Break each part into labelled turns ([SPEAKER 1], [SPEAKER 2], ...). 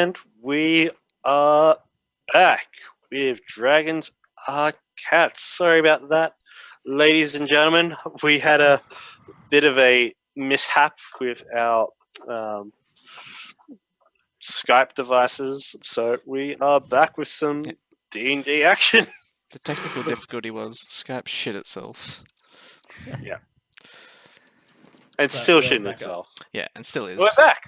[SPEAKER 1] And we are back with Dragons Are Cats. Sorry about that, ladies and gentlemen. We had a bit of a mishap with our Skype devices, so we are back with some D&D action.
[SPEAKER 2] The technical difficulty was Skype shit itself.
[SPEAKER 1] Yeah. And still shitting itself.
[SPEAKER 2] Yeah, and still is.
[SPEAKER 1] We're back.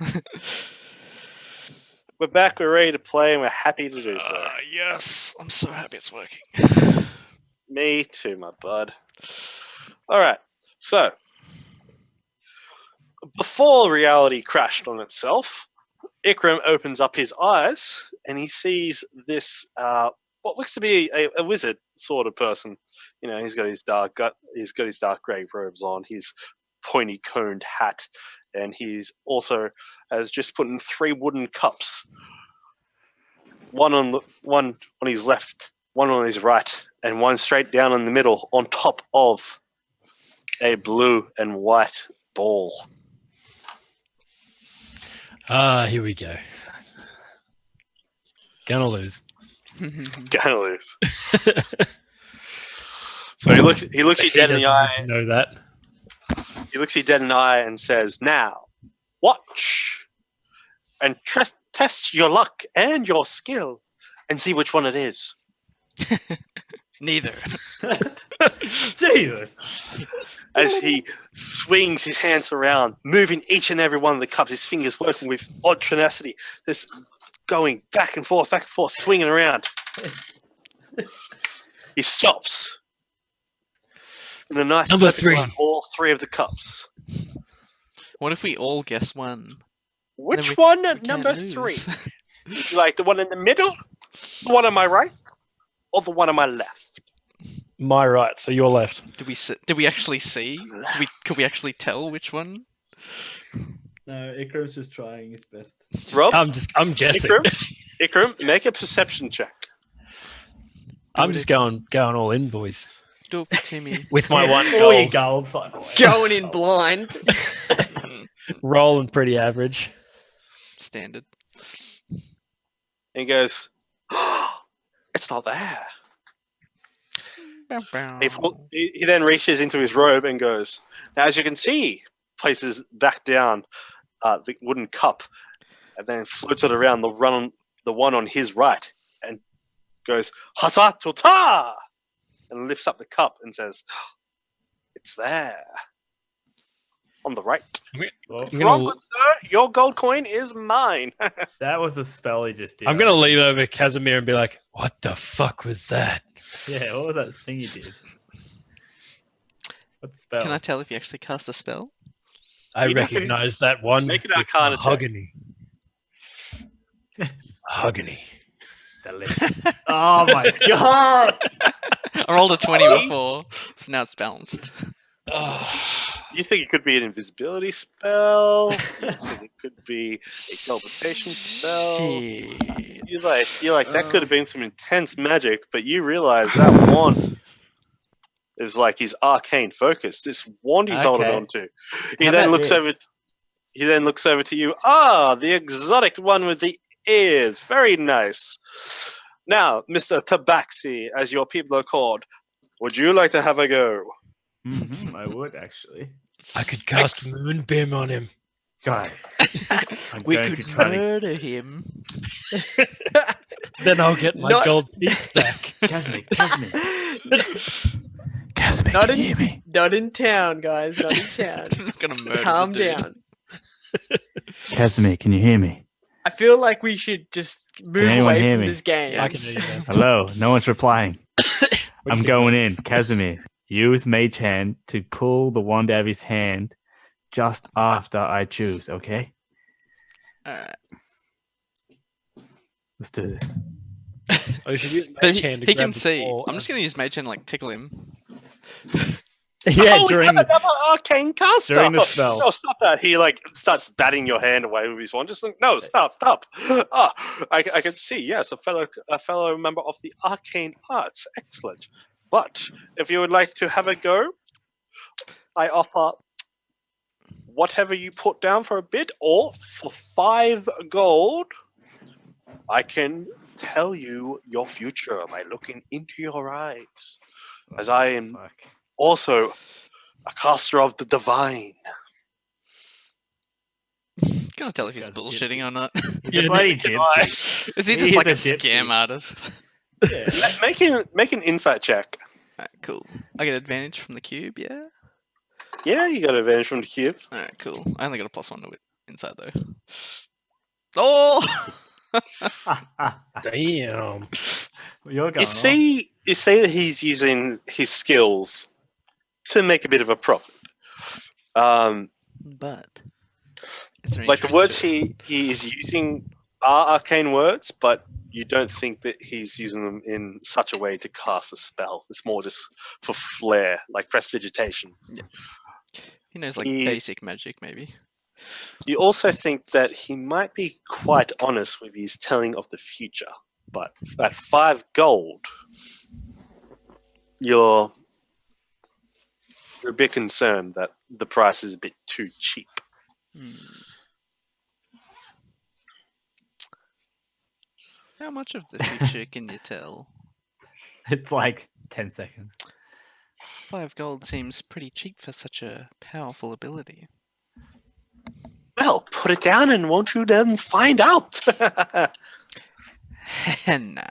[SPEAKER 1] We're back, we're ready to play, and we're happy to do so.
[SPEAKER 2] Yes, I'm so happy it's working.
[SPEAKER 1] Me too, my bud. Alright, so before reality crashed on itself, Ikram opens up his eyes and he sees this what looks to be a wizard sort of person. You know, he's got his dark grey robes on, his pointy coned hat, and he's also has just put in 3 wooden cups. One on his left, one on his right, and one straight down in the middle on top of a blue and white ball.
[SPEAKER 3] Here we go. Gonna lose.
[SPEAKER 1] Gonna lose. So he looks you dead in the eye.
[SPEAKER 3] Know that.
[SPEAKER 1] He looks you dead in the eye and says, "Now, watch and test your luck and your skill, and see which one it is."
[SPEAKER 2] Neither.
[SPEAKER 4] Jesus.
[SPEAKER 1] As he swings his hands around, moving each and every one of the cups, his fingers working with odd tenacity, just going back and forth, swinging around. He stops. And a nice
[SPEAKER 3] Number
[SPEAKER 1] perfect
[SPEAKER 3] 3.
[SPEAKER 1] line, all 3 of the cups.
[SPEAKER 2] What if we all guess one?
[SPEAKER 1] Which
[SPEAKER 2] we
[SPEAKER 1] one?
[SPEAKER 2] can't
[SPEAKER 1] Number
[SPEAKER 2] lose.
[SPEAKER 1] 3. You like the one in the middle, the one on my right, or the one on my left?
[SPEAKER 3] My right, so your left.
[SPEAKER 2] Did we actually see? Could we actually tell which one?
[SPEAKER 4] No, Ikram's just trying his best.
[SPEAKER 1] Rob?
[SPEAKER 3] I'm guessing.
[SPEAKER 1] Ikram, make a perception check.
[SPEAKER 3] I'm just going all in, boys.
[SPEAKER 2] Do it for Timmy.
[SPEAKER 3] With my one
[SPEAKER 4] All your
[SPEAKER 3] gold.
[SPEAKER 4] gold.
[SPEAKER 5] Going in blind.
[SPEAKER 3] Rolling pretty average.
[SPEAKER 2] Standard.
[SPEAKER 1] And he goes, "It's not there." He then reaches into his robe and goes, "Now, as you can see," places back down the wooden cup, and then floats it around the one on his right, and goes, "Hasatota!" and lifts up the cup and says, "It's there. On the right. Wrong, good sir. Your gold coin is mine."
[SPEAKER 4] That was a spell he just did.
[SPEAKER 3] I'm going to lean over Casimir and be like, what the fuck was that?
[SPEAKER 4] Yeah, what was that thing he did? What spell?
[SPEAKER 2] Can I tell if you actually cast a spell?
[SPEAKER 3] I
[SPEAKER 1] You
[SPEAKER 3] recognize that one.
[SPEAKER 1] Make an Arcana check.
[SPEAKER 3] Mahogany. Mahogany.
[SPEAKER 4] Delicious. Oh my god!
[SPEAKER 2] I rolled a 20 before, so now it's balanced.
[SPEAKER 3] Oh.
[SPEAKER 1] You think it could be an invisibility spell? You think it could be a teleportation spell?
[SPEAKER 2] Shit.
[SPEAKER 1] You're like that could have been some intense magic, but you realize that wand is like his arcane focus. This wand he's holding on to. He
[SPEAKER 4] How
[SPEAKER 1] then
[SPEAKER 4] about
[SPEAKER 1] looks
[SPEAKER 4] this?
[SPEAKER 1] over. He then looks over to you. Ah, the exotic one with the ears. Very nice. Now, Mr. Tabaxi, as your people are called, would you like to have a go?
[SPEAKER 4] I would actually.
[SPEAKER 3] I could cast Moonbeam on him.
[SPEAKER 4] Guys, I'm
[SPEAKER 2] We
[SPEAKER 4] going to
[SPEAKER 2] could
[SPEAKER 4] try to...
[SPEAKER 2] murder him.
[SPEAKER 3] Then I'll get my
[SPEAKER 5] Not-
[SPEAKER 3] gold piece back.
[SPEAKER 4] Casimir,
[SPEAKER 5] Not
[SPEAKER 4] can you
[SPEAKER 5] in-
[SPEAKER 4] hear me?
[SPEAKER 5] Not in town, guys. Not in town.
[SPEAKER 2] I'm not gonna murder
[SPEAKER 5] Calm
[SPEAKER 2] the dude.
[SPEAKER 5] down.
[SPEAKER 4] Casimir, can you hear me?
[SPEAKER 5] I feel like we should just move
[SPEAKER 4] anyone
[SPEAKER 5] away
[SPEAKER 4] hear
[SPEAKER 5] from
[SPEAKER 4] me?
[SPEAKER 5] this game.
[SPEAKER 2] Yeah,
[SPEAKER 3] I can hear you, man.
[SPEAKER 4] Hello, no one's replying. I'm
[SPEAKER 3] Just
[SPEAKER 4] going in. Casimir, use Mage Hand to pull the wand out of his hand just after I choose, okay?
[SPEAKER 2] Alright.
[SPEAKER 4] Let's do this.
[SPEAKER 3] Oh, you should use
[SPEAKER 2] But
[SPEAKER 3] Mage Hand to
[SPEAKER 2] he
[SPEAKER 3] grab
[SPEAKER 2] can
[SPEAKER 3] the
[SPEAKER 2] see.
[SPEAKER 3] ball.
[SPEAKER 2] I'm just gonna use Mage Hand, like, tickle him.
[SPEAKER 3] Yeah,
[SPEAKER 1] Oh, we
[SPEAKER 3] during
[SPEAKER 1] have another arcane caster.
[SPEAKER 4] During the spell.
[SPEAKER 1] No, stop that. He like starts batting your hand away with his wand. Just like, no, stop. Ah, I can see. Yes, a fellow member of the arcane arts. Excellent. But if you would like to have a go, I offer whatever you put down for a bid, or for 5 gold, I can tell you your future by looking into your eyes, as I am
[SPEAKER 4] Fuck.
[SPEAKER 1] also a caster of the divine.
[SPEAKER 2] Can't tell if
[SPEAKER 4] This
[SPEAKER 2] he's
[SPEAKER 4] guy's a
[SPEAKER 2] bullshitting
[SPEAKER 4] gypsy.
[SPEAKER 2] or not.
[SPEAKER 4] He's a bloody
[SPEAKER 1] can I.
[SPEAKER 4] gypsy.
[SPEAKER 2] Is he
[SPEAKER 4] He
[SPEAKER 2] just
[SPEAKER 4] is
[SPEAKER 2] like
[SPEAKER 4] a
[SPEAKER 2] a scam
[SPEAKER 4] gypsy.
[SPEAKER 2] artist?
[SPEAKER 4] Yeah.
[SPEAKER 1] Make an insight check.
[SPEAKER 2] Alright, cool. I get advantage from the cube, yeah?
[SPEAKER 1] Yeah, you got advantage from the cube.
[SPEAKER 2] Alright, cool. I only got a +1 to it inside though. Oh!
[SPEAKER 3] Damn.
[SPEAKER 4] You're going
[SPEAKER 1] You see that he's using his skills to make a bit of a profit.
[SPEAKER 2] But is there any
[SPEAKER 1] Like the
[SPEAKER 2] truth
[SPEAKER 1] words
[SPEAKER 2] to it?
[SPEAKER 1] he is using are arcane words, but you don't think that he's using them in such a way to cast a spell. It's more just for flair, like prestidigitation.
[SPEAKER 2] He knows like
[SPEAKER 1] he's-
[SPEAKER 2] basic magic, maybe.
[SPEAKER 1] You also think that he might be quite honest with his telling of the future, but at 5 gold, you're a bit concerned that the price is a bit too cheap.
[SPEAKER 2] Hmm. How much of the future can you tell?
[SPEAKER 4] It's like 10 seconds.
[SPEAKER 2] 5 gold seems pretty cheap for such a powerful ability.
[SPEAKER 1] Well, put it down and won't you then find out?
[SPEAKER 2] Nah.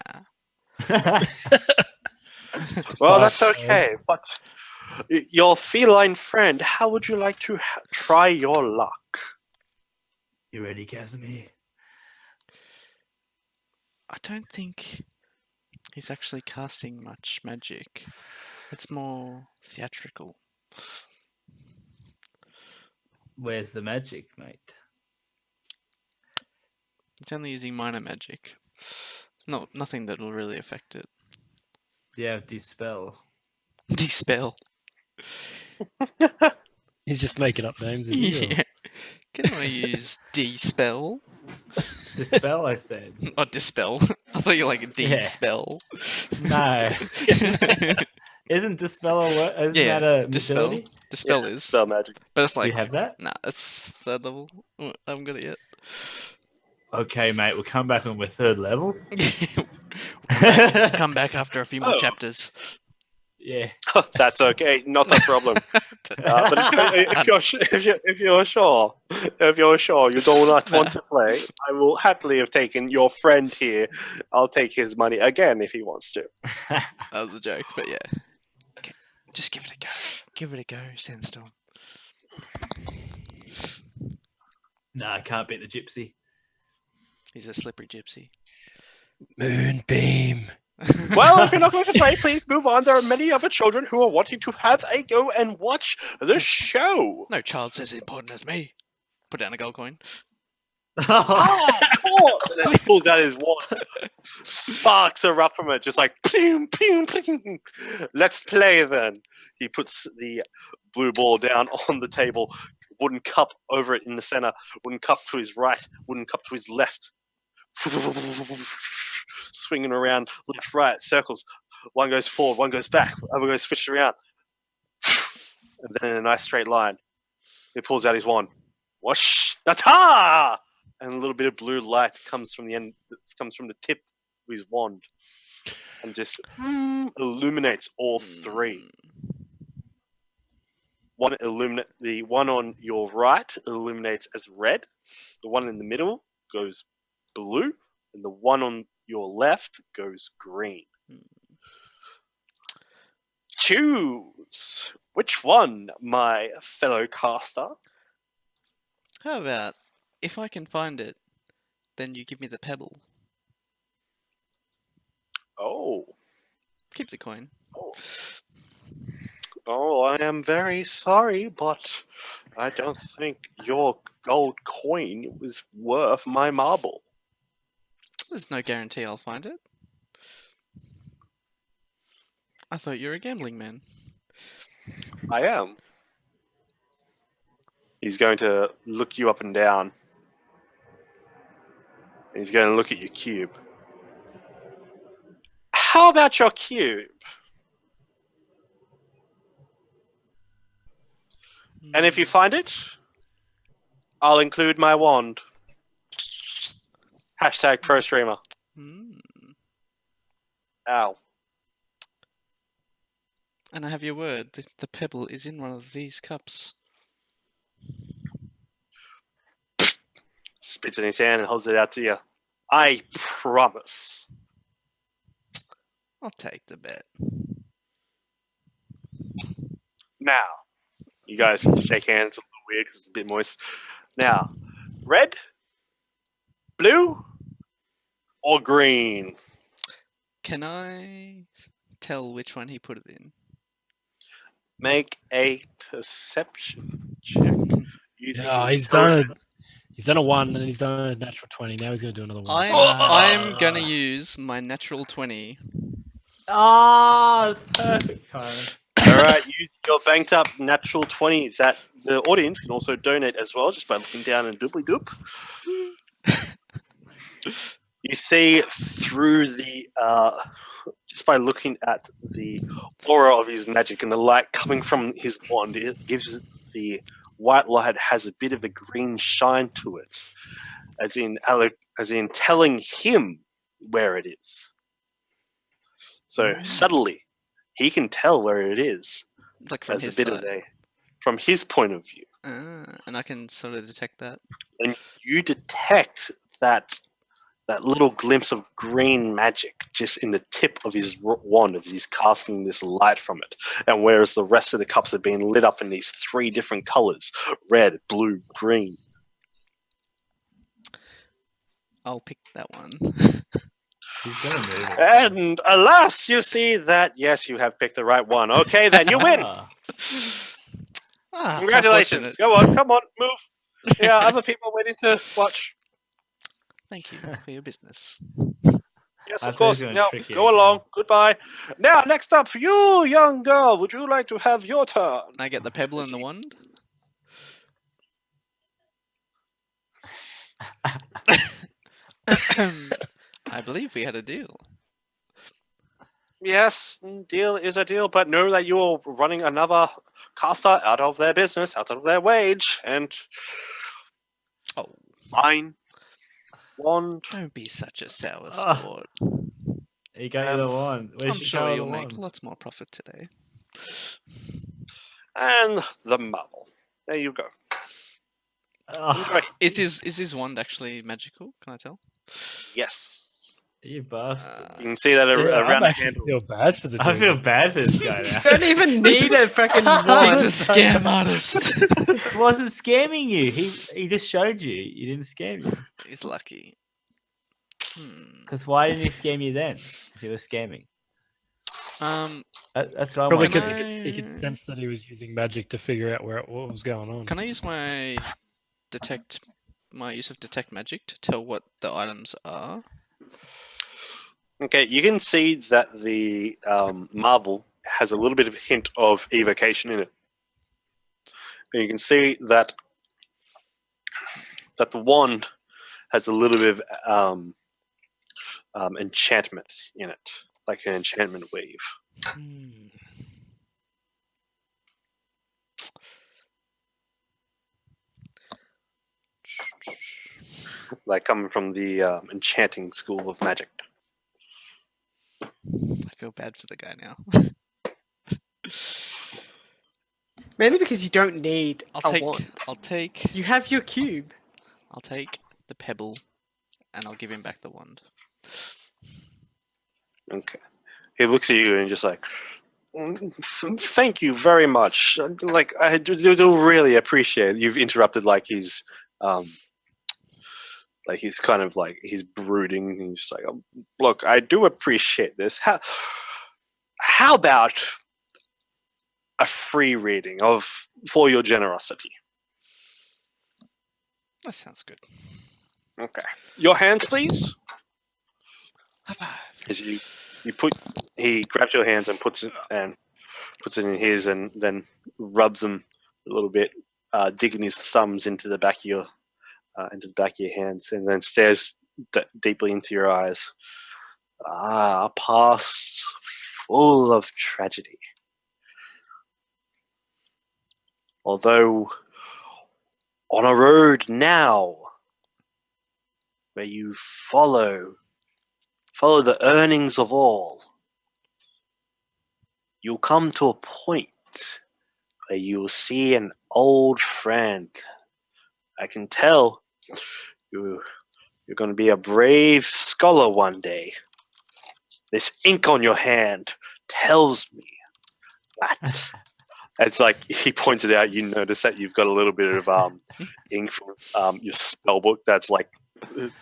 [SPEAKER 1] Well, that's
[SPEAKER 3] Fuck,
[SPEAKER 1] okay, but your feline friend, how would you like to try your luck?
[SPEAKER 4] You ready, Casimir?
[SPEAKER 2] I don't think he's actually casting much magic. It's more theatrical.
[SPEAKER 4] Where's the magic, mate?
[SPEAKER 2] It's only using minor magic. Nothing that will really affect it.
[SPEAKER 4] Do you have dispel?
[SPEAKER 2] Dispel.
[SPEAKER 3] He's just making up names. Is he, or-
[SPEAKER 2] Yeah. Can I use dispel?
[SPEAKER 4] Dispel, I said.
[SPEAKER 2] Or dispel. I thought you were like
[SPEAKER 4] Yeah.
[SPEAKER 2] dispel.
[SPEAKER 4] No. Isn't dispel a word? Isn't
[SPEAKER 2] Yeah,
[SPEAKER 4] that a
[SPEAKER 2] dispel.
[SPEAKER 4] ability?
[SPEAKER 2] Dispel
[SPEAKER 1] Yeah,
[SPEAKER 2] is.
[SPEAKER 1] spell magic.
[SPEAKER 2] But it's
[SPEAKER 4] Do
[SPEAKER 2] like,
[SPEAKER 4] you have that?
[SPEAKER 2] nah, it's 3rd level. I haven't got it yet.
[SPEAKER 4] Okay, mate. We'll come back when we're 3rd level.
[SPEAKER 2] Come back after a few more
[SPEAKER 1] Oh.
[SPEAKER 2] chapters.
[SPEAKER 4] Yeah.
[SPEAKER 1] That's okay, not a problem. But if you're sure you do not want to play, I will happily have taken your friend here. I'll take his money again if he wants to.
[SPEAKER 2] That was a joke, but yeah. Okay, just give it a go. Give it a go, Sandstorm.
[SPEAKER 4] No, I can't beat the gypsy.
[SPEAKER 2] He's a slippery gypsy.
[SPEAKER 3] Moonbeam.
[SPEAKER 1] Well, if you're not going to play, please move on. There are many other children who are wanting to have a go and watch the show.
[SPEAKER 2] No child says as important as me. Put down a gold coin.
[SPEAKER 1] Oh, of course! And as he pulls out his wand, sparks erupt from it, just like ping, ping, ping. Let's play then. He puts the blue ball down on the table, wooden cup over it in the center, wooden cup to his right, wooden cup to his left. Swinging around left, right, circles. One goes forward, one goes back, other goes switched around. And then in a nice straight line, he pulls out his wand. Whoosh! Ta-ta! And a little bit of blue light comes from the end, comes from the tip of his wand, and just illuminates all 3. The one on your right illuminates as red. The one in the middle goes blue, and the one on your left goes green. Choose which one, my fellow caster.
[SPEAKER 2] How about if I can find it, then you give me the pebble.
[SPEAKER 1] Oh.
[SPEAKER 2] Keep the coin.
[SPEAKER 1] Oh, I am very sorry, but I don't think your gold coin was worth my marble.
[SPEAKER 2] There's no guarantee I'll find it. I thought you were a gambling man.
[SPEAKER 1] I am. He's going to look you up and down. He's going to look at your cube. How about your cube? And if you find it, I'll include my wand. Hashtag pro streamer. Ow.
[SPEAKER 2] And I have your word. The pebble is in one of these cups.
[SPEAKER 1] Spits in his hand and holds it out to you. I promise.
[SPEAKER 2] I'll take the bet.
[SPEAKER 1] Now, you guys shake hands. It's a little weird because it's a bit moist. Now, red, blue, or green?
[SPEAKER 2] Can I tell which one he put it in?
[SPEAKER 1] Make a perception check. Using
[SPEAKER 3] Yeah, he's done a 1 and he's done a natural 20. Now he's going to do another 1.
[SPEAKER 2] I'm gonna use my natural 20.
[SPEAKER 4] Oh, perfect time.
[SPEAKER 1] All right, use your banked up natural 20 that the audience can also donate as well, just by looking down and doobly doop. You see through the, just by looking at the aura of his magic and the light coming from his wand, it gives the white light has a bit of a green shine to it, as in telling him where it is. So subtly, he can tell where it is.
[SPEAKER 2] Like from
[SPEAKER 1] As
[SPEAKER 2] his
[SPEAKER 1] a bit
[SPEAKER 2] side.
[SPEAKER 1] of from his point of view.
[SPEAKER 2] And I can sort of detect that.
[SPEAKER 1] And you detect that little glimpse of green magic just in the tip of his wand as he's casting this light from it. And whereas the rest of the cups are being lit up in these 3 different colors, red, blue, green.
[SPEAKER 2] I'll pick that one.
[SPEAKER 4] He's gonna move it.
[SPEAKER 1] And alas, you see that, yes, you have picked the right one. Okay, then you win.
[SPEAKER 2] How
[SPEAKER 1] Congratulations.
[SPEAKER 2] fortunate.
[SPEAKER 1] Go on, come on, move. Yeah, other people waiting to watch.
[SPEAKER 2] Thank you for your business.
[SPEAKER 1] Yes,
[SPEAKER 4] I
[SPEAKER 1] of
[SPEAKER 4] thought
[SPEAKER 1] course.
[SPEAKER 4] he was gonna
[SPEAKER 1] Now,
[SPEAKER 4] trick you
[SPEAKER 1] go
[SPEAKER 4] again.
[SPEAKER 1] along. Goodbye. Now, next up, for you, young girl, would you like to have your turn?
[SPEAKER 2] Can I get the pebble and the wand? I believe we had a deal.
[SPEAKER 1] Yes, deal is a deal, but know that you're running another caster out of their business, out of their wage, and
[SPEAKER 2] Oh,
[SPEAKER 1] fine. Wand.
[SPEAKER 2] don't be such a sour
[SPEAKER 4] Ah.
[SPEAKER 2] sport.
[SPEAKER 4] He gave you the one. Where's
[SPEAKER 2] I'm
[SPEAKER 4] your
[SPEAKER 2] sure
[SPEAKER 4] power
[SPEAKER 2] you'll
[SPEAKER 4] of the
[SPEAKER 2] make
[SPEAKER 4] one?
[SPEAKER 2] lots more profit today.
[SPEAKER 1] And the marble. There you go.
[SPEAKER 4] Oh,
[SPEAKER 1] Enjoy.
[SPEAKER 2] Is his wand actually magical? Can I tell?
[SPEAKER 1] Yes.
[SPEAKER 4] you bastard.
[SPEAKER 1] You can see that
[SPEAKER 3] Yeah,
[SPEAKER 1] around
[SPEAKER 3] I
[SPEAKER 1] the
[SPEAKER 3] actually
[SPEAKER 1] handle.
[SPEAKER 3] feel bad for the dude.
[SPEAKER 4] I feel bad for this guy now.
[SPEAKER 5] You don't even need a fucking
[SPEAKER 2] He's
[SPEAKER 5] wand.
[SPEAKER 2] a scam artist.
[SPEAKER 4] He wasn't scamming you. He just showed you. He didn't scam you.
[SPEAKER 2] He's lucky.
[SPEAKER 4] Because why didn't he scam you then? If he was scamming. That's what I
[SPEAKER 3] Probably
[SPEAKER 4] want.
[SPEAKER 3] because
[SPEAKER 2] Can
[SPEAKER 3] he could
[SPEAKER 2] I-
[SPEAKER 3] sense that he was using magic to figure out what was going on.
[SPEAKER 2] Can I use my use of detect magic to tell what the items are?
[SPEAKER 1] Okay, you can see that the marble has a little bit of a hint of evocation in it. And you can see that the wand has a little bit of enchantment in it, like an enchantment weave. Like coming from the enchanting school of magic.
[SPEAKER 2] I feel bad for the guy now.
[SPEAKER 5] Mainly because you don't need
[SPEAKER 2] I'll
[SPEAKER 5] a wand.
[SPEAKER 2] take
[SPEAKER 5] You have your cube.
[SPEAKER 2] I'll take the pebble and I'll give him back the wand.
[SPEAKER 1] Okay. He looks at you and just like, thank you very much. Like, I do really appreciate it. You've interrupted like he's kind of like he's brooding. And he's just like, look, I do appreciate this. How about a free reading for your generosity?
[SPEAKER 2] That sounds good.
[SPEAKER 1] Okay. Your hands, please.
[SPEAKER 2] High five.
[SPEAKER 1] As he grabs your hands and puts it in his, and then rubs them a little bit, digging his thumbs into the back of your hands, and then stares deeply into your eyes. A past full of tragedy. Although on a road now where you follow the earnings of all, you'll come to a point where you'll see an old friend. I can tell you're going to be a brave scholar one day. This ink on your hand tells me that. It's like he pointed out. You notice that you've got a little bit of ink from your spell book that's like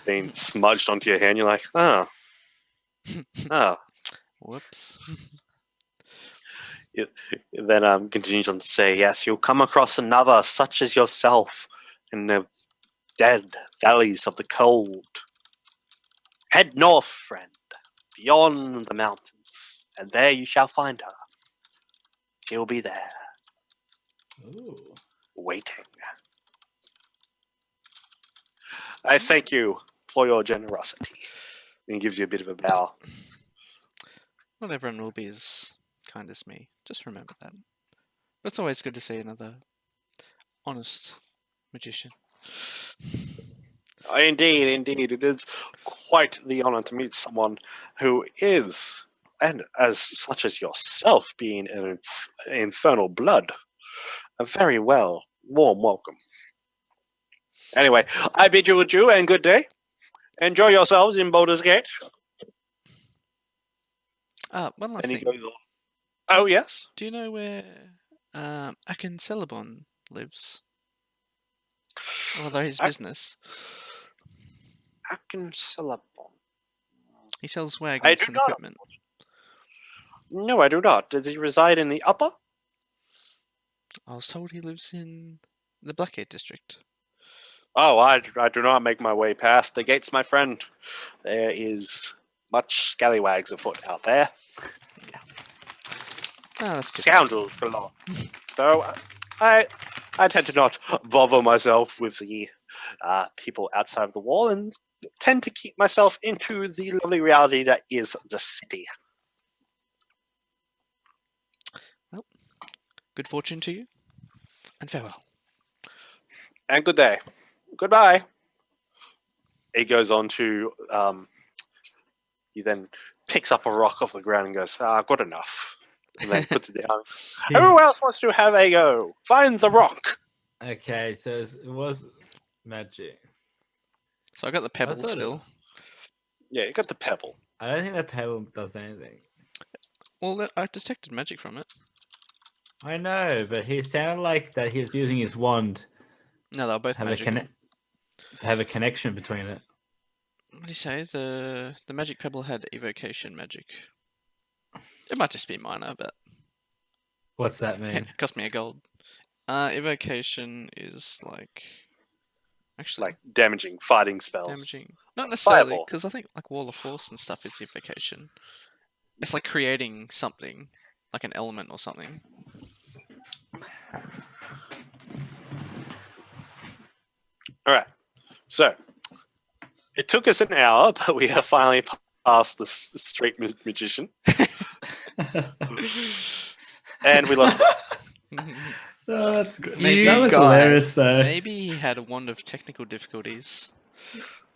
[SPEAKER 1] being smudged onto your hand. You're like, oh.
[SPEAKER 2] Whoops.
[SPEAKER 1] Then continues on to say, yes, you'll come across another such as yourself in the dead valleys of the cold. Head north, friend, beyond the mountains, and there you shall find her. She'll be there, waiting. I thank you for your generosity. And he gives you a bit of a bow.
[SPEAKER 2] Not everyone will be as kind as me. Just remember that. But it's always good to see another honest magician.
[SPEAKER 1] Indeed. It is quite the honor to meet someone who is, and as such as yourself, being an infernal blood. A very warm welcome. Anyway, I bid you adieu and good day. Enjoy yourselves in Baldur's Gate.
[SPEAKER 2] One last
[SPEAKER 1] And he
[SPEAKER 2] thing.
[SPEAKER 1] goes on. Oh, yes?
[SPEAKER 2] Do you know where Akin Celebon lives? Although his business.
[SPEAKER 1] Akin Celebon.
[SPEAKER 2] He sells
[SPEAKER 1] I
[SPEAKER 2] wagons
[SPEAKER 1] do
[SPEAKER 2] and
[SPEAKER 1] not.
[SPEAKER 2] equipment.
[SPEAKER 1] No, I do not. Does he reside in the upper?
[SPEAKER 2] I was told he lives in the BlackGate District.
[SPEAKER 1] Oh, I do not make my way past the gates, my friend. There is much scallywags afoot out there.
[SPEAKER 2] That's too bad.
[SPEAKER 1] Scoundrels below. So I tend to not bother myself with the people outside of the wall and tend to keep myself into the lovely reality that is the city.
[SPEAKER 2] Well, good fortune to you, and farewell.
[SPEAKER 1] And good day. Goodbye. He goes on to, he then picks up a rock off the ground and goes, good enough. And then puts it down. Who else wants to have a go? Find the rock.
[SPEAKER 4] Okay, so it was magic.
[SPEAKER 2] So I got the pebble
[SPEAKER 4] thought it-
[SPEAKER 2] still.
[SPEAKER 1] Yeah, you got the pebble.
[SPEAKER 4] I don't think the pebble does anything.
[SPEAKER 2] Well, I detected magic from it.
[SPEAKER 4] I know, but he sounded like that he was using his wand
[SPEAKER 2] No, they were both
[SPEAKER 4] have
[SPEAKER 2] magical.
[SPEAKER 4] to have a connection between it.
[SPEAKER 2] What do you say? The magic pebble had evocation magic. It might just be minor, but
[SPEAKER 4] What's that mean?
[SPEAKER 2] it cost me a gold. Evocation is like actually
[SPEAKER 1] Like damaging fighting spells.
[SPEAKER 2] damaging. Not necessarily,
[SPEAKER 1] Fireball.
[SPEAKER 2] because I think like Wall of Force and stuff is evocation. It's like creating something, like an element or something.
[SPEAKER 1] All right. So it took us an hour, but we have finally passed the street magician, and we lost.
[SPEAKER 4] Oh, that's good.
[SPEAKER 2] Maybe
[SPEAKER 4] That was
[SPEAKER 5] guys-
[SPEAKER 4] hilarious, though.
[SPEAKER 2] Maybe he had a wand of technical difficulties.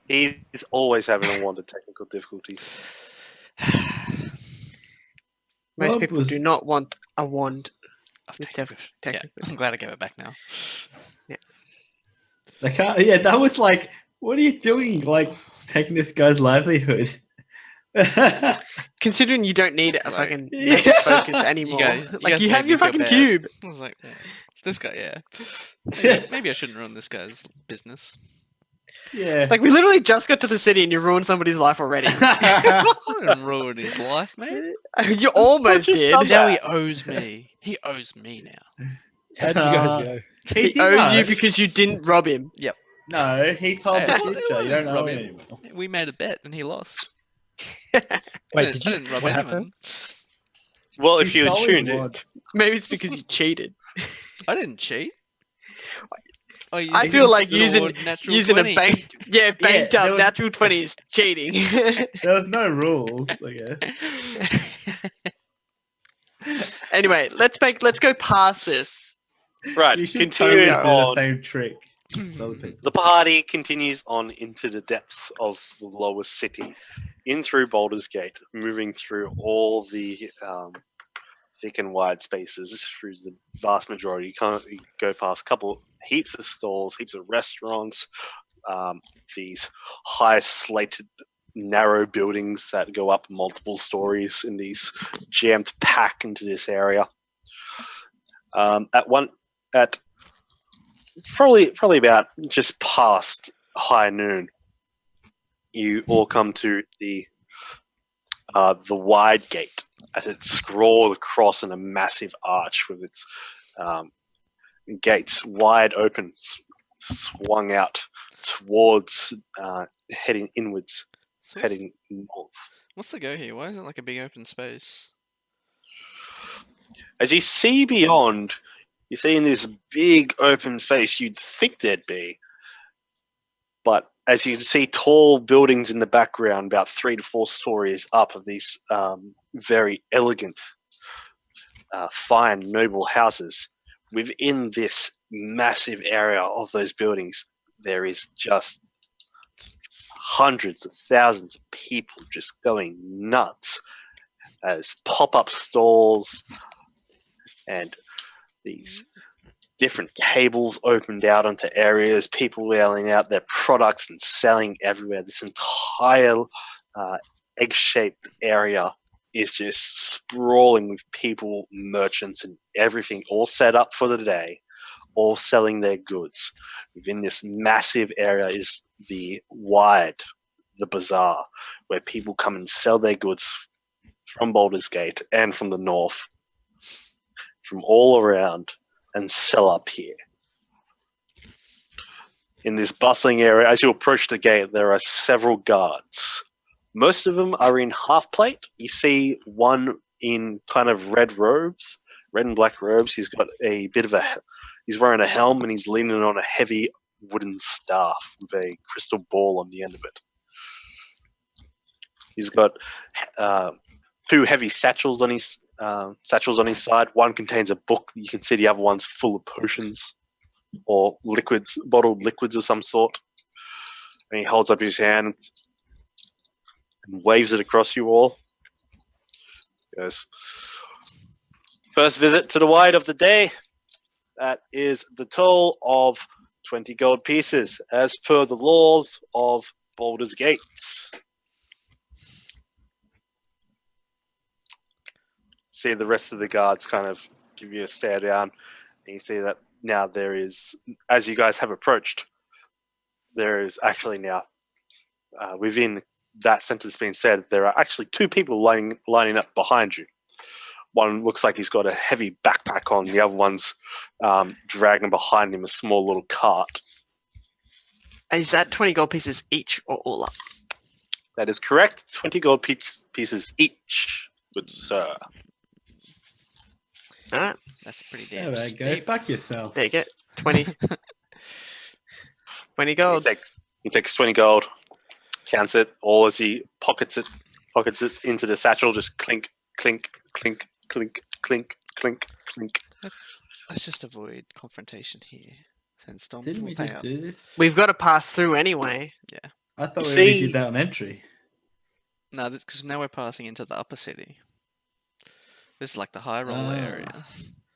[SPEAKER 1] He's always having a wand of technical difficulties.
[SPEAKER 5] Most
[SPEAKER 4] What
[SPEAKER 5] people
[SPEAKER 4] was-
[SPEAKER 5] do not want a wand.
[SPEAKER 2] Of
[SPEAKER 5] With
[SPEAKER 2] technical. Yeah,
[SPEAKER 5] technical.
[SPEAKER 2] I'm glad I gave it back now.
[SPEAKER 4] I can't, yeah, that was like, what are you doing? Like, taking this guy's livelihood.
[SPEAKER 5] Considering you don't need a
[SPEAKER 2] Like,
[SPEAKER 5] fucking
[SPEAKER 4] yeah.
[SPEAKER 5] magic focus anymore.
[SPEAKER 2] guys
[SPEAKER 5] Like you
[SPEAKER 2] made
[SPEAKER 5] have
[SPEAKER 2] me
[SPEAKER 5] your
[SPEAKER 2] feel
[SPEAKER 5] fucking
[SPEAKER 2] bad.
[SPEAKER 5] cube.
[SPEAKER 2] I was like, this guy, yeah. Maybe I shouldn't ruin this guy's business.
[SPEAKER 4] Yeah.
[SPEAKER 5] Like we literally just got to the city and you ruined somebody's life already.
[SPEAKER 2] I didn't ruin his life, mate.
[SPEAKER 5] You almost
[SPEAKER 1] just
[SPEAKER 5] did.
[SPEAKER 1] done
[SPEAKER 2] Now
[SPEAKER 1] that.
[SPEAKER 2] he owes me. He owes me now.
[SPEAKER 3] How did you guys go?
[SPEAKER 5] He
[SPEAKER 4] did
[SPEAKER 5] owes
[SPEAKER 4] not.
[SPEAKER 5] you because you didn't rob him.
[SPEAKER 4] No, he told
[SPEAKER 2] Hey,
[SPEAKER 4] the
[SPEAKER 2] I didn't
[SPEAKER 4] future. You don't know
[SPEAKER 2] rob
[SPEAKER 4] him
[SPEAKER 2] him.
[SPEAKER 4] anymore.
[SPEAKER 2] We made a bet and he lost.
[SPEAKER 3] Wait,
[SPEAKER 2] I
[SPEAKER 3] did you?
[SPEAKER 2] didn't rob
[SPEAKER 3] What
[SPEAKER 2] anyone.
[SPEAKER 3] happened?
[SPEAKER 1] Well,
[SPEAKER 4] He
[SPEAKER 1] if you had
[SPEAKER 4] stole his
[SPEAKER 1] tuned it,
[SPEAKER 4] wand.
[SPEAKER 5] Maybe it's because you cheated.
[SPEAKER 2] I didn't cheat.
[SPEAKER 5] I feel like using
[SPEAKER 2] natural 20.
[SPEAKER 5] a banked
[SPEAKER 4] there
[SPEAKER 5] up
[SPEAKER 4] was-
[SPEAKER 5] natural 20 is cheating.
[SPEAKER 4] There was no rules, I guess.
[SPEAKER 5] Anyway, let's go past this.
[SPEAKER 1] right,
[SPEAKER 4] You should
[SPEAKER 1] continuing
[SPEAKER 4] totally do the
[SPEAKER 1] on.
[SPEAKER 4] same trick. as other people.
[SPEAKER 1] The party continues on into the depths of the lower city, in through Baldur's Gate, moving through all the thick and wide spaces through the vast majority. You go past heaps of stalls, heaps of restaurants, these high slated narrow buildings that go up multiple stories in these jammed pack into this area. At probably about just past high noon, you all come to the wide gate as it scrawled across in a massive arch with its gates wide open, swung out towards heading inwards,
[SPEAKER 2] So
[SPEAKER 1] heading north.
[SPEAKER 2] what's the go here? Why is it like a big open space?
[SPEAKER 1] As you see beyond, you see in this big open space you'd think there'd be, but as you can see tall buildings in the background, about 3 to 4 stories up of these very elegant, fine, noble houses. Within this massive area of those buildings, there is just hundreds of thousands of people just going nuts as pop-up stalls and these different tables opened out onto areas, people wheeling out their products and selling everywhere. This entire egg-shaped area is just sprawling with people, merchants, and everything all set up for the day, all selling their goods. Within this massive area is the bazaar, where people come and sell their goods from Baldur's Gate and from the north, from all around, and sell up here. In this bustling area, as you approach the gate, there are several guards. Most of them are in half plate. You see one in kind of red and black robes. He's got he's wearing a helm and he's leaning on a heavy wooden staff with a crystal ball on the end of it. He's got 2 heavy satchels on his side. One contains a book. You can see the other one's full of potions or liquids, bottled liquids of some sort. And he holds up his hand and waves it across you all. He goes, "First visit to the wide of the day. That is the toll of 20 gold pieces, as per the laws of Baldur's Gate." See the rest of the guards kind of give you a stare down, and you see that now there is, as you guys have approached, there is actually now, within that sentence being said, there are actually 2 people lining up behind you. One looks like he's got a heavy backpack on, the other one's dragging behind him a small little cart.
[SPEAKER 5] Is that 20 gold pieces each or all up?
[SPEAKER 1] That is correct. 20 gold pieces each, good sir.
[SPEAKER 5] Alright,
[SPEAKER 2] That's pretty
[SPEAKER 6] There
[SPEAKER 2] damn
[SPEAKER 6] we go.
[SPEAKER 2] steep.
[SPEAKER 6] Fuck yourself.
[SPEAKER 5] there you go. 20. 20 gold.
[SPEAKER 1] He takes 20 gold, counts it, all as he pockets it into the satchel, just clink, clink, clink, clink, clink, clink, clink.
[SPEAKER 2] Let's just avoid confrontation here. Sandstorm
[SPEAKER 6] Didn't
[SPEAKER 2] will
[SPEAKER 6] we
[SPEAKER 2] pay
[SPEAKER 6] just
[SPEAKER 2] up.
[SPEAKER 6] do this?
[SPEAKER 5] We've got to pass through anyway.
[SPEAKER 6] I thought
[SPEAKER 1] You
[SPEAKER 6] we already
[SPEAKER 1] see-
[SPEAKER 6] did that on entry.
[SPEAKER 2] No, because now we're passing into the upper city. This is like the high roller
[SPEAKER 6] Ah.
[SPEAKER 2] area.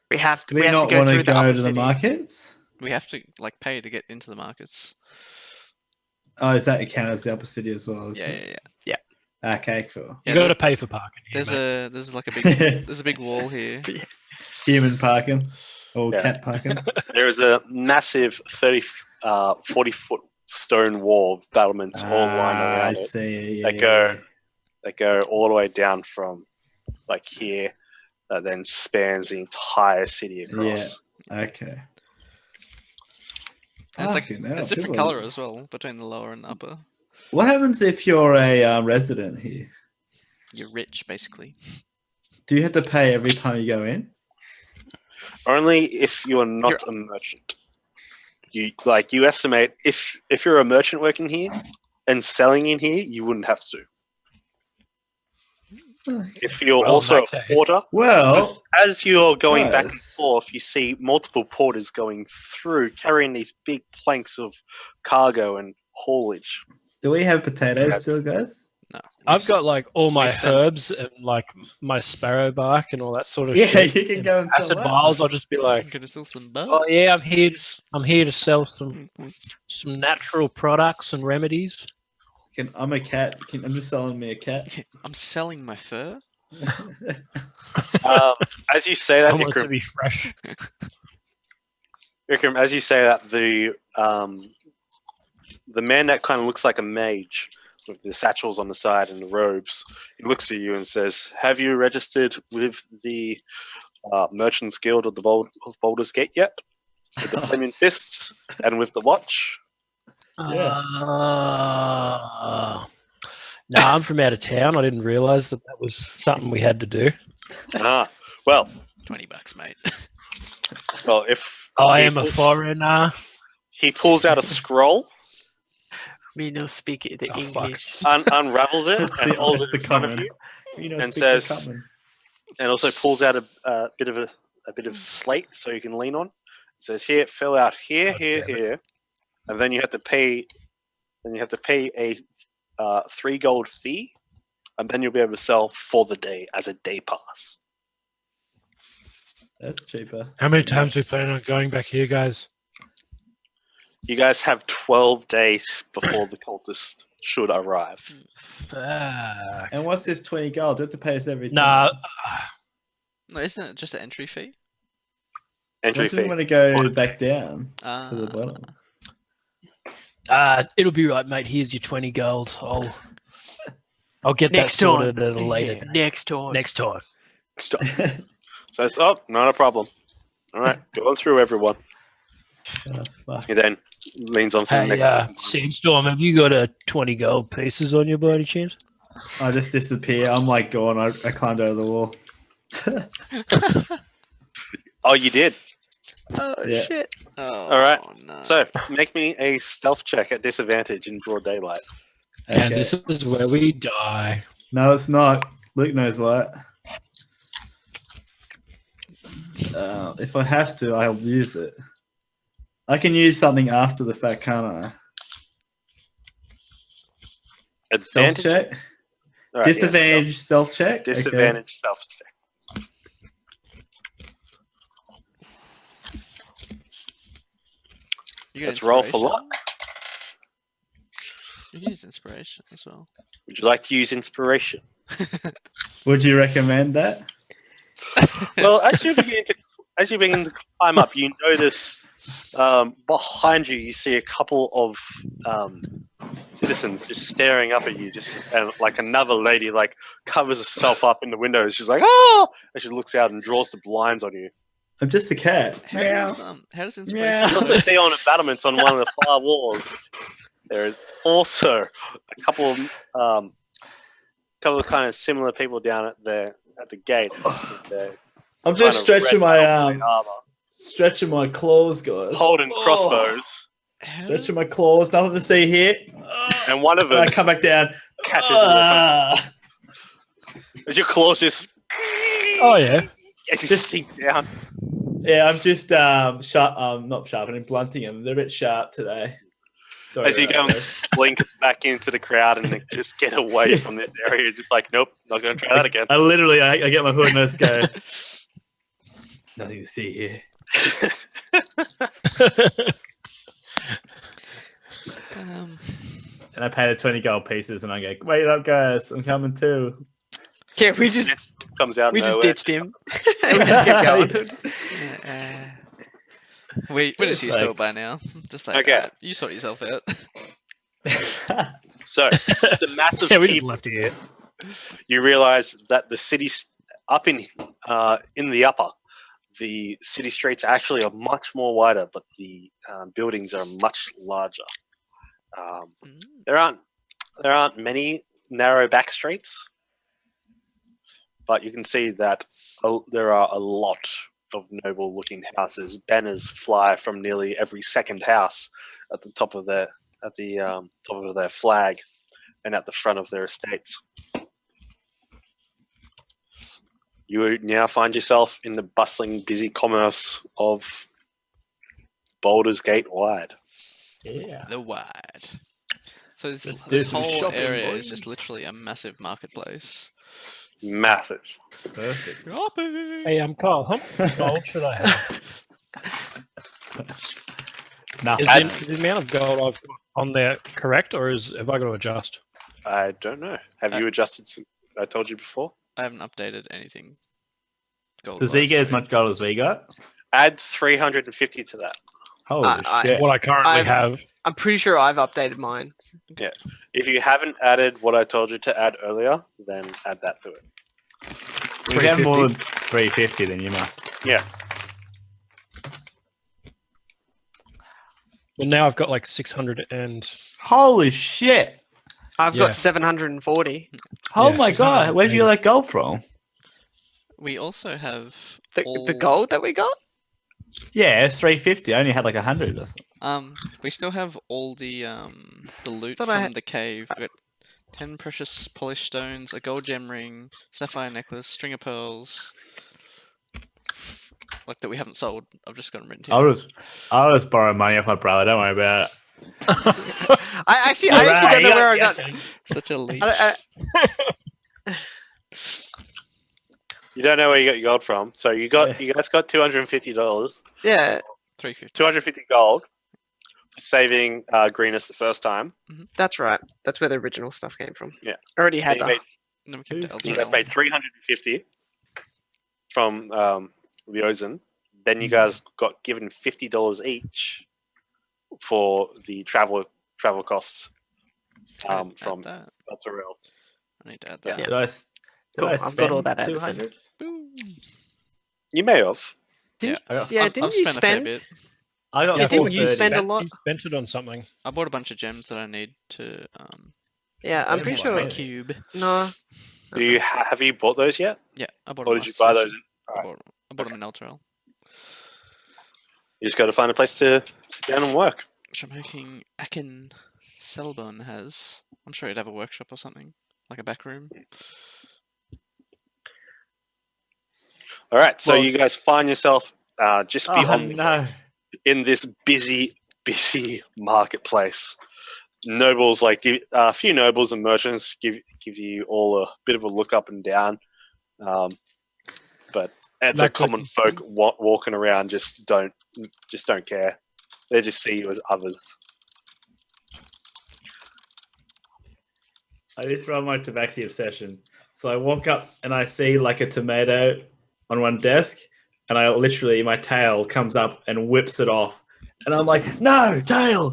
[SPEAKER 5] We have
[SPEAKER 6] Do
[SPEAKER 5] to,
[SPEAKER 6] we
[SPEAKER 5] have
[SPEAKER 6] not
[SPEAKER 5] to go
[SPEAKER 6] want
[SPEAKER 5] through
[SPEAKER 6] to
[SPEAKER 5] the
[SPEAKER 6] go
[SPEAKER 5] upper
[SPEAKER 6] to the
[SPEAKER 5] city.
[SPEAKER 6] markets?
[SPEAKER 2] We have to like pay to get into the markets.
[SPEAKER 6] Oh, is that count as the upper city as well?
[SPEAKER 2] Yeah,
[SPEAKER 6] isn't
[SPEAKER 2] yeah,
[SPEAKER 6] it?
[SPEAKER 2] yeah.
[SPEAKER 6] Okay, cool.
[SPEAKER 2] Yeah,
[SPEAKER 3] You got to pay for parking. Here, mate.
[SPEAKER 2] There's like a big there's a big wall here.
[SPEAKER 6] Human parking or
[SPEAKER 1] Yeah.
[SPEAKER 6] cat parking.
[SPEAKER 1] There is a massive 40-foot stone wall of battlements all lined
[SPEAKER 6] I
[SPEAKER 1] around it.
[SPEAKER 6] see.
[SPEAKER 1] They go all the way down from like here, that then spans the entire city across.
[SPEAKER 6] Okay.
[SPEAKER 2] And it's like
[SPEAKER 6] Fucking hell,
[SPEAKER 2] it's different
[SPEAKER 6] people-
[SPEAKER 2] color as well between the lower and upper.
[SPEAKER 6] What happens if you're a resident here?
[SPEAKER 2] You're rich, basically.
[SPEAKER 6] Do you have to pay every time you go in?
[SPEAKER 1] Only if you are not a merchant. You estimate if you're a merchant working here and selling in here, you wouldn't have to. If you're
[SPEAKER 3] Well, in
[SPEAKER 1] also
[SPEAKER 3] that
[SPEAKER 1] a
[SPEAKER 3] case-
[SPEAKER 1] porter,
[SPEAKER 6] Well,
[SPEAKER 1] as you're going back and
[SPEAKER 6] Guys.
[SPEAKER 1] forth, you see multiple porters going through, carrying these big planks of cargo and haulage.
[SPEAKER 6] do we have potatoes
[SPEAKER 1] Yes.
[SPEAKER 6] still, guys?
[SPEAKER 2] No.
[SPEAKER 3] I've got like all my
[SPEAKER 2] send-
[SPEAKER 3] herbs and like my sparrow bark and all that sort of
[SPEAKER 6] Yeah,
[SPEAKER 3] shit.
[SPEAKER 6] you can go and sell
[SPEAKER 3] acid
[SPEAKER 6] that.
[SPEAKER 3] vials. I'll just be
[SPEAKER 2] I'm
[SPEAKER 3] like,
[SPEAKER 2] gonna sell some bugs.
[SPEAKER 3] oh yeah, I'm here. I'm here to sell some natural products and remedies.
[SPEAKER 6] I'm a cat. I'm just selling me a cat.
[SPEAKER 2] I'm selling my fur.
[SPEAKER 1] As you say that,
[SPEAKER 3] I want it to
[SPEAKER 1] Ikram,
[SPEAKER 3] be fresh.
[SPEAKER 1] as you say that, the man that kind of looks like a mage with the satchels on the side and the robes, he looks at you and says, "Have you registered with the Merchants Guild of Baldur's Gate yet? With the flaming fists and with the watch?"
[SPEAKER 6] Yeah.
[SPEAKER 3] No, I'm from out of town. I didn't realize that was something we had to do.
[SPEAKER 1] Well,
[SPEAKER 2] $20, mate.
[SPEAKER 1] well, if
[SPEAKER 3] I
[SPEAKER 1] he
[SPEAKER 3] am a
[SPEAKER 1] pulls-
[SPEAKER 3] foreigner.
[SPEAKER 1] He pulls out a scroll,
[SPEAKER 5] Me no speak the
[SPEAKER 3] Oh, fuck.
[SPEAKER 5] English.
[SPEAKER 1] unravels it, and holds
[SPEAKER 6] That's
[SPEAKER 1] it in
[SPEAKER 6] the
[SPEAKER 1] front of
[SPEAKER 6] common.
[SPEAKER 1] you,
[SPEAKER 6] And
[SPEAKER 1] and says- and also pulls out a bit of slate so you can lean on. It says, "Here, fill out here,
[SPEAKER 3] God
[SPEAKER 1] here,
[SPEAKER 3] damn it.
[SPEAKER 1] here," and then you have to pay. Then you have to pay a 3 gold fee, and then you'll be able to sell for the day as a day pass.
[SPEAKER 6] That's cheaper.
[SPEAKER 3] How many times we plan on going back here, guys?
[SPEAKER 1] You guys have 12 days before the cultist should arrive.
[SPEAKER 3] Fuck.
[SPEAKER 6] And what's this 20 gold? Do you have to pay us every
[SPEAKER 3] Nah,
[SPEAKER 6] time?
[SPEAKER 2] No, isn't it just an entry fee?
[SPEAKER 1] Entry
[SPEAKER 6] What do you
[SPEAKER 1] fee.
[SPEAKER 6] want to go back down to the
[SPEAKER 2] Ah.
[SPEAKER 6] bottom?
[SPEAKER 3] it'll be right, mate. Here's your 20 gold. I'll get
[SPEAKER 5] Next
[SPEAKER 3] that sorted at a later
[SPEAKER 5] Yeah,
[SPEAKER 3] date.
[SPEAKER 5] next time.
[SPEAKER 3] Next time.
[SPEAKER 1] So it's, oh, not a problem. All right, go on through, everyone.
[SPEAKER 6] Oh, fuck.
[SPEAKER 1] He then leans on to the
[SPEAKER 3] Hey,
[SPEAKER 1] next.
[SPEAKER 3] Sandstorm, have you got 20 gold pieces on your body, chance?
[SPEAKER 6] I just disappear. I'm like gone. I climbed over the wall.
[SPEAKER 1] Oh, you did.
[SPEAKER 5] Oh
[SPEAKER 6] Yeah.
[SPEAKER 5] shit!
[SPEAKER 2] Oh,
[SPEAKER 1] All right.
[SPEAKER 2] No.
[SPEAKER 1] So make me a stealth check at disadvantage in broad daylight.
[SPEAKER 3] And
[SPEAKER 6] Okay.
[SPEAKER 3] this is where we die.
[SPEAKER 6] No, it's not. Luke knows what. If I have to, I'll use it. I can use something after the fact, can't I? Stealth
[SPEAKER 1] Advantage.
[SPEAKER 6] check?
[SPEAKER 1] All right,
[SPEAKER 6] Disadvantage
[SPEAKER 1] yeah,
[SPEAKER 6] stealth check?
[SPEAKER 1] stealth. Disadvantage stealth check.
[SPEAKER 2] You get
[SPEAKER 1] Let's roll for
[SPEAKER 2] inspiration.
[SPEAKER 1] luck.
[SPEAKER 2] You can use inspiration as well.
[SPEAKER 1] Would you like to use inspiration?
[SPEAKER 6] Would you recommend that?
[SPEAKER 1] Well, as you begin to climb up, you notice behind you. You see a couple of citizens just staring up at you. And like another lady like covers herself up in the window. She's like, "Oh!" And she looks out and draws the blinds on you.
[SPEAKER 6] I'm just a cat.
[SPEAKER 2] How does inspiration?
[SPEAKER 1] You also see on the battlements on one of the far walls. There is also a couple of kind of similar people down at the gate. They're
[SPEAKER 6] I'm
[SPEAKER 1] kind
[SPEAKER 6] just
[SPEAKER 1] of
[SPEAKER 6] stretching
[SPEAKER 1] red
[SPEAKER 6] my
[SPEAKER 1] armor,
[SPEAKER 6] stretching my claws, guys.
[SPEAKER 1] holding
[SPEAKER 6] Oh.
[SPEAKER 1] crossbows,
[SPEAKER 6] Stretching my claws, nothing to see here.
[SPEAKER 1] and one of
[SPEAKER 6] And I
[SPEAKER 1] them
[SPEAKER 6] come back down.
[SPEAKER 1] catches
[SPEAKER 6] Ah.
[SPEAKER 1] as your claws just
[SPEAKER 3] Oh, yeah.
[SPEAKER 1] just sink down.
[SPEAKER 6] Yeah, I'm just not sharpening, blunting them. They're a bit sharp today. Sorry
[SPEAKER 1] As you
[SPEAKER 6] about
[SPEAKER 1] go and
[SPEAKER 6] that.
[SPEAKER 1] slink back into the crowd and then just get away from this area, just like, nope, not going to try that again.
[SPEAKER 6] I literally, I get my hood and I just go. Nothing to see here. And I pay the 20 gold pieces and I go, wait up, guys, I'm coming too.
[SPEAKER 5] Yeah, we just
[SPEAKER 1] It comes out.
[SPEAKER 5] we
[SPEAKER 1] of
[SPEAKER 5] just
[SPEAKER 1] nowhere.
[SPEAKER 5] ditched him. And we just kept going.
[SPEAKER 2] We're just used to
[SPEAKER 6] Like-
[SPEAKER 2] it by now. Just like,
[SPEAKER 1] Okay.
[SPEAKER 2] okay, you sort yourself out.
[SPEAKER 1] So the massive
[SPEAKER 3] Yeah, we just
[SPEAKER 1] people.
[SPEAKER 3] left here.
[SPEAKER 1] You realize that the city's up in the upper. The city streets actually are much more wider, but the buildings are much larger. There aren't many narrow back streets, but you can see that there are a lot of noble-looking houses. Banners fly from nearly every second house at the top of their top of their flag and at the front of their estates. You now find yourself in the bustling, busy commerce of Baldur's Gate Wide.
[SPEAKER 6] Yeah.
[SPEAKER 2] The wide. So this,
[SPEAKER 4] Let's do
[SPEAKER 2] this
[SPEAKER 4] some
[SPEAKER 2] whole
[SPEAKER 4] shopping,
[SPEAKER 2] area is
[SPEAKER 4] boys.
[SPEAKER 2] just literally a massive marketplace.
[SPEAKER 1] Massive.
[SPEAKER 4] Perfect.
[SPEAKER 3] Hey, Carl, how much gold should I have?
[SPEAKER 4] Nothing.
[SPEAKER 3] Is the amount of gold I've got on there correct, or have I got to adjust?
[SPEAKER 1] I don't know. Have you adjusted some? I told you before.
[SPEAKER 2] I haven't updated anything. Gold
[SPEAKER 4] Does he get as
[SPEAKER 2] wise,
[SPEAKER 4] much gold as we got?
[SPEAKER 1] Add 350 to that.
[SPEAKER 4] Holy shit.
[SPEAKER 3] What I currently
[SPEAKER 5] I've-
[SPEAKER 3] have.
[SPEAKER 5] I'm pretty sure I've updated mine.
[SPEAKER 1] If you haven't added what I told you to add earlier, then add that to it.
[SPEAKER 4] If you have more than 350, then you must.
[SPEAKER 1] Yeah.
[SPEAKER 3] Well, now I've got like 600 and.
[SPEAKER 4] Holy shit.
[SPEAKER 5] I've
[SPEAKER 3] Yeah.
[SPEAKER 5] got 740.
[SPEAKER 4] Oh
[SPEAKER 3] Yeah,
[SPEAKER 4] my god. Where did you
[SPEAKER 3] 680.
[SPEAKER 4] get that gold from?
[SPEAKER 2] we also have
[SPEAKER 5] The
[SPEAKER 2] all,
[SPEAKER 5] gold that we got?
[SPEAKER 4] Yeah, it's 350. I only had like 100 or something.
[SPEAKER 2] We still have all the loot
[SPEAKER 5] Thought I
[SPEAKER 2] from
[SPEAKER 5] had-
[SPEAKER 2] the cave. We got 10 precious polished stones, a gold gem ring, sapphire necklace, string of pearls. Like that we haven't sold. I've just got them written here.
[SPEAKER 4] I'll just borrow money off my brother. Don't worry about it.
[SPEAKER 5] I actually
[SPEAKER 4] Alright,
[SPEAKER 5] don't know
[SPEAKER 4] you
[SPEAKER 5] where I
[SPEAKER 4] got-
[SPEAKER 5] got.
[SPEAKER 2] Such a leech.
[SPEAKER 1] You don't know where you got your gold from, so you guys got $250.
[SPEAKER 5] Yeah,
[SPEAKER 2] 350.
[SPEAKER 1] 250 gold, saving Greenus the first time.
[SPEAKER 5] that's right. That's where the original stuff came from.
[SPEAKER 1] Yeah.
[SPEAKER 5] I already had
[SPEAKER 1] Then
[SPEAKER 5] that.
[SPEAKER 2] And then we kept
[SPEAKER 4] Who's-
[SPEAKER 2] the
[SPEAKER 1] you guys
[SPEAKER 2] Eldraine.
[SPEAKER 1] made 350 from the Ozen. Then you guys got given $50 each for the travel costs
[SPEAKER 2] I didn't add
[SPEAKER 1] from
[SPEAKER 2] that.
[SPEAKER 1] Belterel.
[SPEAKER 2] I need to add
[SPEAKER 1] Yeah.
[SPEAKER 2] that.
[SPEAKER 4] Did I
[SPEAKER 5] Cool, I've got
[SPEAKER 4] spend
[SPEAKER 5] all that added.
[SPEAKER 4] 200?
[SPEAKER 2] Boom.
[SPEAKER 1] You may have.
[SPEAKER 5] Didn't,
[SPEAKER 4] I got-
[SPEAKER 5] yeah,
[SPEAKER 2] I've
[SPEAKER 5] didn't you
[SPEAKER 2] spent a
[SPEAKER 5] spend?
[SPEAKER 2] fair bit.
[SPEAKER 4] I got
[SPEAKER 5] Yeah, didn't you
[SPEAKER 4] 430.
[SPEAKER 5] spend a lot?
[SPEAKER 3] You spent it on something.
[SPEAKER 2] I bought a bunch of gems that I need to
[SPEAKER 5] Yeah, I'm
[SPEAKER 4] Where
[SPEAKER 5] pretty
[SPEAKER 4] did
[SPEAKER 2] enhance
[SPEAKER 4] you
[SPEAKER 5] sure.
[SPEAKER 2] my cube.
[SPEAKER 5] No.
[SPEAKER 1] Do you have you bought those yet,
[SPEAKER 2] Yeah, I bought
[SPEAKER 1] or
[SPEAKER 2] them
[SPEAKER 1] did you
[SPEAKER 2] last
[SPEAKER 1] buy those?
[SPEAKER 2] session.
[SPEAKER 1] Alright.
[SPEAKER 2] I bought them in Elturel.
[SPEAKER 1] You just got to find a place to sit down and work.
[SPEAKER 2] Which I'm hoping Akin Selbon has. I'm sure he'd have a workshop or something. Like a back room.
[SPEAKER 1] All right, so
[SPEAKER 4] Well-
[SPEAKER 1] you guys find yourself just
[SPEAKER 4] Oh,
[SPEAKER 1] beyond the
[SPEAKER 4] no.
[SPEAKER 1] gate in this busy marketplace. Nobles, like a few nobles and merchants, give you all a bit of a look up and down, but the
[SPEAKER 3] Like
[SPEAKER 1] common folk walking around just don't care. They just see you as others.
[SPEAKER 6] I just run my tabaxi obsession. So I walk up and I see like a tomato on one desk, and I literally, my tail comes up and whips it off. And I'm like, no, tail!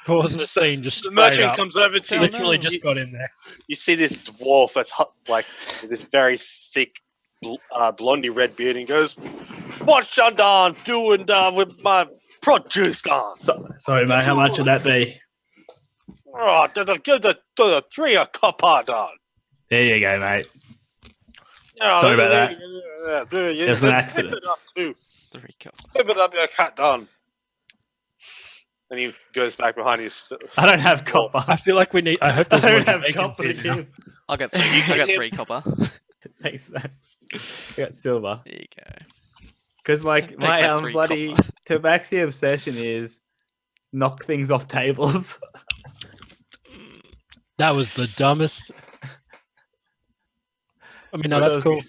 [SPEAKER 3] Causing a scene just
[SPEAKER 1] The
[SPEAKER 3] straight
[SPEAKER 1] merchant
[SPEAKER 3] up.
[SPEAKER 1] comes over to you.
[SPEAKER 3] Literally
[SPEAKER 2] no.
[SPEAKER 3] just got in there.
[SPEAKER 1] You see this dwarf that's like with this very thick, blondie red beard, and he goes, "What's Shandan doing with my produce on?
[SPEAKER 6] Sorry, mate, how much would that be?
[SPEAKER 1] Oh, give the 3 a copper on."
[SPEAKER 6] There you go, mate.
[SPEAKER 1] Oh,
[SPEAKER 6] Sorry about that.
[SPEAKER 1] It's
[SPEAKER 6] an accident.
[SPEAKER 1] Tip it up too.
[SPEAKER 2] 3 cup.
[SPEAKER 1] Tip it up, your cat done. And he goes back behind you.
[SPEAKER 6] I don't have copper.
[SPEAKER 3] I feel like we need. I hope
[SPEAKER 6] I
[SPEAKER 3] there's more
[SPEAKER 6] don't have
[SPEAKER 3] Jamaicans
[SPEAKER 6] copper to
[SPEAKER 3] here now.
[SPEAKER 6] give.
[SPEAKER 2] I'll get 3.
[SPEAKER 1] You
[SPEAKER 2] I got
[SPEAKER 1] can
[SPEAKER 2] 3 copper.
[SPEAKER 6] Thanks, man. I got silver.
[SPEAKER 2] There you go.
[SPEAKER 6] Because my
[SPEAKER 2] Take my 3
[SPEAKER 6] bloody
[SPEAKER 2] copper.
[SPEAKER 6] tabaxi obsession is knock things off tables.
[SPEAKER 3] That was the dumbest. I mean, no,
[SPEAKER 6] That
[SPEAKER 3] that's
[SPEAKER 6] was-
[SPEAKER 3] cool.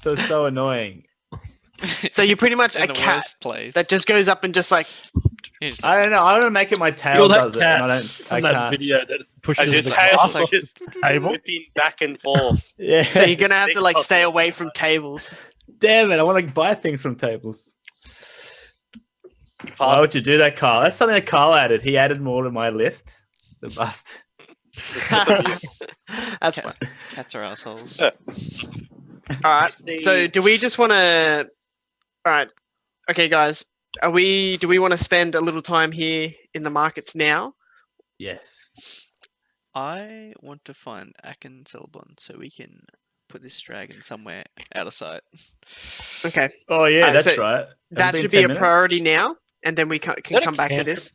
[SPEAKER 6] So it's so annoying.
[SPEAKER 5] So you're pretty much
[SPEAKER 2] In
[SPEAKER 5] a
[SPEAKER 2] the
[SPEAKER 5] cat
[SPEAKER 2] worst place.
[SPEAKER 5] that just goes up and just like.
[SPEAKER 2] You just-
[SPEAKER 6] I don't know. I want to make it my tail
[SPEAKER 3] Feel that
[SPEAKER 6] does it.
[SPEAKER 3] cat
[SPEAKER 6] And I
[SPEAKER 3] From
[SPEAKER 6] can't.
[SPEAKER 3] that video that
[SPEAKER 1] As
[SPEAKER 3] pushes
[SPEAKER 1] his
[SPEAKER 3] the
[SPEAKER 1] tail
[SPEAKER 3] glass
[SPEAKER 1] is
[SPEAKER 3] off
[SPEAKER 1] just
[SPEAKER 3] the table.
[SPEAKER 1] whipping back and forth.
[SPEAKER 6] Yeah.
[SPEAKER 5] So you're gonna have to like stay away from tables.
[SPEAKER 6] Damn it! I want to buy things from tables. Why
[SPEAKER 1] Pass
[SPEAKER 6] would you do that, Carl? That's something that Carl added. He added more to my list. The bust.
[SPEAKER 5] That's fine.
[SPEAKER 2] Cats are assholes.
[SPEAKER 1] Yeah.
[SPEAKER 5] All right. So do we just want to? All right. Okay, guys. Do we want to spend a little time here in the markets now?
[SPEAKER 6] Yes.
[SPEAKER 2] I want to find Akin Selbon so we can put this dragon somewhere out of sight.
[SPEAKER 5] Okay.
[SPEAKER 6] Oh yeah,
[SPEAKER 5] Alright,
[SPEAKER 6] that's
[SPEAKER 5] so
[SPEAKER 6] right. Has it
[SPEAKER 5] That
[SPEAKER 6] been
[SPEAKER 5] should
[SPEAKER 6] 10
[SPEAKER 5] be a
[SPEAKER 6] minutes?
[SPEAKER 5] priority now, and then we can
[SPEAKER 3] that a
[SPEAKER 5] come back to
[SPEAKER 3] cantrip?
[SPEAKER 5] this.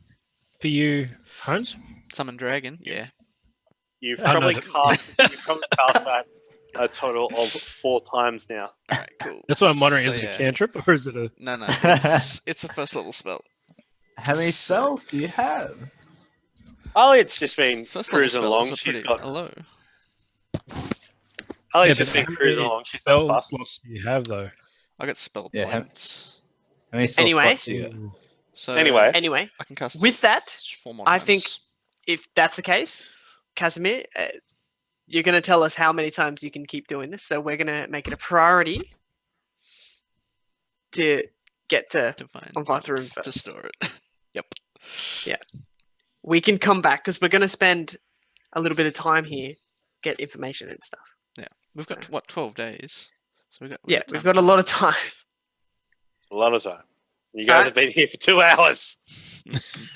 [SPEAKER 3] For you, Hans?
[SPEAKER 2] Summon dragon, yeah.
[SPEAKER 1] You've
[SPEAKER 3] I know
[SPEAKER 1] probably
[SPEAKER 3] that-
[SPEAKER 1] cast that a total of 4 times now.
[SPEAKER 2] Alright, cool.
[SPEAKER 3] That's what I'm wondering.
[SPEAKER 2] So,
[SPEAKER 3] Is it
[SPEAKER 2] yeah.
[SPEAKER 3] a cantrip or is it a?
[SPEAKER 2] No, it's a first level spell.
[SPEAKER 4] How many spells do you have?
[SPEAKER 1] Elliot's just been
[SPEAKER 2] First level
[SPEAKER 1] cruising
[SPEAKER 2] spells
[SPEAKER 1] along.
[SPEAKER 2] are
[SPEAKER 1] She's
[SPEAKER 2] pretty
[SPEAKER 1] got.
[SPEAKER 2] low.
[SPEAKER 1] Elliot's
[SPEAKER 3] Yeah,
[SPEAKER 1] just
[SPEAKER 3] but
[SPEAKER 1] been
[SPEAKER 3] how
[SPEAKER 1] cruising
[SPEAKER 3] many
[SPEAKER 1] along. She's
[SPEAKER 3] spell
[SPEAKER 1] not fast.
[SPEAKER 3] slots do you have though?
[SPEAKER 2] I got spell
[SPEAKER 4] Yeah,
[SPEAKER 2] points.
[SPEAKER 4] How many spell
[SPEAKER 5] Anyway.
[SPEAKER 4] slots do you got?
[SPEAKER 3] Ooh.
[SPEAKER 2] So
[SPEAKER 1] Anyway.
[SPEAKER 5] Anyway,
[SPEAKER 2] I can cast
[SPEAKER 5] with
[SPEAKER 2] it
[SPEAKER 5] that,
[SPEAKER 2] 4 more
[SPEAKER 5] I
[SPEAKER 2] times.
[SPEAKER 5] think if that's the case, Casimir, you're going to tell us how many times you can keep doing this. So we're going to make it a priority to get to.
[SPEAKER 2] to find
[SPEAKER 5] on Far Room
[SPEAKER 2] slots to
[SPEAKER 5] first.
[SPEAKER 2] store it. Yep.
[SPEAKER 5] We can come back because we're going to spend a little bit of time here, get information and stuff.
[SPEAKER 2] We've got what 12 days. So
[SPEAKER 5] Yeah,
[SPEAKER 2] got
[SPEAKER 5] we've
[SPEAKER 2] time
[SPEAKER 5] got a
[SPEAKER 2] to-
[SPEAKER 5] lot of time.
[SPEAKER 1] A lot of time. You guys have been here for 2 hours.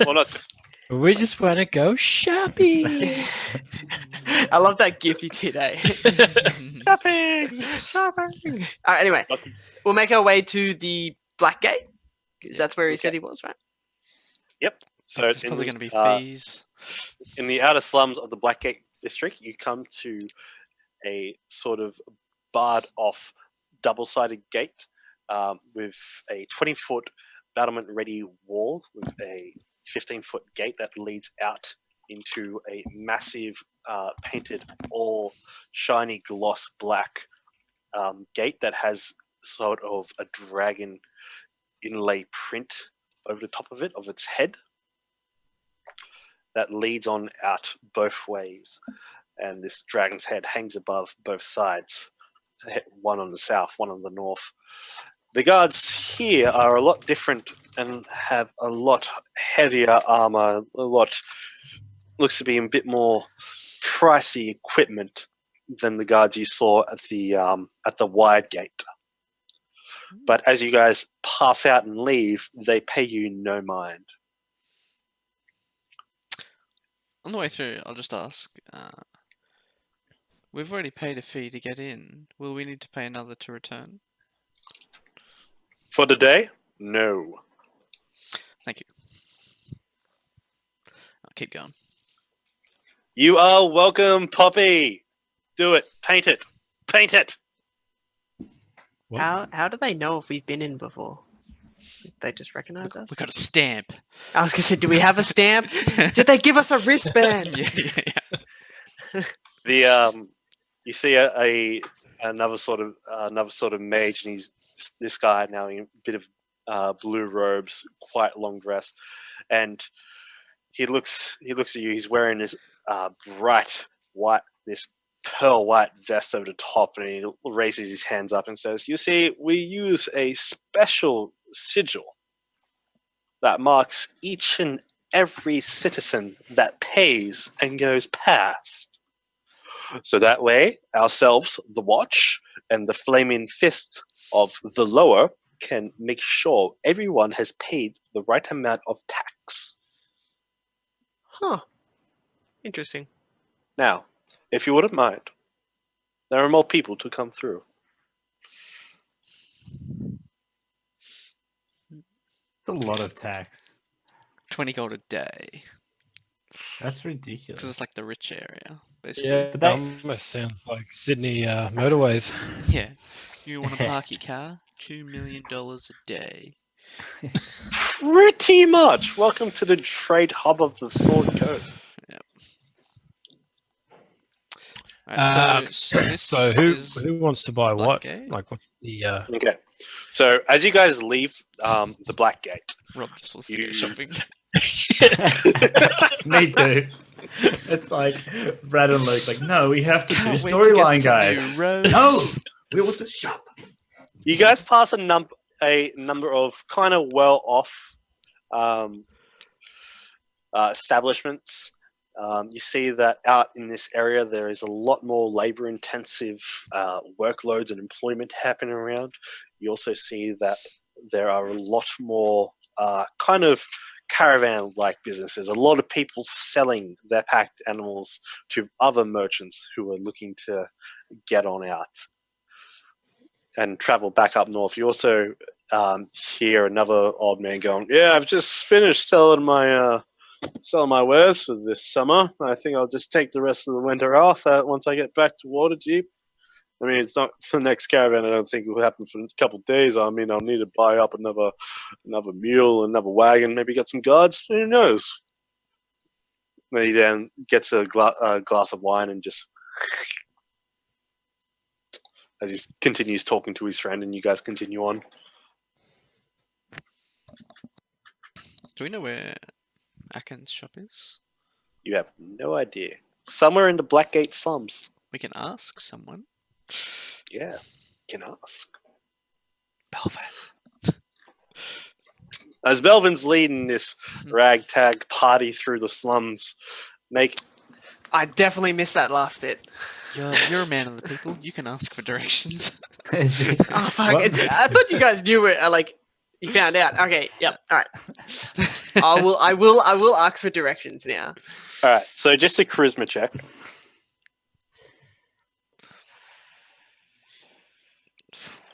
[SPEAKER 1] Well, not.
[SPEAKER 3] We just want to go shopping.
[SPEAKER 5] I love that gif you did, eh?
[SPEAKER 1] Shopping.
[SPEAKER 5] Shopping. Anyway, we'll make our way to the BlackGate because that's where he said he was, right?
[SPEAKER 1] So
[SPEAKER 2] There's
[SPEAKER 1] in
[SPEAKER 2] probably
[SPEAKER 1] the,
[SPEAKER 2] going to be fees.
[SPEAKER 1] in the outer slums of the BlackGate District, you come to a sort of barred-off double-sided gate with a 20-foot battlement-ready wall with a 15-foot gate that leads out into a massive painted all shiny gloss black gate that has sort of a dragon inlay print over the top of it, of its head, that leads on out both ways. And this dragon's head hangs above both sides, one on the south, one on the north. The guards here are a lot different and have a lot heavier armor, a lot looks to be a bit more pricey equipment than the guards you saw at the wide gate. But as you guys pass out and leave, they pay you no mind.
[SPEAKER 2] On the way through, I'll just ask. We've already paid a fee to get in. Will we need to pay another to return?
[SPEAKER 1] For the day? No.
[SPEAKER 2] Thank you. I'll keep going.
[SPEAKER 1] You are welcome, Poppy. Do it. Paint it. Paint it.
[SPEAKER 3] What?
[SPEAKER 5] How do they know if we've been in before? They just recognize us?
[SPEAKER 2] We got a stamp.
[SPEAKER 5] I was gonna say, do we have a stamp? Did they give us a wristband?
[SPEAKER 2] Yeah.
[SPEAKER 1] You see another sort of mage, and he's this guy now in a bit of blue robes, quite long dress, and he looks at you. He's wearing this bright white, this pearl white vest over the top, and he raises his hands up and says, "You see, we use a special sigil that marks each and every citizen that pays and goes past. So that way, ourselves, the Watch, and the Flaming Fist of the Lower can make sure everyone has paid the right amount of tax."
[SPEAKER 5] Huh. Interesting.
[SPEAKER 1] Now, if you wouldn't mind, there are more people to come through.
[SPEAKER 4] It's a lot of tax.
[SPEAKER 2] 20 gold a day.
[SPEAKER 4] That's ridiculous.
[SPEAKER 2] Because it's like the rich area, basically.
[SPEAKER 3] Yeah,
[SPEAKER 4] But
[SPEAKER 3] that
[SPEAKER 4] they-
[SPEAKER 3] almost sounds like Sydney motorways.
[SPEAKER 2] Yeah. You want to park your car? $2 million a day.
[SPEAKER 1] Pretty much. Welcome to the trade hub of the Sword Coast.
[SPEAKER 2] Alright, so this
[SPEAKER 3] So
[SPEAKER 2] is
[SPEAKER 3] who wants to buy what?
[SPEAKER 2] BlackGate?
[SPEAKER 3] Like what's the
[SPEAKER 1] Okay. So as you guys leave the Black Gate,
[SPEAKER 2] Rob just wants to
[SPEAKER 1] You-
[SPEAKER 2] go shopping.
[SPEAKER 4] Me too. It's like Brad and Luke, like, no, we have to do
[SPEAKER 2] Can't wait to get
[SPEAKER 4] storyline,
[SPEAKER 2] some
[SPEAKER 4] guys.
[SPEAKER 2] new robes.
[SPEAKER 4] No, we want to shop.
[SPEAKER 1] you guys pass a number of kind of well-off establishments. You see that out in this area there is a lot more labor-intensive workloads and employment happening around. You also see that there are a lot more kind of caravan-like businesses. A lot of people selling their packed animals to other merchants who are looking to get on out and travel back up north. You also hear another old man going, "Yeah, I've just finished selling my wares for this summer. I think I'll just take the rest of the winter off once I get back to Waterdeep. I mean, it's not the next caravan. I don't think it will happen for a couple of days. I mean, I'll need to buy up another mule, another wagon, maybe get some guards. Who knows? Then he then gets a glass of wine and just, as he continues talking to his friend, and you guys continue on.
[SPEAKER 2] Do we know where Aken's shop is?
[SPEAKER 1] You have no idea. Somewhere in the BlackGate Slums.
[SPEAKER 2] We can ask someone.
[SPEAKER 1] Yeah, can ask.
[SPEAKER 2] Belvin.
[SPEAKER 1] As Belvin's leading this ragtag party through the slums,
[SPEAKER 5] I definitely missed that last bit.
[SPEAKER 2] You're a man of the people. You can ask for directions.
[SPEAKER 5] Oh fuck! I thought you guys knew it. You found out. Okay. Yep. All right. I will ask for directions now.
[SPEAKER 1] All right. So just a charisma check.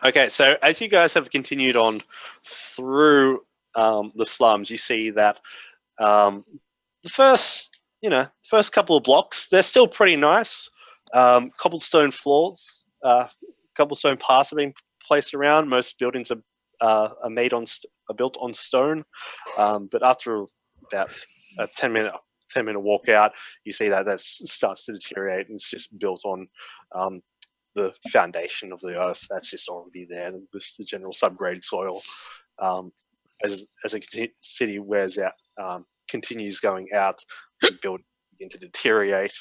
[SPEAKER 1] Okay. So as you guys have continued on through the slums, you see that the first couple of blocks, they're still pretty nice. Cobblestone floors, cobblestone paths have been placed around. Most buildings are built on stone, but after about a 10-minute walk out, you see that starts to deteriorate, and it's just built on the foundation of the earth that's just already there, and this the general subgraded soil. As a city wears out, continues going out, the building begin to deteriorate.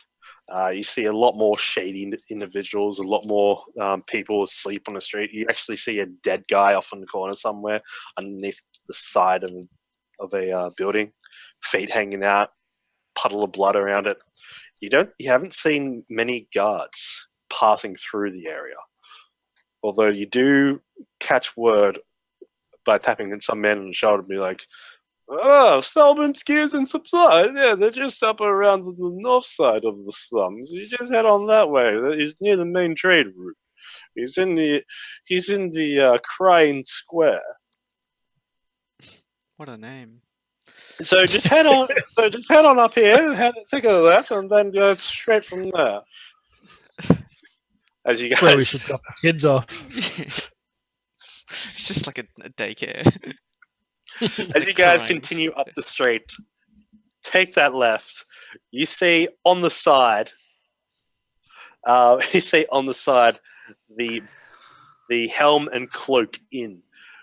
[SPEAKER 1] You see a lot more shady individuals, a lot more people asleep on the street. You actually see a dead guy off in the corner somewhere underneath the side of a building, feet hanging out, puddle of blood around it. You haven't seen many guards passing through the area, although you do catch word by tapping some man on the shoulder and be like, "Oh, Selman's Gears and Supplies. Yeah, they're just up around the north side of the slums. You just head on that way. He's near the main trade route. He's in the Crying Square."
[SPEAKER 2] What a name.
[SPEAKER 1] So just head on. Up here. Take a left, and then go straight from there. As you guys,
[SPEAKER 3] Where we should drop the kids off.
[SPEAKER 2] It's just like a daycare.
[SPEAKER 1] as you guys
[SPEAKER 2] Crying
[SPEAKER 1] continue
[SPEAKER 2] Square.
[SPEAKER 1] up the street, take that left. You see on the side. The Helm and Cloak Inn,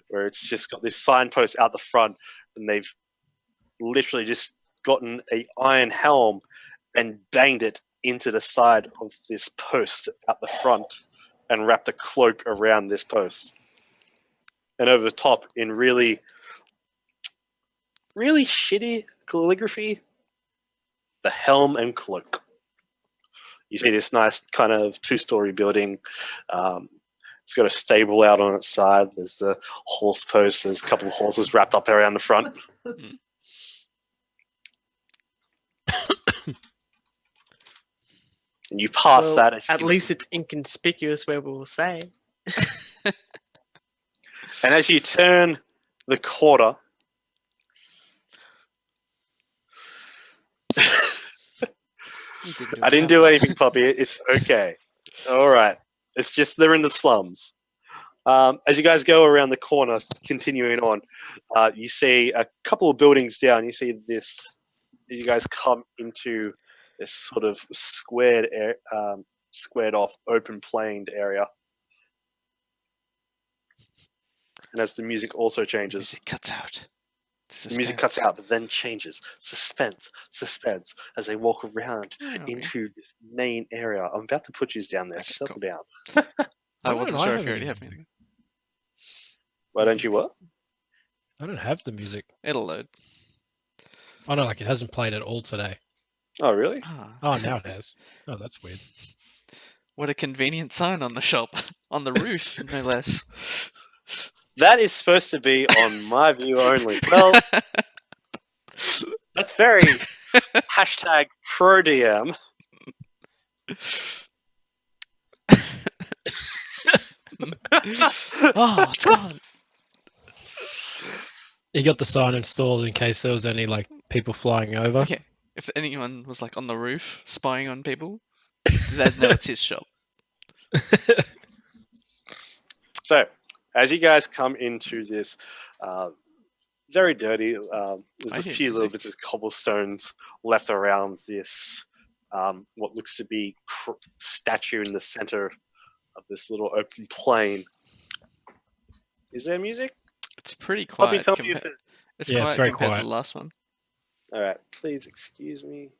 [SPEAKER 1] where it's just got this signpost out the front, and they've literally just gotten a iron helm and banged it into the side of this post at the front and wrapped a cloak around this post. And over the top, in really, really shitty calligraphy, the Helm and Cloak. You see this nice kind of two-story building. It's got a stable out on its side. There's the horse post. There's a couple of horses wrapped up around the front. And you pass
[SPEAKER 5] Well,
[SPEAKER 1] that.
[SPEAKER 5] At least it's inconspicuous where we'll say.
[SPEAKER 1] And as you turn the corner, I didn't do anything, puppy. It's okay. All right. It's just they're in the slums. As you guys go around the corner, continuing on, you see a couple of buildings down. You see this. You guys come into this sort of squared off, open planed area. And as the music also changes,
[SPEAKER 2] Music cuts out.
[SPEAKER 1] the music cuts out, but then changes. Suspense, as they walk around
[SPEAKER 2] Okay.
[SPEAKER 1] into this main area. I'm about to put you down there.
[SPEAKER 2] Okay,
[SPEAKER 1] Settle
[SPEAKER 2] cool.
[SPEAKER 1] down.
[SPEAKER 2] I
[SPEAKER 3] Why
[SPEAKER 2] wasn't
[SPEAKER 3] don't I
[SPEAKER 2] sure if
[SPEAKER 3] have
[SPEAKER 2] you already
[SPEAKER 3] any?
[SPEAKER 2] have music.
[SPEAKER 1] Why don't you what?
[SPEAKER 3] I don't have the music.
[SPEAKER 2] It'll load.
[SPEAKER 3] Oh no, like it hasn't played at all today.
[SPEAKER 1] Oh, really?
[SPEAKER 2] Ah,
[SPEAKER 3] Oh, now it has. Oh, that's weird.
[SPEAKER 2] what a convenient sign on the shop. On the roof, no less.
[SPEAKER 1] That is supposed to be on my view only. Well, that's very hashtag pro DM.
[SPEAKER 2] Oh, it's gone.
[SPEAKER 3] You got the sign installed in case there was any like people flying over.
[SPEAKER 2] Okay. If anyone was like on the roof spying on people, they'd know it's his shop.
[SPEAKER 1] So, as you guys come into this very dirty, there's
[SPEAKER 2] I
[SPEAKER 1] a
[SPEAKER 2] hear
[SPEAKER 1] few little
[SPEAKER 2] music.
[SPEAKER 1] bits of cobblestones left around this, what looks to be statue in the center of this little open plain. Is there music?
[SPEAKER 2] It's pretty
[SPEAKER 1] Probably
[SPEAKER 2] quiet.
[SPEAKER 1] tell me if
[SPEAKER 2] It's
[SPEAKER 3] Yeah, it's
[SPEAKER 2] quiet
[SPEAKER 3] very
[SPEAKER 2] compared to
[SPEAKER 3] quiet.
[SPEAKER 2] the last one.
[SPEAKER 1] All right, please excuse me.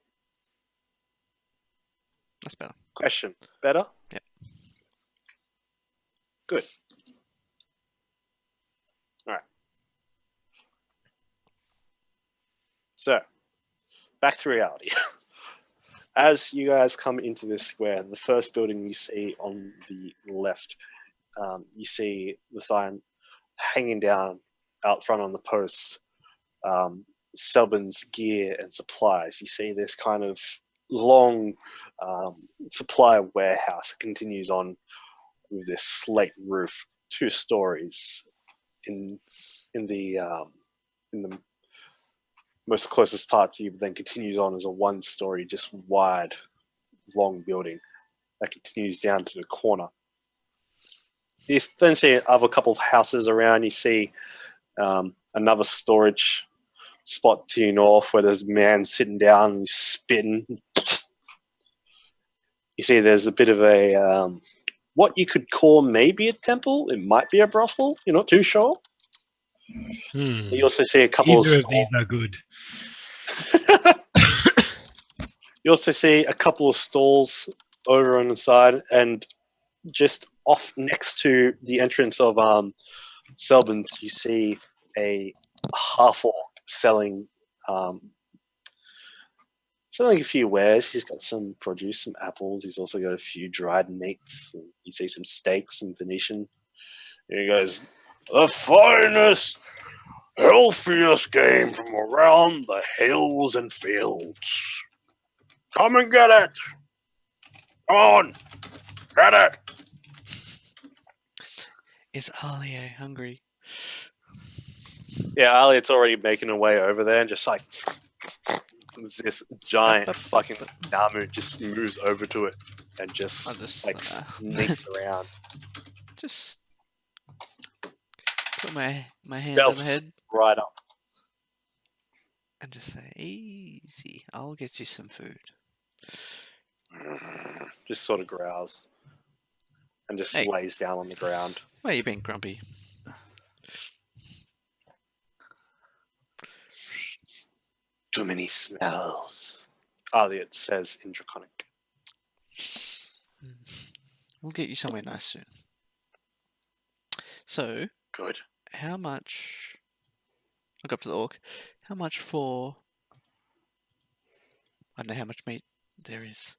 [SPEAKER 2] That's better.
[SPEAKER 1] Question. Better?
[SPEAKER 2] Yep.
[SPEAKER 1] Good. All right. So, back to reality. As you guys come into this square, the first building you see on the left, you see the sign hanging down out front on the post, Selbin's Gear and Supplies. You see this kind of long supply warehouse that continues on with this slate roof, 2 stories. In the most closest part to you, but then continues on as a 1-story, just wide, long building that continues down to the corner. You then see other couple of houses around. You see another storage spot to your north where there's a man sitting down and spitting. You see there's a bit of a what you could call maybe a temple. It might be a brothel. You're not too sure. You also see a couple
[SPEAKER 3] Either
[SPEAKER 1] of
[SPEAKER 3] of these are good.
[SPEAKER 1] You also see a couple of stalls over on the side, and just off next to the entrance of Selbin's, you see a half-orc selling a few wares. He's got some produce, some apples. He's also got a few dried meats. You see some steaks, some Venetian. And he goes, "The finest, healthiest game from around the hills and fields. Come and get it. Come on, get it."
[SPEAKER 2] Is Alia hungry?
[SPEAKER 1] Yeah, Elliot's already making her way over there, and just like this giant fucking Namu just moves over to it and just,
[SPEAKER 2] I'll just
[SPEAKER 1] like sneaks around.
[SPEAKER 2] just put my hand on the
[SPEAKER 1] Stealths
[SPEAKER 2] head
[SPEAKER 1] right up.
[SPEAKER 2] and just say, "Easy, I'll get you some food."
[SPEAKER 1] Just sort of growls and just
[SPEAKER 2] Hey.
[SPEAKER 1] lays down on the ground.
[SPEAKER 2] Why are you being grumpy?
[SPEAKER 1] Too many smells, Elliot says in Draconic.
[SPEAKER 2] We'll get you somewhere nice soon. So,
[SPEAKER 1] Good.
[SPEAKER 2] how much? I'll go up to the orc. How much for? I don't know how much meat there is.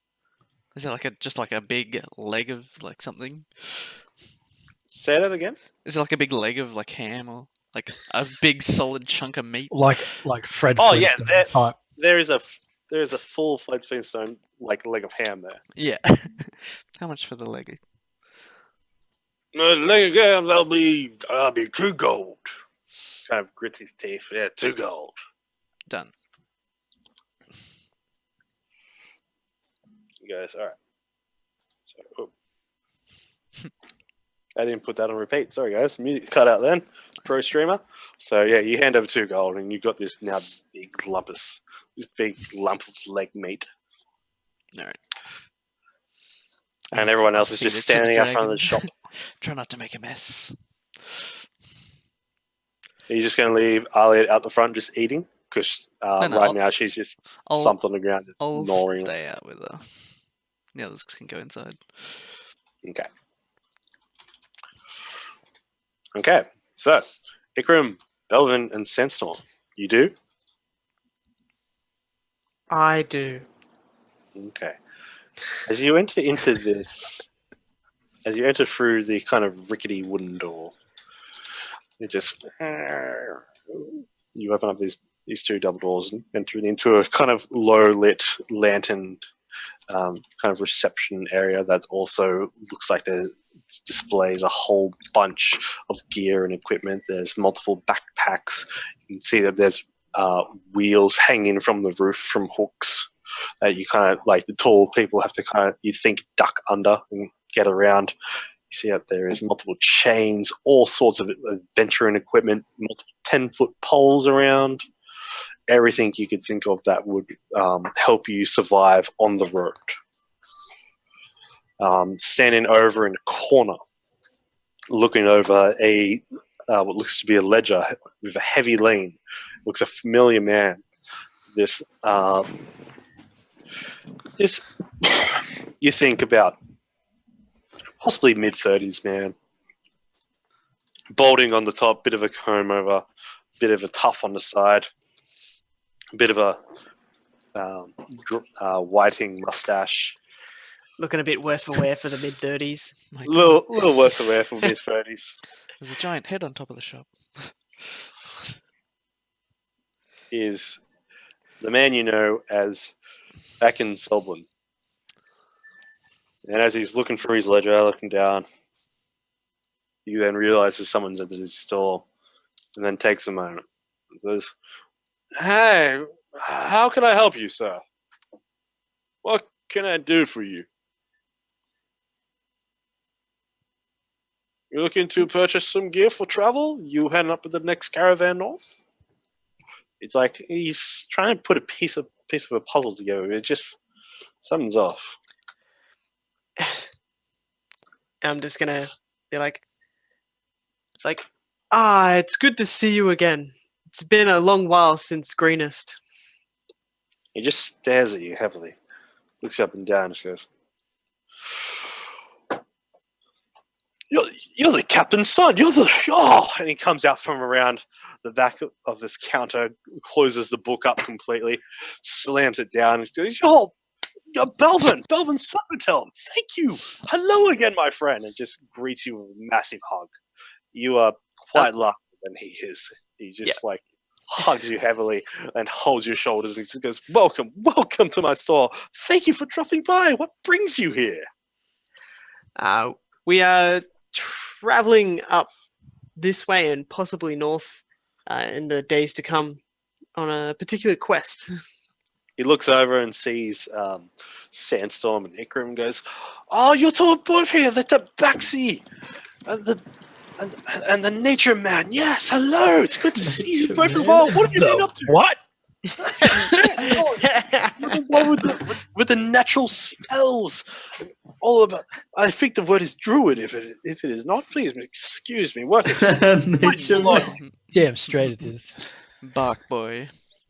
[SPEAKER 2] Is it like just like a big leg of like something?
[SPEAKER 1] Say that again.
[SPEAKER 2] Is it like a big leg of like ham or like a big solid chunk of meat?
[SPEAKER 3] Like Fred
[SPEAKER 1] Oh, yeah,
[SPEAKER 3] Flintstone type.
[SPEAKER 1] There is a full Fred Flintstone like leg of ham there.
[SPEAKER 2] Yeah. How much for the leg?
[SPEAKER 1] Leg of ham, that'll be 2 gold. Kind of grits his teeth. Yeah, 2 gold.
[SPEAKER 2] Done.
[SPEAKER 1] He goes, all right. So, I didn't put that on repeat. Sorry, guys. Music cut out then. Pro streamer. So, yeah, you hand over 2 gold, and you've got this now big lump of leg meat.
[SPEAKER 2] All right.
[SPEAKER 1] And everyone else is
[SPEAKER 2] Feed
[SPEAKER 1] just
[SPEAKER 2] it to
[SPEAKER 1] standing out front of the
[SPEAKER 2] dragon.
[SPEAKER 1] shop.
[SPEAKER 2] Try not to make a mess.
[SPEAKER 1] Are you just going to leave Aliet out the front just eating? Because
[SPEAKER 2] No,
[SPEAKER 1] right now she's just
[SPEAKER 2] I'll
[SPEAKER 1] slumped on the ground just
[SPEAKER 2] I'll
[SPEAKER 1] gnawing.
[SPEAKER 2] stay out with her. The others can go inside.
[SPEAKER 1] Okay. Okay. So, Ikram, Belvin, and Sandstorm. You do?
[SPEAKER 5] I do.
[SPEAKER 1] Okay. As you enter into this, as you enter through the kind of rickety wooden door, you just you open up these 2 double doors and enter into a kind of low lit lantern kind of reception area that also looks like there's displays a whole bunch of gear and equipment. There's multiple backpacks. You can see that there's wheels hanging from the roof from hooks that you kind of like the tall people have to kind of you think duck under and get around. You see out there is multiple chains, all sorts of adventuring equipment, multiple 10-foot poles around. Everything you could think of that would help you survive on the road. Standing over in a corner, looking over a what looks to be a ledger with a heavy lane, looks a familiar man. This you think about possibly mid-30s man, balding on the top, bit of a comb over, bit of a tuft on the side, a bit of a whiting mustache.
[SPEAKER 5] Looking a bit worse for wear for the mid-30s.
[SPEAKER 2] My
[SPEAKER 1] A
[SPEAKER 2] God.
[SPEAKER 1] little worse for wear for mid-30s.
[SPEAKER 2] There's a giant head on top of the shop.
[SPEAKER 1] Is the man you know as back in Selborne. And as he's looking for his ledger, looking down, he then realizes someone's entered his store and then takes a moment and says, "Hey, how can I help you, sir? What can I do for you? You're looking to purchase some gear for travel? You heading up to the next caravan north?" It's like he's trying to put a piece of a puzzle together. It just something's off.
[SPEAKER 5] I'm just gonna be like, it's like, it's good to see you again. It's been a long while since Greenest.
[SPEAKER 1] He just stares at you heavily, looks up and down, and goes, You're the captain's son. You're the And he comes out from around the back of this counter, closes the book up completely, slams it down, and goes, You're Belvin Suthertel. Thank you. Hello again, my friend, and just greets you with a massive hug. You are quite luckier than he is. He just hugs you heavily and holds your shoulders and just goes, welcome to my store. Thank you for dropping by. What brings you here?
[SPEAKER 5] We are traveling up this way and possibly north in the days to come on a particular quest.
[SPEAKER 1] He looks over and sees Sandstorm and Ikram and goes, "Oh, you're two both here, the Tabaxi and the Nature Man. Yes, hello. It's good to see you both as well. What have you been up to?"
[SPEAKER 3] What?
[SPEAKER 1] with the natural spells, all about. I think the word is druid. If it is not, please excuse me. What is
[SPEAKER 6] Nature Man.
[SPEAKER 3] Damn straight it is.
[SPEAKER 2] Bark boy.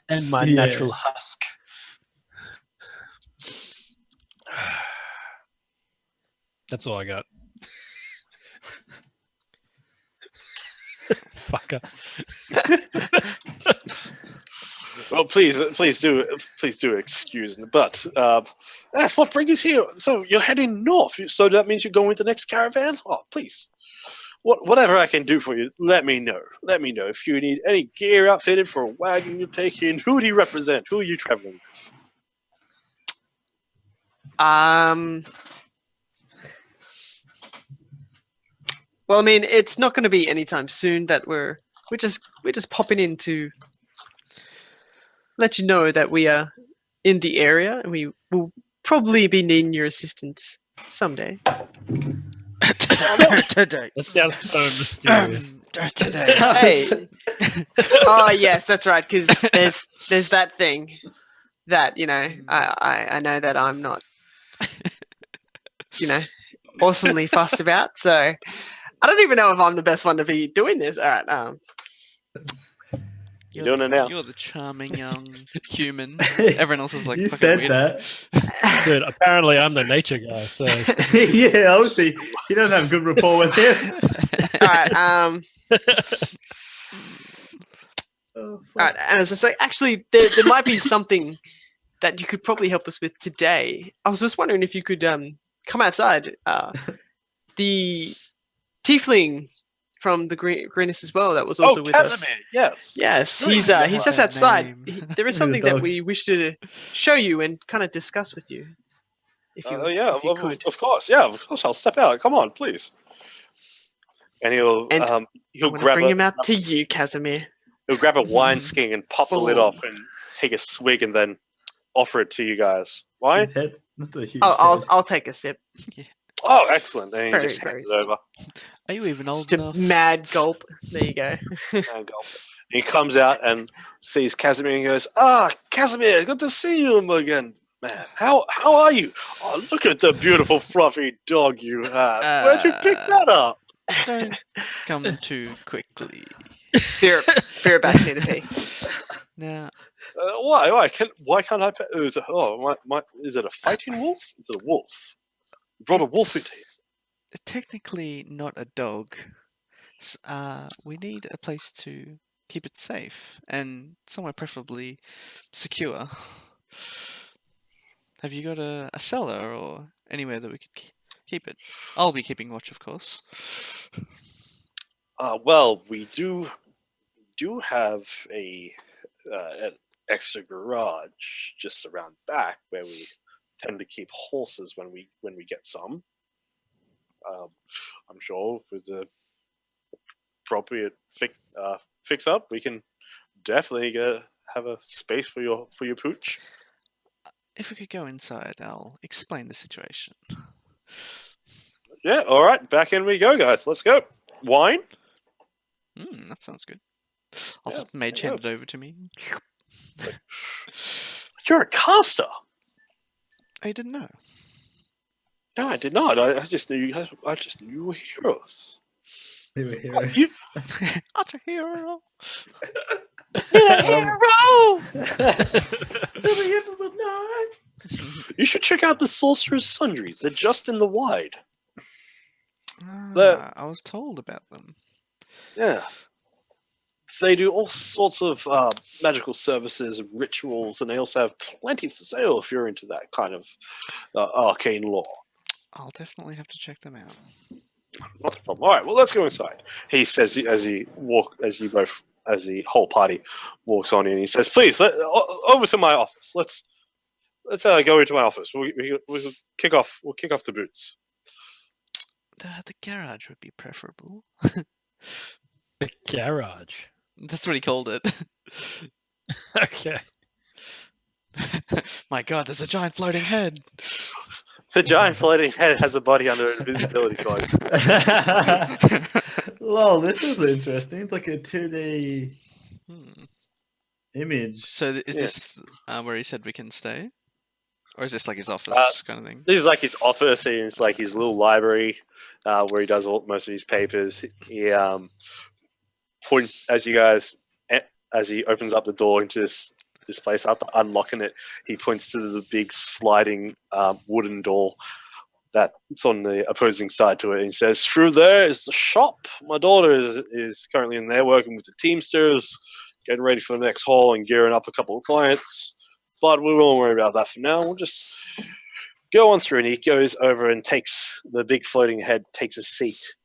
[SPEAKER 3] And my
[SPEAKER 6] Yeah.
[SPEAKER 3] natural husk. That's all I got. Fucker.
[SPEAKER 1] Well, please do excuse me. But that's what brings you here. So you're heading north. So that means you're going with the next caravan. Oh, please. Whatever I can do for you, let me know. Let me know if you need any gear outfitted for a wagon you're taking. Who do you represent? Who are you traveling with?
[SPEAKER 5] Well, I mean, it's not going to be anytime soon that we're just popping in to let you know that we are in the area and we will probably be needing your assistance someday.
[SPEAKER 2] Today.
[SPEAKER 3] That sounds so mysterious.
[SPEAKER 2] Today.
[SPEAKER 5] Hey. Oh yes, that's right. Because there's that thing that I know that I'm not awesomely fussed about. So I don't even know if I'm the best one to be doing this. All right.
[SPEAKER 1] You're doing it now.
[SPEAKER 2] You're the charming young human. Everyone else is like,
[SPEAKER 6] You
[SPEAKER 2] fucking
[SPEAKER 6] said
[SPEAKER 2] weird.
[SPEAKER 6] that.
[SPEAKER 3] Dude, apparently I'm the nature guy, so
[SPEAKER 6] Yeah, obviously you don't have good rapport with him.
[SPEAKER 5] All right.
[SPEAKER 6] Oh,
[SPEAKER 5] All right. And as I say, actually, there might be something that you could probably help us with today. I was just wondering if you could come outside. The tiefling from the greenest as well that was also with us.
[SPEAKER 1] Casimir, yes.
[SPEAKER 5] Yes,
[SPEAKER 1] Great.
[SPEAKER 5] he's just
[SPEAKER 2] that
[SPEAKER 5] outside.
[SPEAKER 2] name.
[SPEAKER 5] There is something that we wish to show you and kind of discuss with you. If you,
[SPEAKER 1] Yeah,
[SPEAKER 5] if you could.
[SPEAKER 1] of course. Yeah, of course. I'll step out. Come on, please. And he'll
[SPEAKER 5] And I'm
[SPEAKER 1] grab
[SPEAKER 5] bring him out to you, Casimir.
[SPEAKER 1] he'll grab a wine skin and pop the lid
[SPEAKER 5] Oh.
[SPEAKER 1] off and take a swig and then offer it to you guys. Wine?
[SPEAKER 6] His head's not a huge
[SPEAKER 5] I'll
[SPEAKER 6] head.
[SPEAKER 5] I'll take a sip.
[SPEAKER 1] Oh, excellent. And he
[SPEAKER 5] Very,
[SPEAKER 1] just hands
[SPEAKER 5] very
[SPEAKER 1] it over.
[SPEAKER 2] Are you even old
[SPEAKER 5] Just a
[SPEAKER 2] enough?
[SPEAKER 5] mad gulp. There you go.
[SPEAKER 1] And he comes out and sees Casimir and goes, "Ah, Casimir, good to see you again, man. How are you? Oh, look at the beautiful fluffy dog you have. Where'd you pick that up?"
[SPEAKER 2] Don't come too quickly.
[SPEAKER 5] Fear back here to pee.
[SPEAKER 2] Now,
[SPEAKER 1] Why? Why can't I? Is it a fighting wolf? Is it a wolf? You brought a wolf into here.
[SPEAKER 2] technically not a dog. We need a place to keep it safe and somewhere preferably secure. Have you got a cellar or anywhere that we could keep it? I'll be keeping watch, of course.
[SPEAKER 1] Well, we do have an extra garage just around back where we tend to keep horses when we get some. I'm sure with the appropriate fix up, we can definitely have a space for your pooch.
[SPEAKER 2] If we could go inside, I'll explain the situation.
[SPEAKER 1] Yeah, all right, back in we go, guys. Let's go. Wine?
[SPEAKER 2] That sounds good. I'll
[SPEAKER 1] Yeah,
[SPEAKER 2] just mage
[SPEAKER 1] there you
[SPEAKER 2] hand it over to me.
[SPEAKER 1] You're a caster.
[SPEAKER 2] Oh, you didn't know?
[SPEAKER 1] No, I did not. I just knew you. I just knew you were heroes.
[SPEAKER 6] They were
[SPEAKER 1] Oh,
[SPEAKER 6] heroes.
[SPEAKER 1] you,
[SPEAKER 2] Not a hero.
[SPEAKER 6] To the end of the night.
[SPEAKER 1] you should check out the Sorcerer's Sundries. They're just in the wide.
[SPEAKER 2] I was told about them.
[SPEAKER 1] Yeah. They do all sorts of magical services and rituals, and they also have plenty for sale if you're into that kind of arcane lore.
[SPEAKER 2] I'll definitely have to check them out.
[SPEAKER 1] Not a problem. All right, well, let's go inside. He says as the whole party walks on in. He says, "Please, over to my office. Let's go into my office. We'll kick off. We'll kick off the boots."
[SPEAKER 2] The garage would be preferable.
[SPEAKER 3] The garage.
[SPEAKER 2] That's what he called it.
[SPEAKER 3] Okay.
[SPEAKER 2] My God, there's a giant floating head.
[SPEAKER 1] The giant floating head has a body under an invisibility cloak.
[SPEAKER 6] Lol, this is interesting. It's like a 2D
[SPEAKER 2] Hmm.
[SPEAKER 6] image.
[SPEAKER 2] So is
[SPEAKER 1] Yeah.
[SPEAKER 2] this where he said we can stay? Or is this like his office kind of thing?
[SPEAKER 1] This is like his office, and it's like his little library where he does most of his papers. He as he opens up the door into this place, after unlocking it, he points to the big sliding wooden door that's on the opposing side to it. And he says, "Through there is the shop. My daughter is currently in there working with the Teamsters, getting ready for the next haul and gearing up a couple of clients. But we won't worry about that for now. We'll just go on through." And he goes over and takes the big floating head, takes a seat.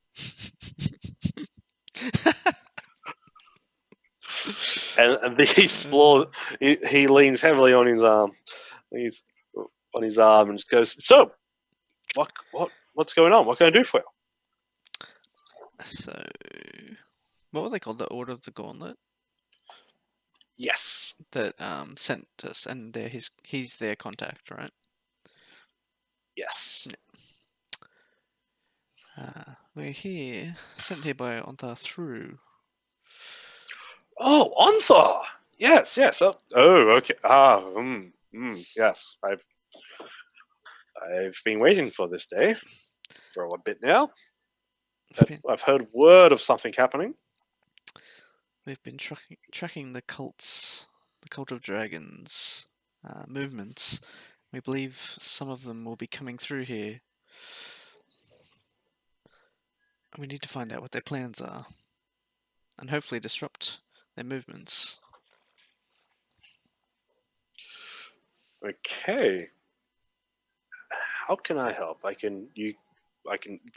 [SPEAKER 1] And he leans heavily on his arm. He's on his arm and just goes, "So, what's going on? What can I do for you?"
[SPEAKER 2] So, what were they called? The Order of the Gauntlet
[SPEAKER 1] Yes.
[SPEAKER 2] that sent us, and he's their contact, right?
[SPEAKER 1] Yes.
[SPEAKER 2] We're here, sent here by Ontar through.
[SPEAKER 1] Oh, Ontha! Yes. Oh, okay. Yes. I've been waiting for this day for a bit now. I've heard word of something happening.
[SPEAKER 2] We've been tracking the cult of dragons movements. We believe some of them will be coming through here. And we need to find out what their plans are, and hopefully disrupt their movements.
[SPEAKER 1] Okay. How can I help? I can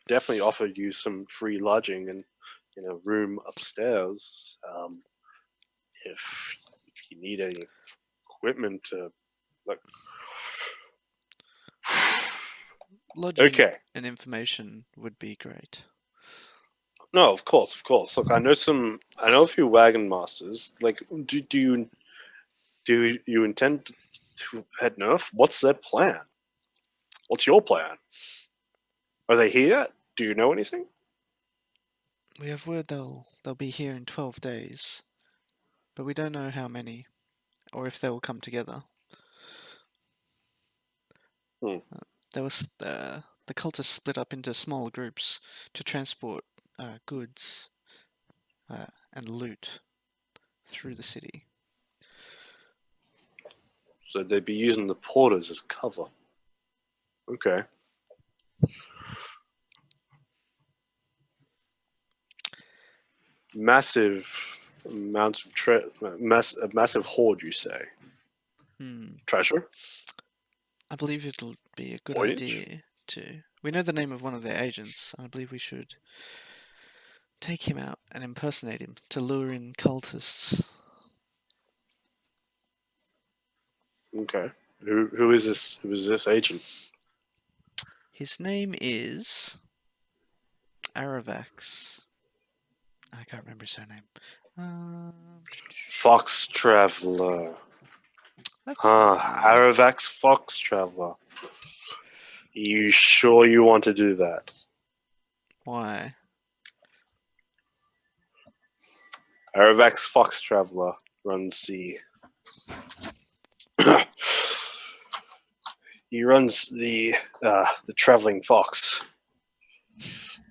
[SPEAKER 1] definitely offer you some free lodging and in a room upstairs. If you need any equipment to like.
[SPEAKER 2] Lodging
[SPEAKER 1] Okay.
[SPEAKER 2] and information would be great.
[SPEAKER 1] No, of course. Look, I know a few wagon masters. Like, do you intend to head north? What's their plan? What's your plan? Are they here? Do you know anything?
[SPEAKER 2] We have word they'll be here in 12 days, but we don't know how many, or if they will come together.
[SPEAKER 1] Hmm.
[SPEAKER 2] The cultists split up into small groups to transport goods and loot through the city.
[SPEAKER 1] So they'd be using the porters as cover. Okay. Massive amounts of massive hoard, you say? Treasure?
[SPEAKER 2] I believe it'll be a good
[SPEAKER 1] Voyage?
[SPEAKER 2] idea to... We know the name of one of their agents, and I believe we should take him out and impersonate him to lure in cultists.
[SPEAKER 1] Okay. Who is this? Who is this agent?
[SPEAKER 2] His name is Aravax. I can't remember his surname.
[SPEAKER 1] Fox Traveler.
[SPEAKER 2] That's
[SPEAKER 1] Aravax Fox Traveler. You sure you want to do that?
[SPEAKER 2] Why?
[SPEAKER 1] Aravax Fox Traveler runs the. He runs the traveling fox.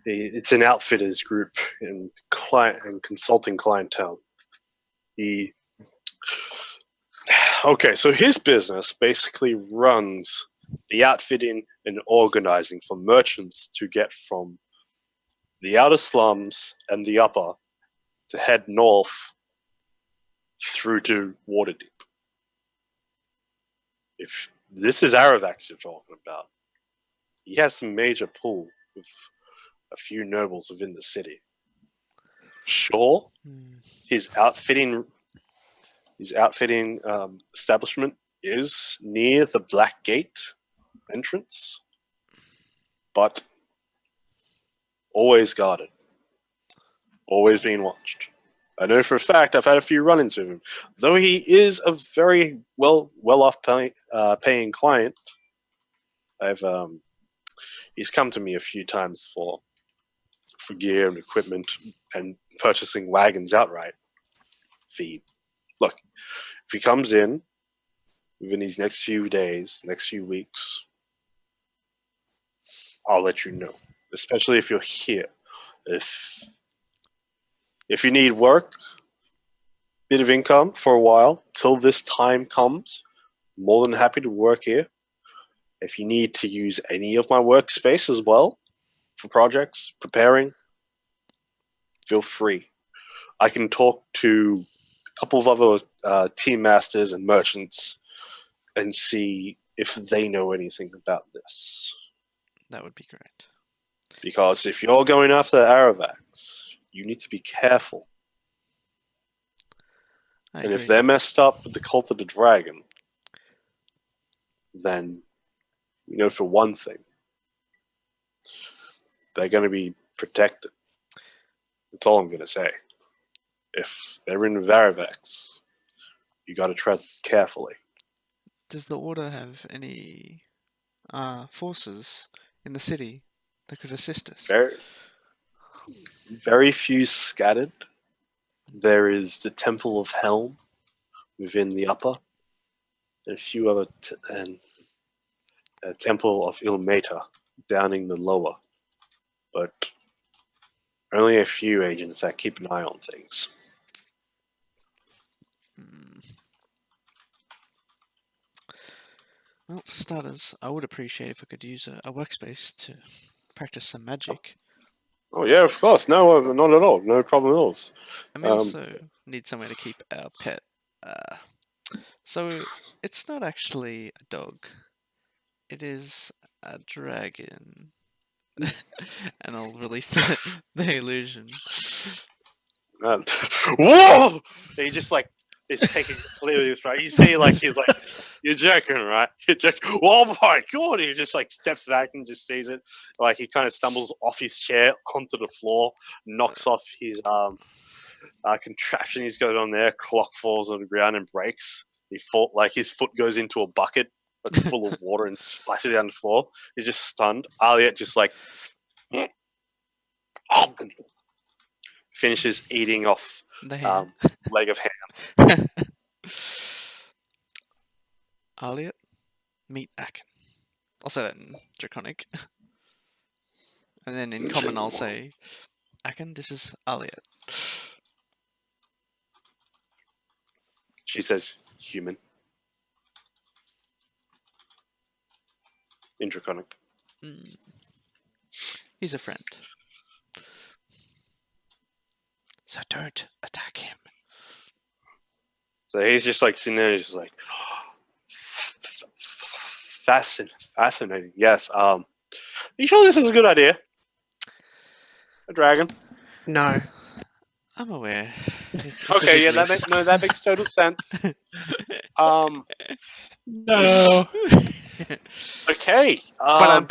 [SPEAKER 1] It's an outfitters group and client and consulting clientele. Okay, so his business basically runs the outfitting and organizing for merchants to get from the outer slums and the upper to head north through to Waterdeep. If this is Aravax you're talking about, he has some major pull with a few nobles within the city. Sure, his outfitting establishment is near the BlackGate entrance, but always guarded, always being watched. I know for a fact I've had a few run-ins with him. Though he is a very well-off paying client, he's come to me a few times for gear and equipment and purchasing wagons outright. Look, if he comes in within these next few days, next few weeks, I'll let you know. Especially if you're here. If you need work, bit of income for a while till this time comes, more than happy to work here. If you need to use any of my workspace as well for projects, preparing, feel free. I can talk to a couple of other team masters and merchants and see if they know anything about this.
[SPEAKER 2] That would be great.
[SPEAKER 1] Because if you're going after Aravax, you need to be careful. And if they're messed up with the Cult of the Dragon, then we know for one thing, they're going to be protected. That's all I'm going to say. If they're in Aravax, you got to tread carefully.
[SPEAKER 2] Does the Order have any forces in the city that could assist us?
[SPEAKER 1] Very few scattered. There is the Temple of Helm within the upper, and a few other, and a Temple of Ilmata down in the lower. But only a few agents that keep an eye on things.
[SPEAKER 2] Well, for starters, I would appreciate if I could use a workspace to practice some magic.
[SPEAKER 1] Oh yeah, of course. No, not at all. No problem at all.
[SPEAKER 2] And we also need somewhere to keep our pet. So it's not actually a dog. It is a dragon. And I'll release the illusion.
[SPEAKER 1] Whoa! He just like is taking completely right. You see, like he's like, "You're joking, right? You're joking." Oh my god! He just like steps back and just sees it. Like he kind of stumbles off his chair onto the floor, knocks off his contraption he's got on there. Clock falls on the ground and breaks. His foot goes into a bucket like full of water and splashes down the floor. He's just stunned. Aliet just like finishes eating off
[SPEAKER 2] The hand.
[SPEAKER 1] leg of ham.
[SPEAKER 2] Aliet, meet Akin. I'll say that in Draconic. And then in common I'll say, Akin, this is Aliet.
[SPEAKER 1] She says, human. In Draconic.
[SPEAKER 2] He's a friend. So don't attack him.
[SPEAKER 1] So he's just like sitting there, just like fascinating. Yes. Are you sure this is a good idea? A dragon.
[SPEAKER 5] No.
[SPEAKER 2] I'm aware. It's
[SPEAKER 1] Okay,
[SPEAKER 2] a
[SPEAKER 1] yeah,
[SPEAKER 2] big risk.
[SPEAKER 1] that makes total sense.
[SPEAKER 3] No.
[SPEAKER 1] Okay.
[SPEAKER 5] But I'm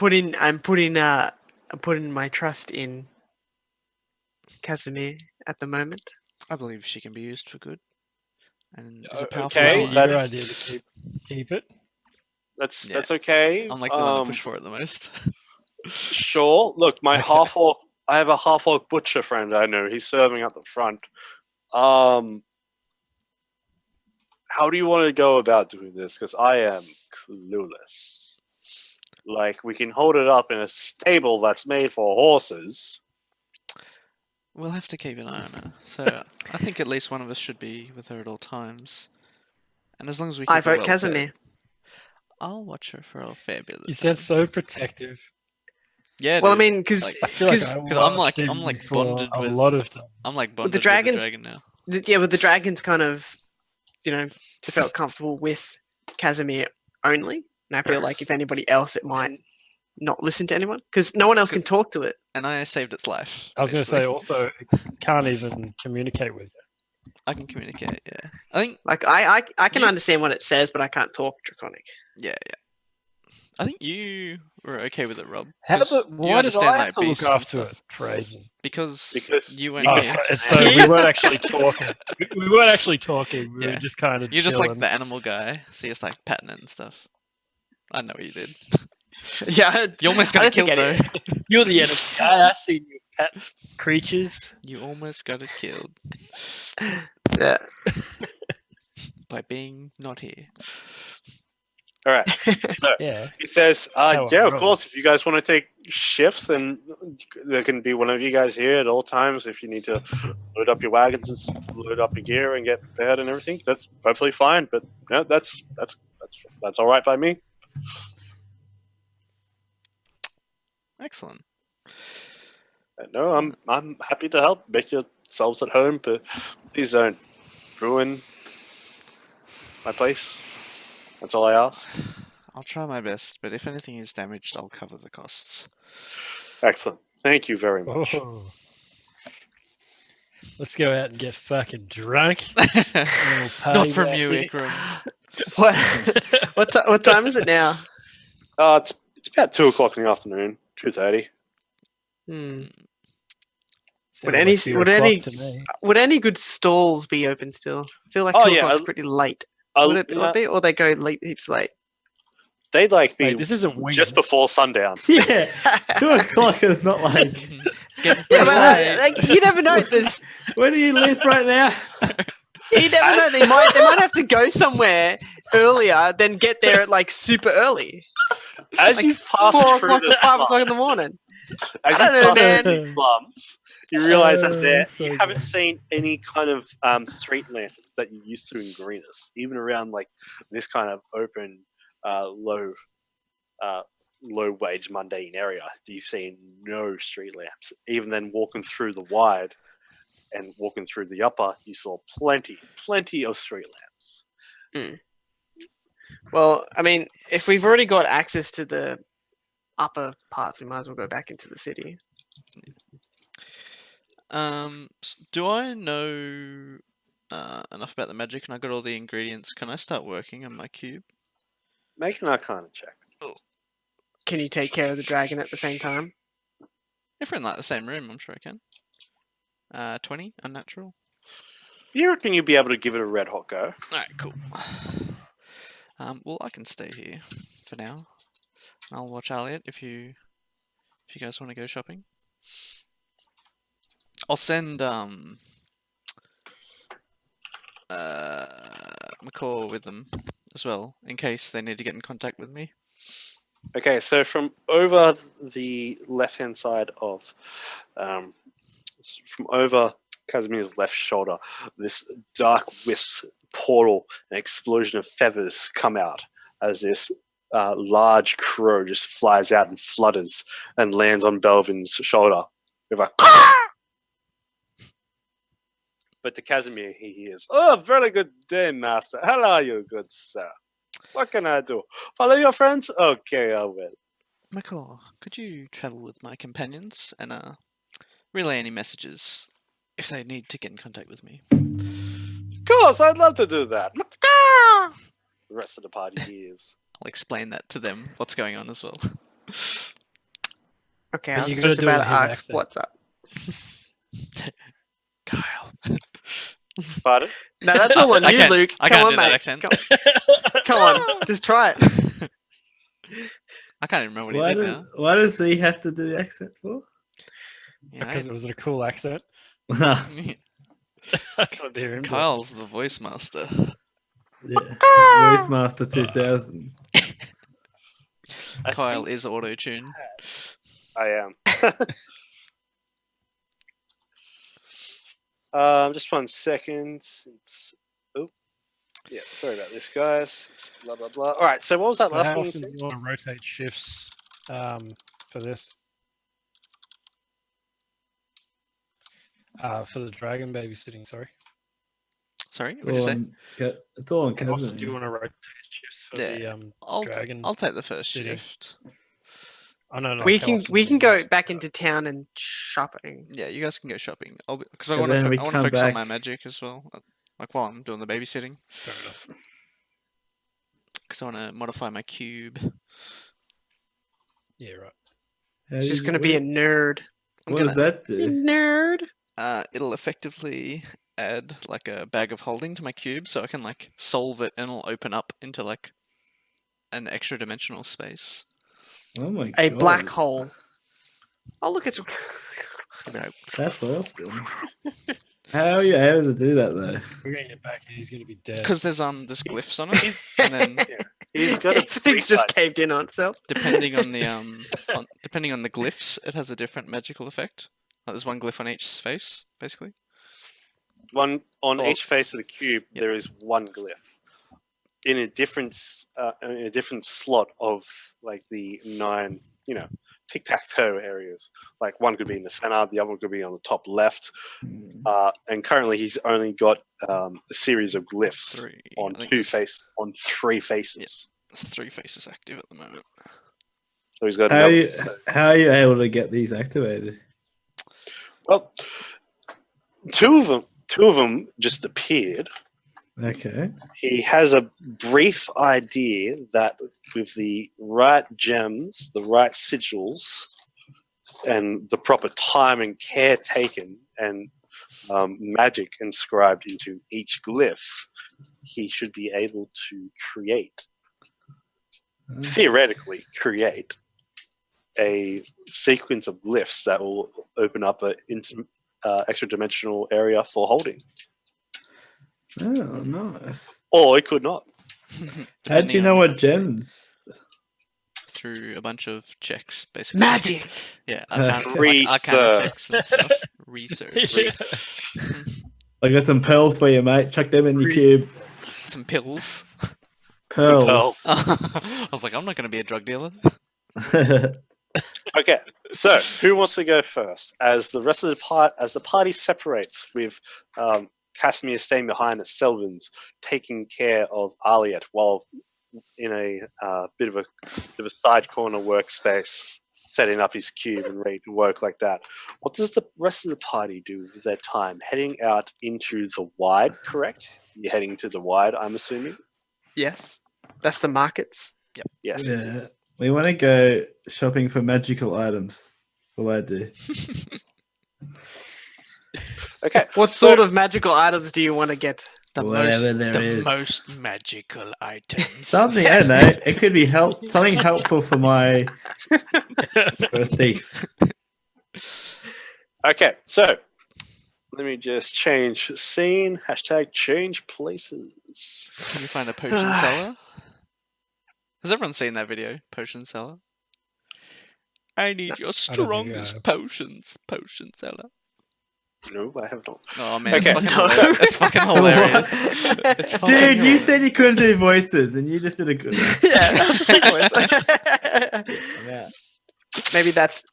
[SPEAKER 5] putting my trust in Casimir at the moment.
[SPEAKER 2] I believe she can be used for good. And is a powerful
[SPEAKER 1] okay,
[SPEAKER 2] ally.
[SPEAKER 1] that
[SPEAKER 3] Your
[SPEAKER 1] is-
[SPEAKER 3] idea to keep it.
[SPEAKER 1] That's
[SPEAKER 2] Yeah.
[SPEAKER 1] that's okay.
[SPEAKER 2] I'm like the one to push for it the most.
[SPEAKER 1] Sure. Look, my
[SPEAKER 3] Okay.
[SPEAKER 1] half orc. I have a half orc butcher friend. I know he's serving at the front. How do you want to go about doing this? Because I am clueless. Like we can hold it up in a stable that's made for horses.
[SPEAKER 2] We'll have to keep an eye on her. So I think at least one of us should be with her at all times. And as long as we keep
[SPEAKER 5] I
[SPEAKER 2] her
[SPEAKER 5] vote
[SPEAKER 2] well
[SPEAKER 5] Casimir.
[SPEAKER 2] fed, I'll watch her for a fair bit of the
[SPEAKER 3] You
[SPEAKER 2] time.
[SPEAKER 3] sound so protective.
[SPEAKER 2] Yeah,
[SPEAKER 5] Well, I
[SPEAKER 2] dude.
[SPEAKER 5] mean, because
[SPEAKER 2] Like,
[SPEAKER 3] I feel like I
[SPEAKER 2] 'cause I'm
[SPEAKER 3] watched
[SPEAKER 2] like-
[SPEAKER 3] it
[SPEAKER 2] I'm like
[SPEAKER 3] before
[SPEAKER 2] bonded
[SPEAKER 3] a
[SPEAKER 2] with-
[SPEAKER 3] lot of time.
[SPEAKER 2] I'm like
[SPEAKER 5] the
[SPEAKER 2] bonded with
[SPEAKER 5] dragons-
[SPEAKER 2] the dragon now.
[SPEAKER 5] but the dragon's kind of, felt
[SPEAKER 2] It's-
[SPEAKER 5] comfortable with Casimir only, and I feel like if anybody else, it might not listen to anyone because no one else can talk to it.
[SPEAKER 2] And I saved its life.
[SPEAKER 3] I was going to
[SPEAKER 2] basically.
[SPEAKER 3] say also it can't even communicate with you.
[SPEAKER 2] I can communicate, yeah. I think,
[SPEAKER 5] Like I can
[SPEAKER 2] You-
[SPEAKER 5] understand what it says, but I can't talk Draconic.
[SPEAKER 2] yeah. I think you were okay with it, Rob.
[SPEAKER 3] How
[SPEAKER 2] 'cause
[SPEAKER 3] did
[SPEAKER 2] you
[SPEAKER 3] why did
[SPEAKER 2] understand,
[SPEAKER 3] I
[SPEAKER 2] like,
[SPEAKER 3] have to look
[SPEAKER 2] beasts and
[SPEAKER 3] after
[SPEAKER 2] stuff.
[SPEAKER 3] it for ages?
[SPEAKER 2] Because you went
[SPEAKER 3] Oh,
[SPEAKER 2] here.
[SPEAKER 3] so we weren't actually talking. We weren't actually talking. We
[SPEAKER 2] Yeah.
[SPEAKER 3] were just kind of
[SPEAKER 2] You're just like
[SPEAKER 3] chilling.
[SPEAKER 2] the animal guy, so you're just like patting it and stuff. I know what you did.
[SPEAKER 5] Yeah,
[SPEAKER 2] You almost
[SPEAKER 5] I
[SPEAKER 2] got it
[SPEAKER 5] don't
[SPEAKER 2] killed
[SPEAKER 5] think
[SPEAKER 2] though.
[SPEAKER 3] You're the enemy guy. I see you pet creatures.
[SPEAKER 2] You almost got it killed
[SPEAKER 5] Yeah.
[SPEAKER 2] by being not here.
[SPEAKER 1] All right. So
[SPEAKER 3] Yeah.
[SPEAKER 1] he says,
[SPEAKER 3] How
[SPEAKER 1] "Yeah, of
[SPEAKER 3] ironic.
[SPEAKER 1] course. If you guys want to take shifts, then there can be one of you guys here at all times. If you need to load up your wagons and load up your gear and get prepared and everything, that's perfectly fine. But yeah, that's all right by me."
[SPEAKER 2] Excellent.
[SPEAKER 1] No, I'm happy to help. Make yourselves at home, but please don't ruin my place. That's all I ask.
[SPEAKER 2] I'll try my best, but if anything is damaged, I'll cover the costs.
[SPEAKER 1] Excellent. Thank you very much.
[SPEAKER 3] Oh. Let's go out and get fucking drunk. We'll party
[SPEAKER 2] Not from
[SPEAKER 3] back
[SPEAKER 2] you,
[SPEAKER 3] here.
[SPEAKER 2] Ikram.
[SPEAKER 5] What time is it now?
[SPEAKER 1] It's about 2:00 in the afternoon. 2:30.
[SPEAKER 5] Hmm.
[SPEAKER 3] Sounds
[SPEAKER 5] any-
[SPEAKER 3] like beer
[SPEAKER 5] would
[SPEAKER 3] o'clock
[SPEAKER 5] any-
[SPEAKER 3] to me.
[SPEAKER 5] Would any good stalls be open still? I feel like
[SPEAKER 1] Oh,
[SPEAKER 5] 2
[SPEAKER 1] yeah,
[SPEAKER 5] o'clock's pretty late.
[SPEAKER 1] I'll-
[SPEAKER 5] Would it be, or they go late, heaps late?
[SPEAKER 1] They'd like be
[SPEAKER 3] Wait, this isn't winged.
[SPEAKER 1] just before sundown.
[SPEAKER 6] Yeah, 2:00 is not like.
[SPEAKER 2] It's getting
[SPEAKER 5] Yeah,
[SPEAKER 2] pretty
[SPEAKER 5] but
[SPEAKER 2] late.
[SPEAKER 5] like, you never know. There's,
[SPEAKER 6] Where do you live right now?
[SPEAKER 5] you never know. They might have to go somewhere earlier than get there at like super early.
[SPEAKER 1] As
[SPEAKER 5] Like
[SPEAKER 1] you pass
[SPEAKER 5] 4
[SPEAKER 1] through
[SPEAKER 5] o'clock
[SPEAKER 1] the
[SPEAKER 5] to 5 o'clock in
[SPEAKER 1] slums,
[SPEAKER 5] the morning.
[SPEAKER 1] as
[SPEAKER 5] I
[SPEAKER 1] you
[SPEAKER 5] don't know,
[SPEAKER 1] pass through
[SPEAKER 3] man.
[SPEAKER 1] the slums, you realize that there
[SPEAKER 3] so
[SPEAKER 1] you
[SPEAKER 3] good.
[SPEAKER 1] haven't seen any kind of street lanterns that you used to in Greenest, even around like this kind of open, low wage mundane area. You've seen no street lamps. Even then, walking through the wide and walking through the upper, you saw plenty of street lamps.
[SPEAKER 5] Well, I mean, if we've already got access to the upper parts, we might as well go back into the city.
[SPEAKER 2] Do I know enough about the magic and I got all the ingredients? Can I start working on my cube?
[SPEAKER 1] Make an Arcana check.
[SPEAKER 5] Can you take care of the dragon at the same time?
[SPEAKER 2] If we're in like the same room, I'm sure I can. 20, unnatural.
[SPEAKER 1] You reckon you'd be able to give it a red hot go?
[SPEAKER 2] Alright, cool. Well, I can stay here for now. I'll watch Elliot if you guys want to go shopping. I'll send McCall with them as well, in case they need to get in contact with me.
[SPEAKER 1] Okay, so from over the left-hand side of, from over Casimir's left shoulder, this dark wisp portal, an explosion of feathers come out as this large crow just flies out and flutters and lands on Belvin's shoulder with a But to Casimir, he hears, "Oh, very good day, master. How are you, good sir? What can I do? Follow your friends? Okay, I will."
[SPEAKER 2] McCall, could you travel with my companions and relay any messages if they need to get in contact with me?
[SPEAKER 1] Of course, I'd love to do that. The rest of the party hears.
[SPEAKER 2] I'll explain that to them, what's going on as well.
[SPEAKER 5] Okay,
[SPEAKER 3] But
[SPEAKER 5] I was
[SPEAKER 3] you gotta
[SPEAKER 5] just
[SPEAKER 3] do it
[SPEAKER 5] about
[SPEAKER 3] in
[SPEAKER 5] to
[SPEAKER 3] his
[SPEAKER 5] ask
[SPEAKER 3] accent.
[SPEAKER 5] what's up.
[SPEAKER 2] Kyle.
[SPEAKER 1] Pardon?
[SPEAKER 5] No, that's all on
[SPEAKER 2] I
[SPEAKER 5] you,
[SPEAKER 2] can't-
[SPEAKER 5] Luke.
[SPEAKER 2] I
[SPEAKER 5] Come
[SPEAKER 2] can't
[SPEAKER 5] on,
[SPEAKER 2] do that
[SPEAKER 5] mate.
[SPEAKER 2] accent.
[SPEAKER 5] Come on, just try it.
[SPEAKER 2] I can't even remember what he did now.
[SPEAKER 6] Why does he have to do the accent for?
[SPEAKER 2] Yeah,
[SPEAKER 3] Because it was a cool accent.
[SPEAKER 6] yeah.
[SPEAKER 3] That's what they're in.
[SPEAKER 2] Kyle's the voice master.
[SPEAKER 6] Voice Master 2000.
[SPEAKER 1] I
[SPEAKER 2] Kyle
[SPEAKER 1] think
[SPEAKER 2] is auto-tune.
[SPEAKER 1] I am. Just 1 second. Oh, yeah. Sorry about this, guys. Blah blah blah. All right. So what was that
[SPEAKER 3] So
[SPEAKER 1] last
[SPEAKER 3] how
[SPEAKER 1] one? You
[SPEAKER 3] often
[SPEAKER 1] said?
[SPEAKER 3] do you want to rotate shifts for this? For the dragon babysitting, sorry.
[SPEAKER 2] Sorry, what did you say?
[SPEAKER 6] It's all on
[SPEAKER 3] How often do you
[SPEAKER 6] cousin.
[SPEAKER 3] want to rotate shifts for
[SPEAKER 2] Yeah,
[SPEAKER 3] the dragon?
[SPEAKER 2] I'll take the first
[SPEAKER 3] city.
[SPEAKER 2] shift.
[SPEAKER 3] I don't know.
[SPEAKER 5] We
[SPEAKER 3] how
[SPEAKER 5] can
[SPEAKER 3] often
[SPEAKER 5] we
[SPEAKER 3] you
[SPEAKER 5] can
[SPEAKER 3] use
[SPEAKER 5] go
[SPEAKER 3] this.
[SPEAKER 5] back into town and shopping.
[SPEAKER 2] Yeah, you guys can go shopping. Because I
[SPEAKER 6] And
[SPEAKER 2] want
[SPEAKER 6] then
[SPEAKER 2] to
[SPEAKER 6] we
[SPEAKER 2] I want to
[SPEAKER 6] come
[SPEAKER 2] focus on
[SPEAKER 6] back.
[SPEAKER 2] my magic as well. Like while I'm doing the babysitting,
[SPEAKER 3] Fair enough.
[SPEAKER 2] because I want to modify my cube.
[SPEAKER 3] Yeah, right.
[SPEAKER 5] It's just gonna be a nerd.
[SPEAKER 6] What does that do?
[SPEAKER 5] Nerd.
[SPEAKER 2] It'll effectively add like a bag of holding to my cube, so I can like solve it, and it'll open up into like an extra dimensional space.
[SPEAKER 6] Oh my
[SPEAKER 5] A
[SPEAKER 6] god.
[SPEAKER 5] black hole. Oh, look, it's.
[SPEAKER 2] You know,
[SPEAKER 6] That's awesome. How are you able to do that though?
[SPEAKER 3] We're gonna get back and he's gonna be dead.
[SPEAKER 2] Because there's glyphs on it, and then
[SPEAKER 1] He's got a
[SPEAKER 5] Everything's just caved in on itself.
[SPEAKER 2] depending on the depending on the glyphs, it has a different magical effect. Like there's one glyph on each face, basically.
[SPEAKER 1] one on
[SPEAKER 2] Oh.
[SPEAKER 1] each face of the cube.
[SPEAKER 2] Yep.
[SPEAKER 1] There is one glyph in a different slot of like the 9, tic-tac-toe areas. Like one could be in the center, the other one could be on the top left. And currently, he's only got a series of glyphs
[SPEAKER 2] Three.
[SPEAKER 1] on
[SPEAKER 2] I think
[SPEAKER 1] on 3 faces.
[SPEAKER 2] There's 3 faces active at the moment.
[SPEAKER 1] So he's got
[SPEAKER 6] How
[SPEAKER 1] another.
[SPEAKER 6] are you able to get these activated?
[SPEAKER 1] Well, two of them just appeared.
[SPEAKER 6] Okay.
[SPEAKER 1] He has a brief idea that with the right gems, the right sigils, and the proper time and care taken, and magic inscribed into each glyph, he should be able to theoretically create a sequence of glyphs that will open up an extra dimensional area for holding.
[SPEAKER 6] Oh, nice.
[SPEAKER 1] Or it could not.
[SPEAKER 6] How do
[SPEAKER 2] Depending
[SPEAKER 6] you know
[SPEAKER 2] on-
[SPEAKER 6] what gems?
[SPEAKER 2] Through a bunch of checks, basically.
[SPEAKER 5] Magic.
[SPEAKER 2] Yeah,
[SPEAKER 1] Research.
[SPEAKER 2] arcana checks and stuff. Research.
[SPEAKER 6] I got some pearls for you, mate. Chuck them in your cube.
[SPEAKER 2] Some pills.
[SPEAKER 6] Pearls.
[SPEAKER 2] I was like, I'm not going to be a drug dealer.
[SPEAKER 1] Okay, so who wants to go first? As the rest of the party separates, with Casimir staying behind at Selvin's, taking care of Aliet while in a bit of a side corner workspace, setting up his cube and ready to work like that. What does the rest of the party do with their time? Heading out into the wide, correct? You're heading to the wide, I'm assuming?
[SPEAKER 5] Yes, that's the markets.
[SPEAKER 1] Yes.
[SPEAKER 6] Yeah. We want to go shopping for magical items. Well, I do.
[SPEAKER 1] Okay.
[SPEAKER 5] What sort of magical items do you want to get?
[SPEAKER 6] Whatever there
[SPEAKER 2] the
[SPEAKER 6] is.
[SPEAKER 2] most magical items.
[SPEAKER 6] Something, I don't know. It could be something helpful for my for a thief.
[SPEAKER 1] Okay, so let me just change scene. Hashtag change places.
[SPEAKER 2] Can you find a potion seller? Has everyone seen that video? Potion seller? I need your strongest potions, potion seller.
[SPEAKER 1] No, I have not.
[SPEAKER 2] Oh man,
[SPEAKER 1] Okay.
[SPEAKER 2] it's fucking hilarious. It's fucking
[SPEAKER 6] Dude, you
[SPEAKER 2] hilarious.
[SPEAKER 6] said you couldn't do voices, and you just did a good one.
[SPEAKER 5] Yeah, that's the voice.
[SPEAKER 6] Yeah.
[SPEAKER 5] Maybe that's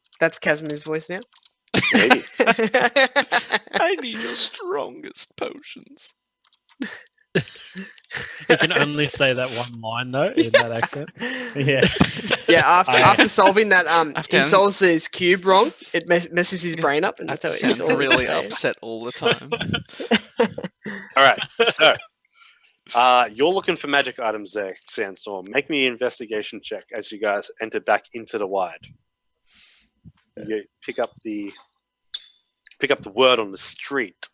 [SPEAKER 5] Casimir's voice now.
[SPEAKER 1] Maybe.
[SPEAKER 2] I need your strongest potions.
[SPEAKER 3] You can only say that one line though in that accent.
[SPEAKER 6] Yeah.
[SPEAKER 5] Yeah, after solving that, he
[SPEAKER 2] After-
[SPEAKER 5] solves his cube wrong. It messes his brain up, and
[SPEAKER 2] I
[SPEAKER 5] that's how
[SPEAKER 2] sound
[SPEAKER 5] he's all
[SPEAKER 2] really
[SPEAKER 5] saying.
[SPEAKER 2] upset all the time.
[SPEAKER 1] All right, so you're looking for magic items there, Sandstorm. Make me an investigation check as you guys enter back into the wide. You pick up the word on the street.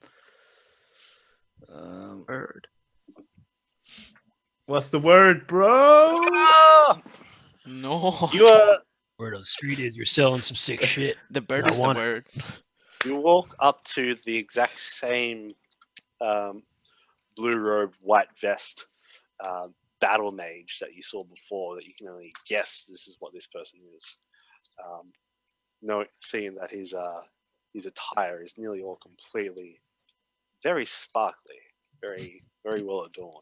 [SPEAKER 5] Bird.
[SPEAKER 6] What's the word, bro?
[SPEAKER 2] No.
[SPEAKER 1] You
[SPEAKER 3] Word on the street is you're selling some sick shit.
[SPEAKER 2] The bird
[SPEAKER 3] I
[SPEAKER 2] is the
[SPEAKER 3] want it.
[SPEAKER 2] word.
[SPEAKER 1] you walk up to the exact same blue robe, white vest battle mage that you saw before. That you can only guess this is what this person is. Seeing that his attire is nearly all completely very sparkly, very very well adorned.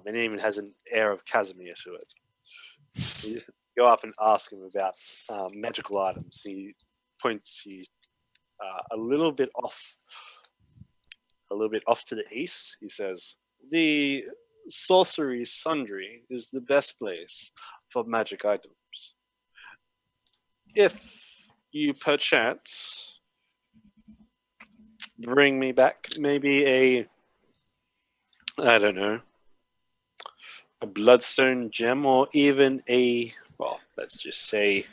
[SPEAKER 1] And it even has an air of Casimir to it. You just go up and ask him about magical items. He points you a little bit off to the east. He says, "The sorcery sundry is the best place for magic items. If you perchance bring me back maybe I don't know, a bloodstone gem, or even let's just say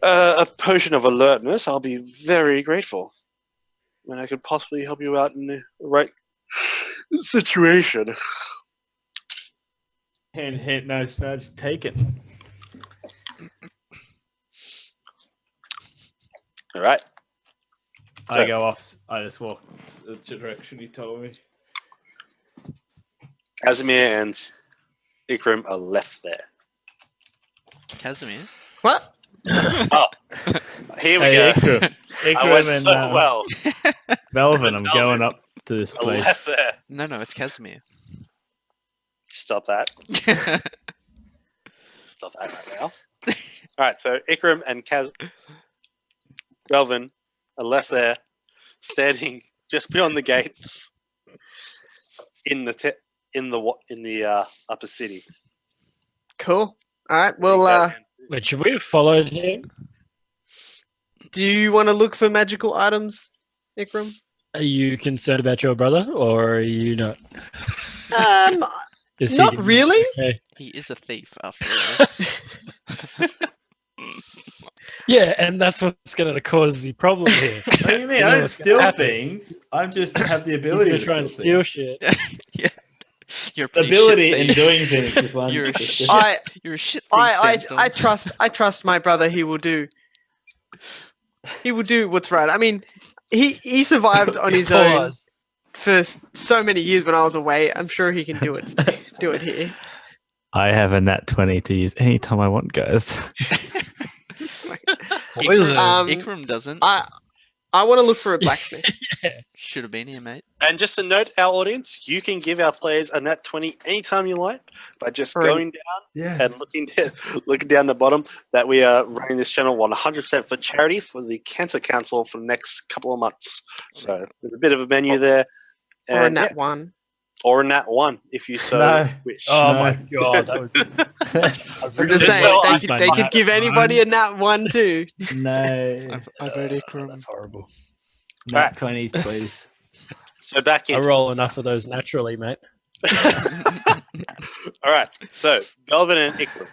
[SPEAKER 1] a potion of alertness, I'll be very grateful. And I could possibly help you out in the right situation."
[SPEAKER 4] Hint, nudge, take it.
[SPEAKER 1] All right.
[SPEAKER 6] I go off. I just walk the direction he told me.
[SPEAKER 1] Casimir and Ikram are left there.
[SPEAKER 2] Casimir?
[SPEAKER 5] What?
[SPEAKER 1] Oh, here we
[SPEAKER 6] Hey,
[SPEAKER 1] go.
[SPEAKER 6] Ikram.
[SPEAKER 1] I
[SPEAKER 6] Ikram
[SPEAKER 1] went
[SPEAKER 6] and
[SPEAKER 1] so well.
[SPEAKER 6] Velvet, I'm going up to this
[SPEAKER 1] Are
[SPEAKER 6] place.
[SPEAKER 1] left there.
[SPEAKER 2] No, it's Casimir.
[SPEAKER 1] Stop that. Stop that right now. All right, so Ikram and Belvin are left there, standing just beyond the gates in the upper city.
[SPEAKER 5] Cool. All right. Well,
[SPEAKER 3] Wait, should we have followed him?
[SPEAKER 5] do you want to look for magical items, Ikram?
[SPEAKER 3] Are you concerned about your brother, or are you not? Is he
[SPEAKER 5] Not
[SPEAKER 3] doing
[SPEAKER 5] really.
[SPEAKER 3] okay?
[SPEAKER 2] He is a thief, after all.
[SPEAKER 3] Yeah, and that's what's going to cause the problem here.
[SPEAKER 6] What do you mean?
[SPEAKER 3] You
[SPEAKER 6] I
[SPEAKER 3] know
[SPEAKER 6] don't
[SPEAKER 3] what's gonna
[SPEAKER 6] steal
[SPEAKER 3] happen.
[SPEAKER 6] things. I just have the
[SPEAKER 3] He's
[SPEAKER 6] ability
[SPEAKER 3] going
[SPEAKER 6] to
[SPEAKER 3] to try and
[SPEAKER 6] steal
[SPEAKER 3] steal
[SPEAKER 6] things.
[SPEAKER 3] shit.
[SPEAKER 2] Yeah. You're a
[SPEAKER 6] The
[SPEAKER 2] pretty
[SPEAKER 6] ability
[SPEAKER 2] shit
[SPEAKER 6] in
[SPEAKER 2] thief.
[SPEAKER 6] doing things is one.
[SPEAKER 2] You're a
[SPEAKER 6] thing.
[SPEAKER 2] shit. You're a shit thief, Sandstorm.
[SPEAKER 5] I trust my brother. He will do what's right. I mean, he survived on his own
[SPEAKER 3] Pause.
[SPEAKER 5] for so many years when I was away. I'm sure he can do it here.
[SPEAKER 4] I have a nat 20 to use anytime I want, guys.
[SPEAKER 3] Spoiler.
[SPEAKER 2] Ikram doesn't.
[SPEAKER 5] I want to look for a blacksmith.
[SPEAKER 2] Should have been here, mate.
[SPEAKER 1] And just to note, our audience, you can give our players a nat 20 anytime you like by just
[SPEAKER 5] Right.
[SPEAKER 1] going down
[SPEAKER 6] Yes.
[SPEAKER 1] and looking down the bottom that we are running this channel 100% for charity for the Cancer Council for the next couple of months. So there's a bit of a menu there.
[SPEAKER 5] Or a
[SPEAKER 1] And,
[SPEAKER 5] nat
[SPEAKER 1] yeah,
[SPEAKER 5] one.
[SPEAKER 1] or a nat 1 if you so
[SPEAKER 6] No.
[SPEAKER 1] wish.
[SPEAKER 3] Oh
[SPEAKER 6] No.
[SPEAKER 3] my god, that would.
[SPEAKER 5] I'm just saying,
[SPEAKER 1] So
[SPEAKER 5] they could give anybody a nat one too.
[SPEAKER 6] No.
[SPEAKER 2] I vote Ikram.
[SPEAKER 3] That's horrible.
[SPEAKER 6] Nat 20s, please.
[SPEAKER 1] So back
[SPEAKER 3] I
[SPEAKER 1] in.
[SPEAKER 3] roll enough of those naturally, mate.
[SPEAKER 1] All right. So Belvin and Ikram,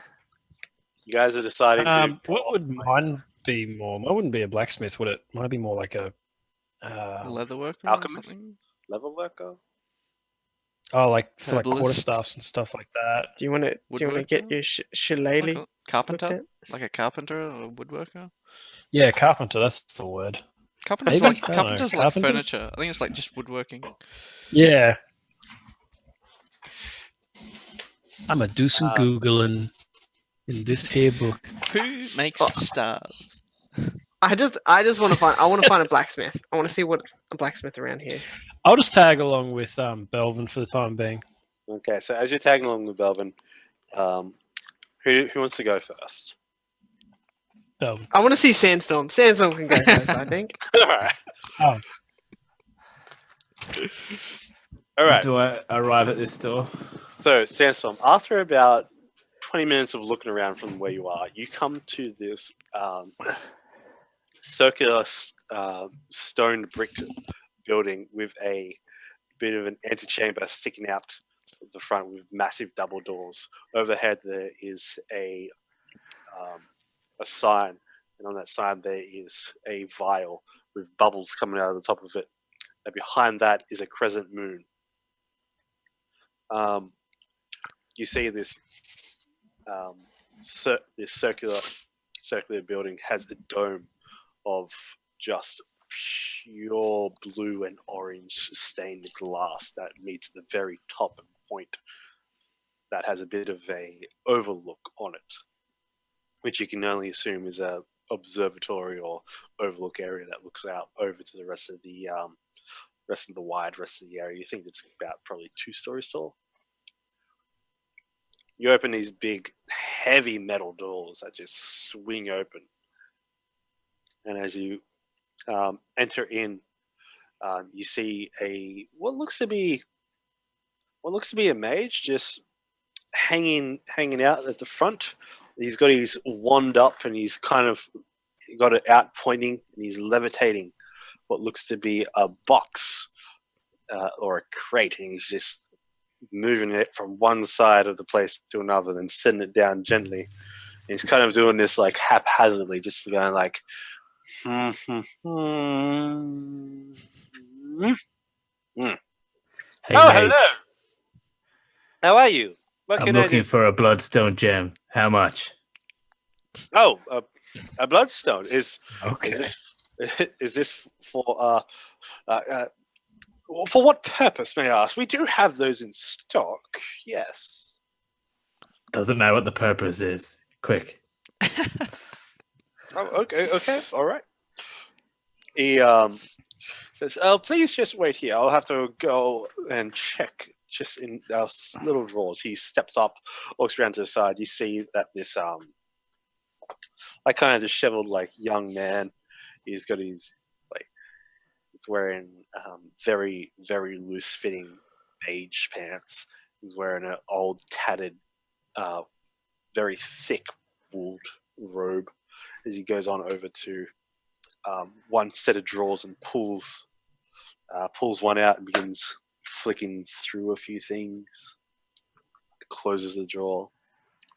[SPEAKER 1] you guys are deciding to.
[SPEAKER 3] What would mine be more? Mine wouldn't be a blacksmith, would it? Might be more like a.
[SPEAKER 2] Leatherworker
[SPEAKER 1] Alchemist?
[SPEAKER 2] or something?
[SPEAKER 1] leather worker.
[SPEAKER 3] Oh, like for like
[SPEAKER 2] Herbalist.
[SPEAKER 3] quarterstaffs and stuff like that.
[SPEAKER 5] Do you want to get
[SPEAKER 2] Woodworker?
[SPEAKER 5] your
[SPEAKER 2] Like
[SPEAKER 5] shillelagh
[SPEAKER 2] a
[SPEAKER 5] looked
[SPEAKER 2] carpenter?
[SPEAKER 5] at?
[SPEAKER 2] Like a carpenter or a woodworker?
[SPEAKER 3] Yeah, carpenter. That's the word.
[SPEAKER 2] Carpenter's
[SPEAKER 3] Maybe?
[SPEAKER 2] like
[SPEAKER 3] I don't know.
[SPEAKER 2] carpenter's like
[SPEAKER 3] Carpenter?
[SPEAKER 2] furniture. I think it's like just woodworking.
[SPEAKER 3] Yeah. I'ma do some googling in this here book.
[SPEAKER 2] Who makes
[SPEAKER 5] Oh.
[SPEAKER 2] stars?
[SPEAKER 5] I just want to find. I want to find a blacksmith. I want to see what a blacksmith around here.
[SPEAKER 3] I'll just tag along with Belvin for the time being.
[SPEAKER 1] Okay, so as you're tagging along with Belvin, who wants to go first?
[SPEAKER 3] Belvin.
[SPEAKER 5] I want to see Sandstorm. Sandstorm can go first, I think.
[SPEAKER 1] All right.
[SPEAKER 3] Oh.
[SPEAKER 1] All right.
[SPEAKER 6] Do I arrive at this door?
[SPEAKER 1] So, Sandstorm, after about 20 minutes of looking around from where you are, you come to this circular stone brick building with a bit of an antechamber sticking out of the front with massive double doors. Overhead there is a sign, and on that sign there is a vial with bubbles coming out of the top of it. And behind that is a crescent moon. You see this this circular building has a dome of just pure blue and orange stained glass that meets the very top point that has a bit of a overlook on it, which you can only assume is a observatory or overlook area that looks out over to the rest of the rest of the area. You think it's about probably 2 stories tall. You open these big, heavy metal doors that just swing open, and as you enter in, you see what looks to be a mage just hanging out at the front. He's got his wand up, and he's kind of got it out pointing, and he's levitating what looks to be a box or a crate, and he's just moving it from one side of the place to another, then setting it down gently. And he's kind of doing this like haphazardly, just going like,
[SPEAKER 4] Hey,
[SPEAKER 1] Oh,
[SPEAKER 4] mate,
[SPEAKER 1] hello. How are you? What
[SPEAKER 4] I'm
[SPEAKER 1] can I
[SPEAKER 4] looking
[SPEAKER 1] do?
[SPEAKER 4] for a bloodstone gem. How much?
[SPEAKER 1] Oh, a bloodstone is
[SPEAKER 4] Okay.
[SPEAKER 1] is this for for what purpose, may I ask? We do have those in stock. Yes.
[SPEAKER 4] Doesn't matter what the purpose is. Quick.
[SPEAKER 1] Oh, okay, all right. He says, "Oh, please just wait here. I'll have to go and check just in our little drawers." He steps up, looks around to the side. You see that this like kind of disheveled like young man. He's got his like he's wearing very very loose fitting beige pants. He's wearing an old tattered, very thick wooled robe. As he goes on over to one set of drawers and pulls one out and begins flicking through a few things. Closes the drawer,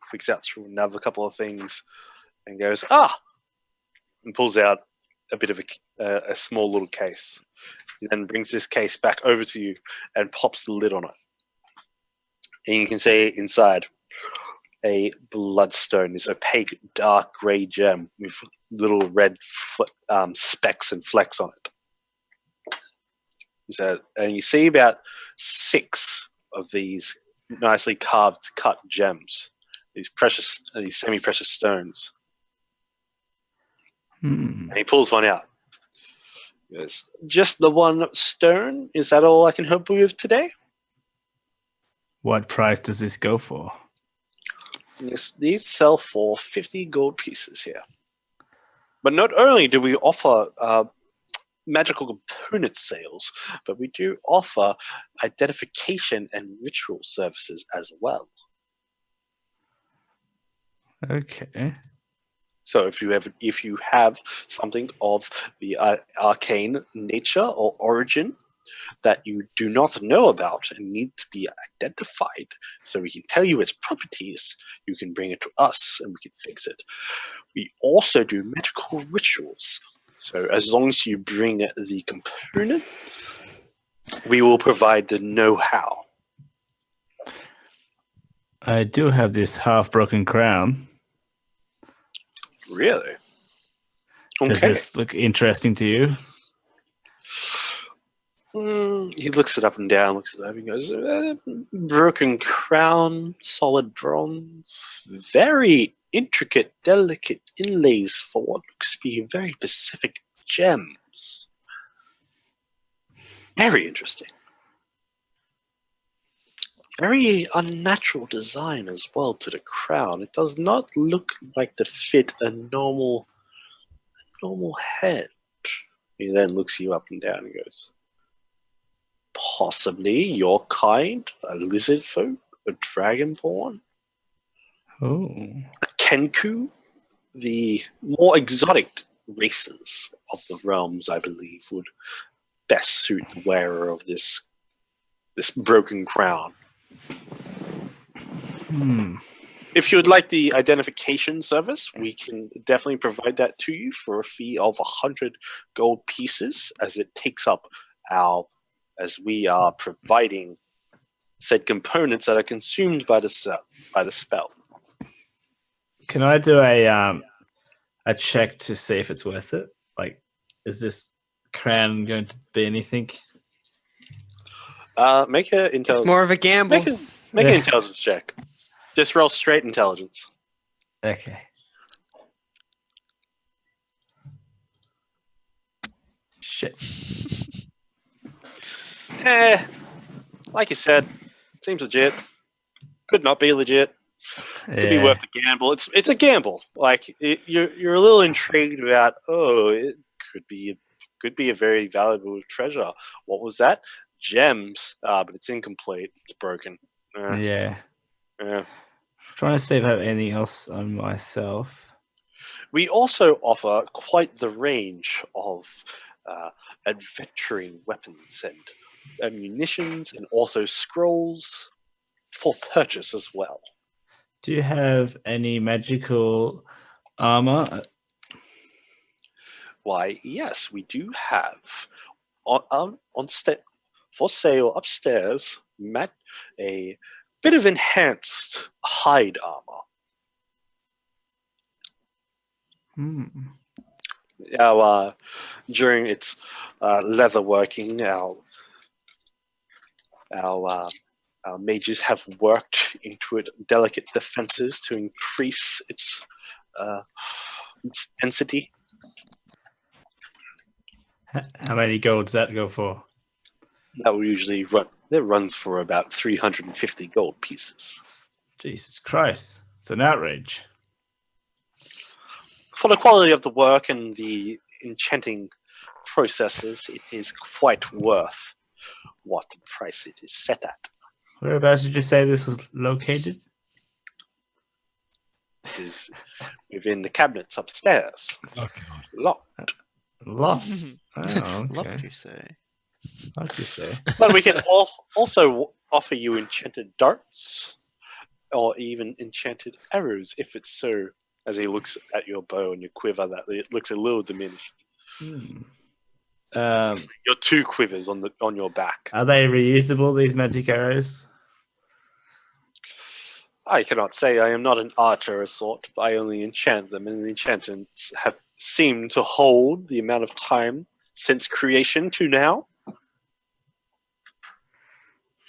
[SPEAKER 1] flicks out through another couple of things, and goes and pulls out a bit of a small little case. He then brings this case back over to you and pops the lid on it, and you can see inside a bloodstone, this opaque dark grey gem with little red specks and flecks on it. So, and you see about 6 of these nicely carved cut gems, these semi-precious stones. And he pulls one out. He goes, "Just the one stone? Is that all I can help you with today?"
[SPEAKER 4] What price does this go for?
[SPEAKER 1] Yes, these sell for 50 gold pieces here. But not only do we offer magical component sales, but we do offer identification and ritual services as well.
[SPEAKER 4] Okay.
[SPEAKER 1] So if you have something of the arcane nature or origin that you do not know about and need to be identified so we can tell you its properties, you can bring it to us and we can fix it. We also do magical rituals. So as long as you bring the components We will provide the know-how.
[SPEAKER 4] I do have this half-broken crown.
[SPEAKER 1] Really?
[SPEAKER 4] Does
[SPEAKER 1] Okay.
[SPEAKER 4] this look interesting to you?
[SPEAKER 1] He looks it up and down, looks it up and goes, broken crown, solid bronze, very intricate, delicate inlays for what looks to be very specific gems. Very interesting. Very unnatural design as well to the crown. It does not look like to fit a normal head. He then looks you up and down and goes, possibly your kind, a lizard folk, a dragonborn,
[SPEAKER 4] Oh.
[SPEAKER 1] a kenku, the more exotic races of the realms, I believe, would best suit the wearer of this broken crown. If you would like the identification service, we can definitely provide that to you for a fee of 100 gold pieces, as it takes up as we are providing said components that are consumed by the spell.
[SPEAKER 4] Can I do a check to see if it's worth it? Like, is this crown going to be anything?
[SPEAKER 1] Make an
[SPEAKER 5] It's
[SPEAKER 1] intelligence.
[SPEAKER 5] more of a gamble.
[SPEAKER 1] Make an intelligence check. Just roll straight intelligence.
[SPEAKER 4] Okay. Shit.
[SPEAKER 1] Like you said, seems legit. Could not be legit. Could be worth a gamble. It's a gamble. Like you're a little intrigued about. Oh, it could be a very valuable treasure. What was that? Gems. But it's incomplete. It's broken.
[SPEAKER 4] Yeah.
[SPEAKER 1] Yeah.
[SPEAKER 4] Trying to see if I have anything else on myself.
[SPEAKER 1] We also offer quite the range of adventuring weapons and ammunitions, and also scrolls for purchase as well.
[SPEAKER 4] Do you have any magical armor?
[SPEAKER 1] Why, yes, we do have for sale upstairs a bit of enhanced hide armor. During its leather working, our mages have worked into it delicate defenses to increase its density.
[SPEAKER 4] How many gold does that go for?
[SPEAKER 1] That will usually runs for about 350 gold pieces.
[SPEAKER 4] Jesus Christ, it's an outrage.
[SPEAKER 1] For the quality of the work and the enchanting processes, it is quite worth what price it is set at.
[SPEAKER 4] Whereabouts did you say this was located?
[SPEAKER 1] This is within the cabinets upstairs.
[SPEAKER 3] Okay.
[SPEAKER 1] Locked.
[SPEAKER 4] Lots. Oh, okay.
[SPEAKER 2] Locked, you say?
[SPEAKER 4] Like you say.
[SPEAKER 1] But we can also offer you enchanted darts, or even enchanted arrows, if it's so. As he looks at your bow and your quiver, that it looks a little diminished. Your two quivers on your back.
[SPEAKER 4] Are they reusable, these magic arrows?
[SPEAKER 1] I cannot say. I am not an archer of sort. I only enchant them, and the enchantments have seemed to hold the amount of time since creation to now.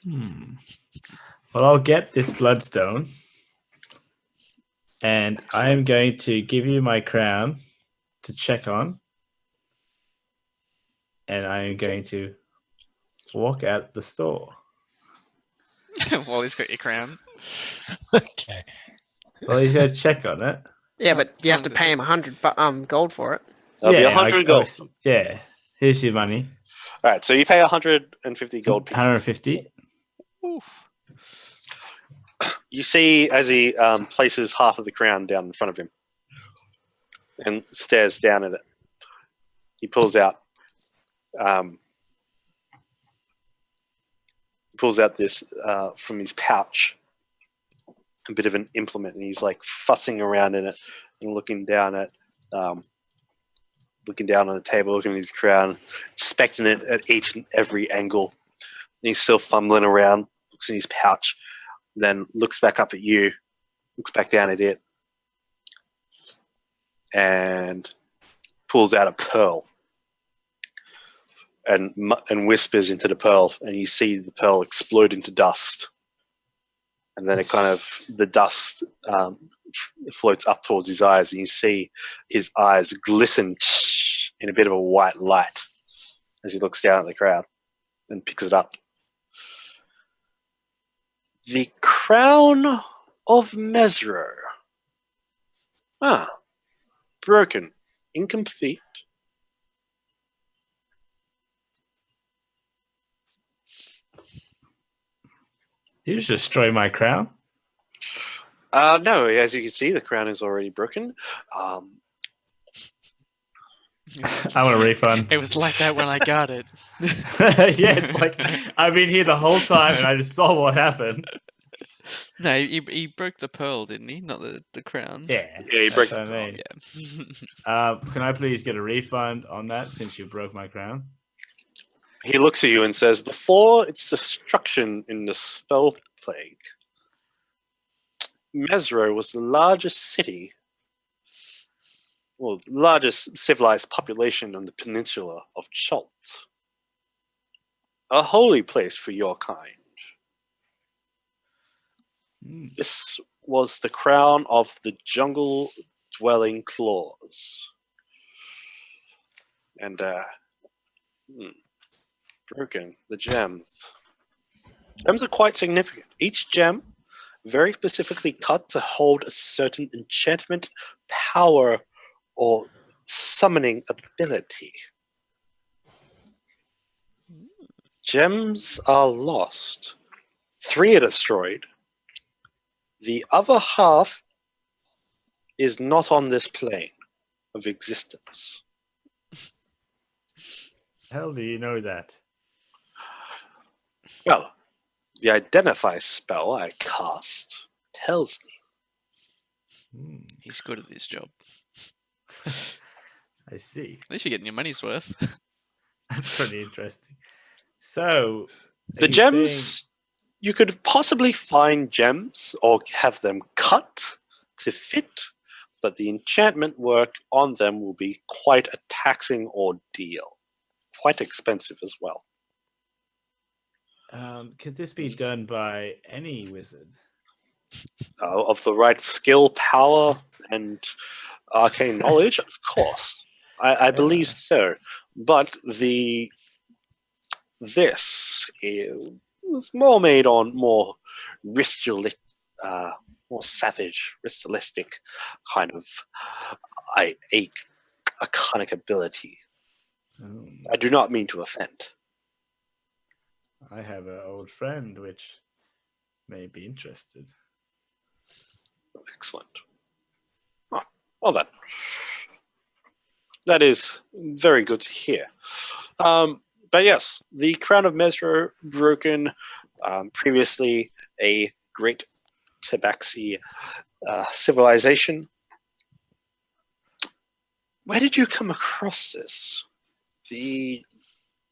[SPEAKER 4] Well, I'll get this bloodstone, and I am going to give you my crown to check on, and I am going to walk out the store.
[SPEAKER 2] Wally's got your crown.
[SPEAKER 3] Okay.
[SPEAKER 4] Well, he's going to check on it.
[SPEAKER 5] Yeah, but you have to pay him 100 gold for it.
[SPEAKER 1] That'll be 100 gold.
[SPEAKER 4] Yeah, here's your money.
[SPEAKER 1] All right, so you pay 150 gold pieces.
[SPEAKER 4] 150.
[SPEAKER 1] You see as he places half of the crown down in front of him and stares down at it. He pulls out this from his pouch, a bit of an implement, and he's like fussing around in it and looking down on the table, looking at his crown, inspecting it at each and every angle, He's still fumbling around, looks in his pouch, then looks back up at you, looks back down at it, and pulls out a pearl and whispers into the pearl, and you see the pearl explode into dust. And then the dust floats up towards his eyes, and you see his eyes glisten in a bit of a white light as he looks down at the crowd and picks it up. The crown of Mesro. Broken. Incomplete.
[SPEAKER 6] You just destroy my crown?
[SPEAKER 1] No, as you can see, the crown is already broken.
[SPEAKER 6] I want a refund.
[SPEAKER 2] It was like that when I got it.
[SPEAKER 6] Yeah, it's like I've been here the whole time and I just saw what happened.
[SPEAKER 2] No, he broke the pearl, didn't he? Not the crown.
[SPEAKER 6] Yeah,
[SPEAKER 1] he broke
[SPEAKER 6] that's
[SPEAKER 1] the
[SPEAKER 6] what I
[SPEAKER 2] Yeah.
[SPEAKER 6] mean. Can I please get a refund on that since you broke my crown?
[SPEAKER 1] He looks at you and says, before its destruction in the spell plague, Mesro was the largest city, largest civilized population on the peninsula of Chult. A holy place for your kind. This was the crown of the jungle-dwelling claws. And, broken, the gems. Gems are quite significant. Each gem very specifically cut to hold a certain enchantment, power, or summoning ability. Gems are lost. 3 are destroyed. The other half is not on this plane of existence.
[SPEAKER 6] How do you know that?
[SPEAKER 1] Well, the identify spell I cast tells me.
[SPEAKER 2] He's good at this job.
[SPEAKER 6] I see.
[SPEAKER 2] At least you're getting your money's worth.
[SPEAKER 6] That's pretty interesting. So,
[SPEAKER 1] The gems, you could possibly find gems or have them cut to fit, but the enchantment work on them will be quite a taxing ordeal. Quite expensive as well.
[SPEAKER 6] Could this be done by any wizard?
[SPEAKER 1] Of the right skill, power, and arcane knowledge, of course. I believe so. But this is more made on more ritualistic, more savage, ritualistic kind of iconic ability. I do not mean to offend.
[SPEAKER 6] I have an old friend which may be interested.
[SPEAKER 1] Excellent. Well then. That is very good to hear. But yes, the Crown of Mesro broken, previously a great Tabaxi civilization. Where did you come across this?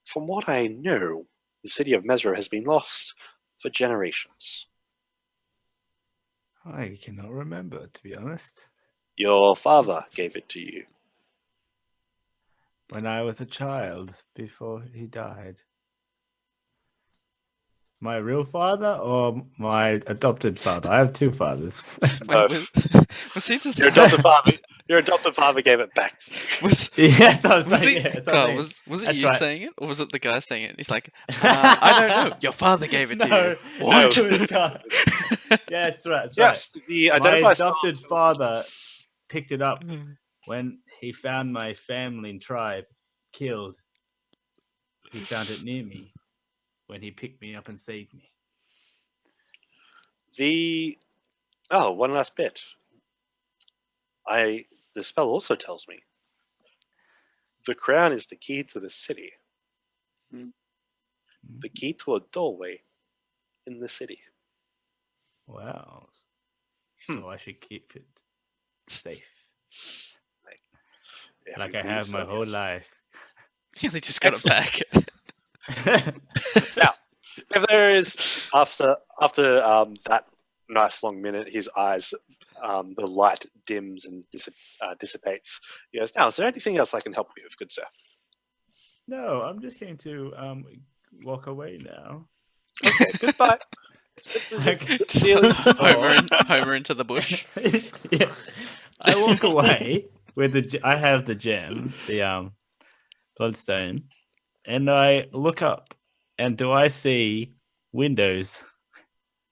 [SPEAKER 1] From what I know, the city of Mesro has been lost for generations.
[SPEAKER 6] I cannot remember, to be honest.
[SPEAKER 1] Your father gave it to you.
[SPEAKER 6] When I was a child, before he died. My real father or my adopted father? I have 2 fathers.
[SPEAKER 2] Was he just...
[SPEAKER 1] Your adopted father gave it back to you.
[SPEAKER 6] Yeah, that
[SPEAKER 2] Was
[SPEAKER 6] like,
[SPEAKER 2] it,
[SPEAKER 6] yeah,
[SPEAKER 2] Carl, was it
[SPEAKER 6] That's
[SPEAKER 2] you
[SPEAKER 6] right.
[SPEAKER 2] saying it, or was it the guy saying it? He's like, I don't know. Your father gave it to you. What?
[SPEAKER 6] No, it can't. Yeah, that's right. That's
[SPEAKER 1] Yes, the
[SPEAKER 6] right. My
[SPEAKER 1] identify
[SPEAKER 6] adopted father picked it up when he found my family and tribe killed. He found it near me when he picked me up and saved me.
[SPEAKER 1] One last bit. The spell also tells me the crown is the key to the city. The key to a doorway in the city.
[SPEAKER 6] Wow. So I should keep it safe. Like I have my whole life.
[SPEAKER 2] Yeah, they just got it back.
[SPEAKER 1] Now, If there is after that nice long minute, his eyes, the light dims and dissipates. He goes, "Now, is there anything else I can help you with, good sir?"
[SPEAKER 4] No, I'm just going to walk away now.
[SPEAKER 1] Goodbye.
[SPEAKER 2] Just Homer into the bush.
[SPEAKER 4] Yeah. I walk away with I have the gem, the bloodstone, and I look up, and do I see windows?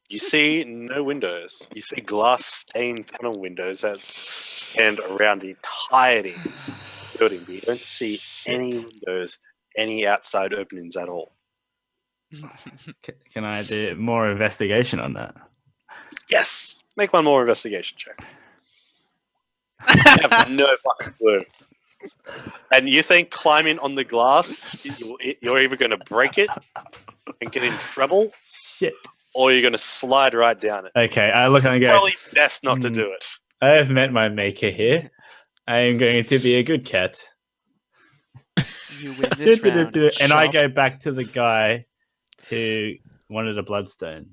[SPEAKER 1] You see no windows. You see glass-stained panel windows that stand around the entirety of the building, but you don't see any windows, any outside openings at all.
[SPEAKER 4] Can I do more investigation on that?
[SPEAKER 1] Yes. Make one more investigation check. I have no fucking clue. And you think climbing on the glass, you're either going to break it and get in trouble,
[SPEAKER 4] Shit.
[SPEAKER 1] or you're going to slide right down it.
[SPEAKER 4] Okay, I look and
[SPEAKER 1] It's
[SPEAKER 4] go,
[SPEAKER 1] probably best not to do it.
[SPEAKER 4] I have met my maker here. I am going to be a good cat.
[SPEAKER 2] You win this round.
[SPEAKER 4] And I
[SPEAKER 2] Sharp.
[SPEAKER 4] go back to the guy who wanted a bloodstone.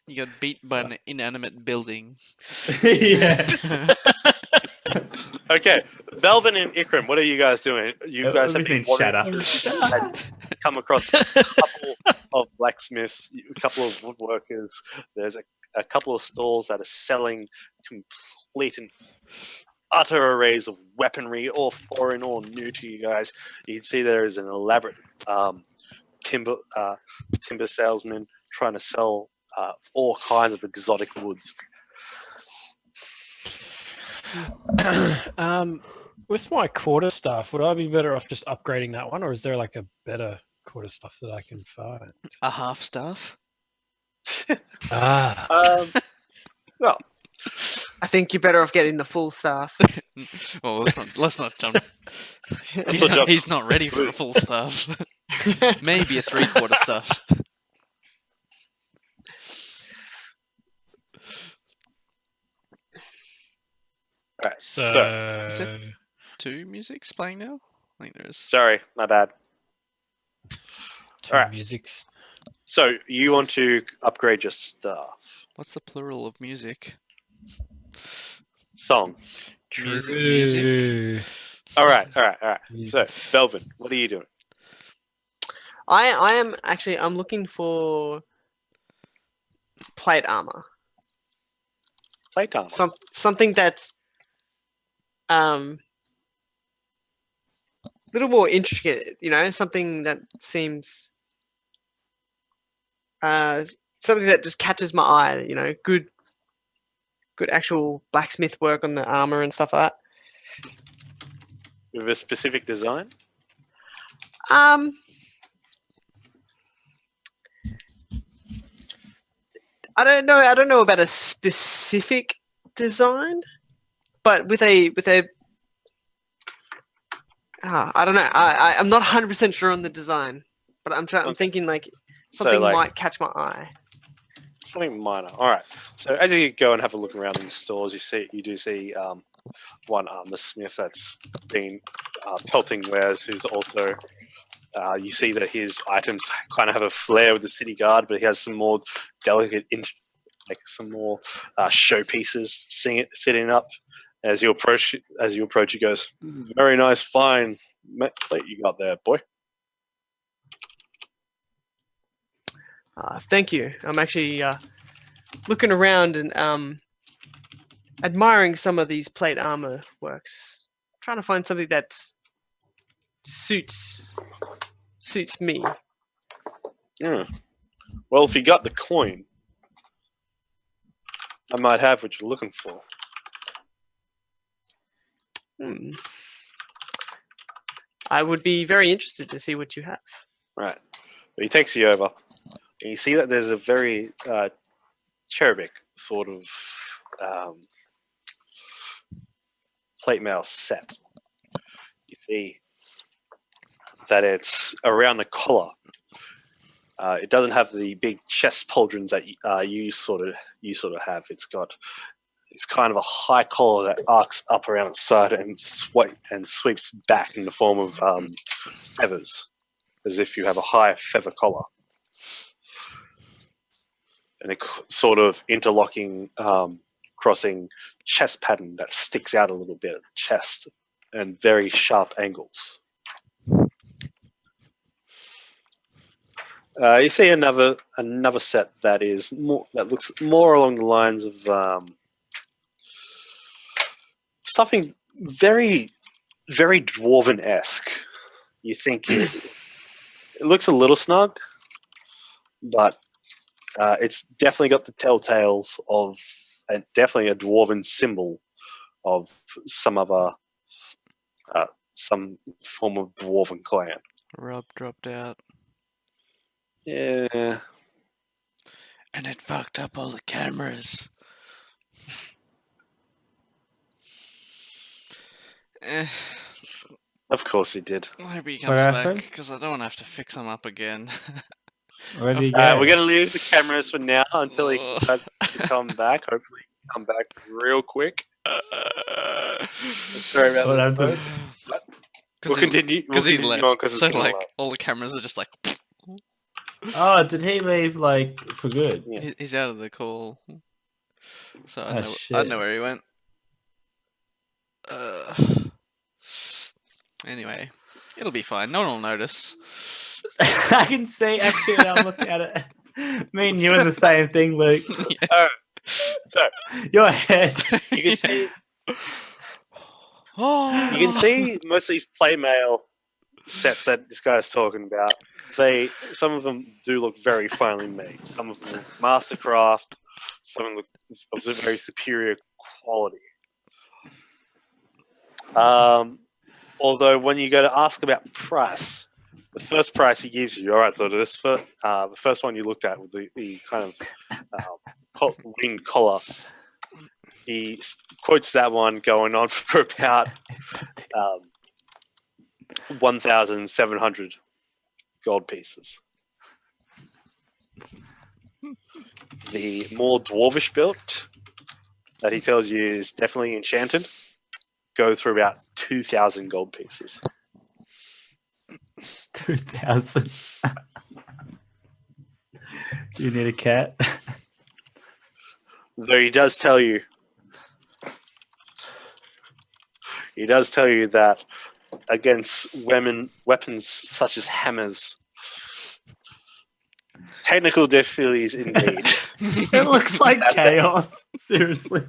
[SPEAKER 2] You got beat by an inanimate building.
[SPEAKER 4] Yeah.
[SPEAKER 1] Okay, Belvin and Ikram, what are you guys doing? You guys have been
[SPEAKER 4] Everything shut
[SPEAKER 1] wandering
[SPEAKER 4] up.
[SPEAKER 1] through and come across a couple of blacksmiths, a couple of woodworkers. There's a couple of stalls that are selling complete and utter arrays of weaponry, all foreign, all new to you guys. You can see there is an elaborate timber salesman trying to sell all kinds of exotic woods.
[SPEAKER 3] With my quarter staff, would I be better off just upgrading that one, or is there like a better quarter staff that I can find?
[SPEAKER 2] A half staff?
[SPEAKER 1] Well,
[SPEAKER 5] I think you're better off getting the full staff.
[SPEAKER 2] Well, let's not jump. He's not ready for a full staff. Maybe a 3/4 staff.
[SPEAKER 1] all right.
[SPEAKER 3] So,
[SPEAKER 2] Is it 2 musics playing now? I think there is.
[SPEAKER 1] Sorry, my bad.
[SPEAKER 3] two
[SPEAKER 1] alright.
[SPEAKER 3] musics.
[SPEAKER 1] So you want to upgrade your stuff?
[SPEAKER 2] What's the plural of music?
[SPEAKER 1] Song.
[SPEAKER 2] Music.
[SPEAKER 1] All right. So,
[SPEAKER 3] Music.
[SPEAKER 1] Belvin, what are you doing?
[SPEAKER 5] I am actually I'm looking for plate armor.
[SPEAKER 1] Plate armor.
[SPEAKER 5] Something that's a little more intricate, something that seems something that just catches my eye, good actual blacksmith work on the armor and stuff like
[SPEAKER 1] With a specific design?
[SPEAKER 5] that. I don't know about a specific design, but with a I don't know. I'm not 100% sure on the design, but I'm thinking like something might catch my eye.
[SPEAKER 1] Something minor. All right. So as you go and have a look around in the stores, you do see one the smith that's been pelting wares, who's also. You see that his items kind of have a flair with the city guard, but he has some more delicate, some more showpieces sitting up. As you approach, he goes, "Very nice, fine plate you got there, boy."
[SPEAKER 5] Thank you. I'm actually looking around and admiring some of these plate armor works. Trying to find something that suits me.
[SPEAKER 1] Yeah. Well, if you got the coin, I might have what you're looking for.
[SPEAKER 5] I would be very interested to see what you have.
[SPEAKER 1] Right. But he takes you over. And you see that there's a very cherubic sort of plate mail set. You see that it's around the collar. It doesn't have the big chest pauldrons that you sort of have. It's got It's kind of a high collar that arcs up around its side and sweeps back in the form of feathers, as if you have a high feather collar. And a sort of interlocking, crossing chest pattern that sticks out a little bit at the chest and very sharp angles. You see another set that looks more along the lines of something very, very dwarven-esque. You think it looks a little snug, but it's definitely got the telltales of definitely a dwarven symbol of some form of dwarven clan.
[SPEAKER 2] Rob dropped out.
[SPEAKER 1] Yeah.
[SPEAKER 2] And it fucked up all the cameras.
[SPEAKER 1] Of course he did.
[SPEAKER 2] I hope he
[SPEAKER 4] What
[SPEAKER 2] comes back,
[SPEAKER 4] happened?
[SPEAKER 2] because I don't want to have to fix him up again.
[SPEAKER 4] Where did he
[SPEAKER 1] We're
[SPEAKER 4] go?
[SPEAKER 1] going to leave the cameras for now until he decides to come back. Hopefully he can come back real quick. Sorry about
[SPEAKER 4] What
[SPEAKER 1] this,
[SPEAKER 4] happened?
[SPEAKER 1] folks. We'll continue.
[SPEAKER 2] Because he
[SPEAKER 1] continue
[SPEAKER 2] left.
[SPEAKER 1] on 'cause it's
[SPEAKER 2] So,
[SPEAKER 1] gonna
[SPEAKER 2] like,
[SPEAKER 1] last.
[SPEAKER 2] all the cameras are just like...
[SPEAKER 4] Oh, did he leave like for good?
[SPEAKER 1] Yeah.
[SPEAKER 2] He's out of the call. So I
[SPEAKER 4] Oh,
[SPEAKER 2] know
[SPEAKER 4] shit.
[SPEAKER 2] where he went. Anyway, it'll be fine. No one will notice.
[SPEAKER 4] I can see actually when I'm looking at it. Me and you are the same thing, Luke.
[SPEAKER 1] Oh, so
[SPEAKER 4] Your head.
[SPEAKER 1] you can see
[SPEAKER 2] Oh,
[SPEAKER 1] you can see most of these playmail sets that this guy's talking about. Some of them do look very finely made. Some of them look mastercraft. Some of them look of very superior quality. Although when you go to ask about price, the first price he gives you, all right, so the first one you looked at with the kind of winged collar, he quotes that one going on for about 1,700 gold pieces. The more dwarvish built that he tells you is definitely enchanted goes for about 2,000 gold pieces.
[SPEAKER 4] 2,000. Do you need a cat?
[SPEAKER 1] Though he does tell you that against weapons such as hammers, technical difficulties indeed.
[SPEAKER 4] It looks like chaos. Seriously.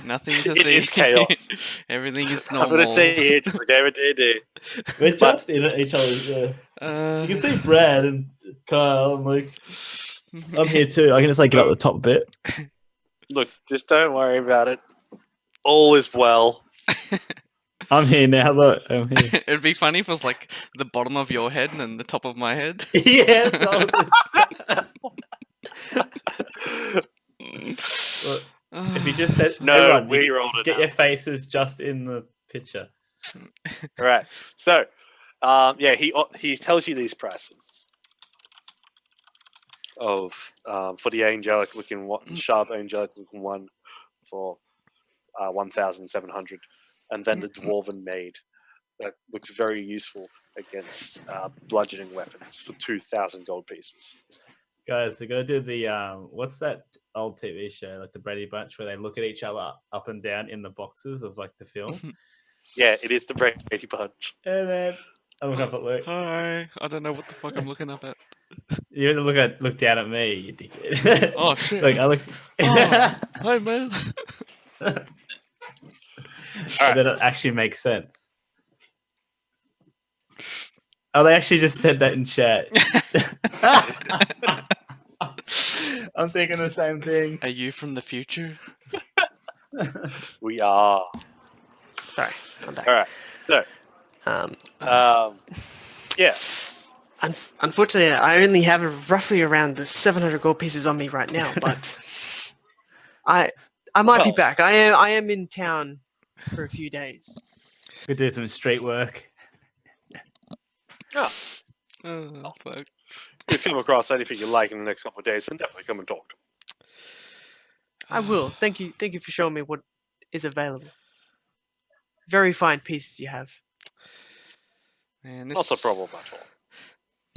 [SPEAKER 2] nothing to
[SPEAKER 1] It
[SPEAKER 2] see.
[SPEAKER 1] is chaos.
[SPEAKER 2] Everything is
[SPEAKER 1] I'm
[SPEAKER 2] normal.
[SPEAKER 1] gonna say here, just like David did.
[SPEAKER 6] We're just in each other's. You can see Brad and Kyle and Luke. I'm here too. I can just like get up the top bit.
[SPEAKER 1] Look, just don't worry about it. All is well.
[SPEAKER 6] I'm here now. Look, I'm here.
[SPEAKER 2] It'd be funny if it was like the bottom of your head and then the top of my head.
[SPEAKER 6] Yeah. Look, if you just said
[SPEAKER 1] No,
[SPEAKER 6] everyone,
[SPEAKER 1] we
[SPEAKER 6] you
[SPEAKER 1] rolled
[SPEAKER 6] just
[SPEAKER 1] it
[SPEAKER 6] get
[SPEAKER 1] out.
[SPEAKER 6] your faces just in the picture.
[SPEAKER 1] All right. So, yeah, he tells you these prices of for the angelic looking sharp angelic looking one for 1,700, and then the dwarven maid that looks very useful against bludgeoning weapons for 2,000 gold pieces.
[SPEAKER 6] Guys, we're gonna do the what's that old TV show, like the Brady Bunch, where they look at each other up and down in the boxes of like the film.
[SPEAKER 1] Yeah, it is the Brady Bunch.
[SPEAKER 6] And then I look up at Luke.
[SPEAKER 2] Hi. I don't know what the fuck I'm looking up at.
[SPEAKER 6] You have to look down at me, you dickhead.
[SPEAKER 2] Oh, shit.
[SPEAKER 6] Look, I look.
[SPEAKER 2] Oh, hi, man.
[SPEAKER 6] And then it actually makes sense. Oh, they actually just said that in chat. I'm thinking the same thing.
[SPEAKER 2] Are you from the future?
[SPEAKER 1] We are.
[SPEAKER 5] Sorry, I'm back.
[SPEAKER 1] All right. So, yeah.
[SPEAKER 5] Unfortunately, I only have roughly around the 700 gold pieces on me right now, but I might be
[SPEAKER 1] Well.
[SPEAKER 5] back. I am in town for a few days.
[SPEAKER 6] Could do some street work.
[SPEAKER 1] Oh,
[SPEAKER 2] Oh, fuck.
[SPEAKER 1] if you come across anything you like in the next couple of days, then definitely come and talk.
[SPEAKER 5] I will. Thank you. Thank you for showing me what is available. Very fine pieces you have.
[SPEAKER 2] Man,
[SPEAKER 1] Not a problem at all.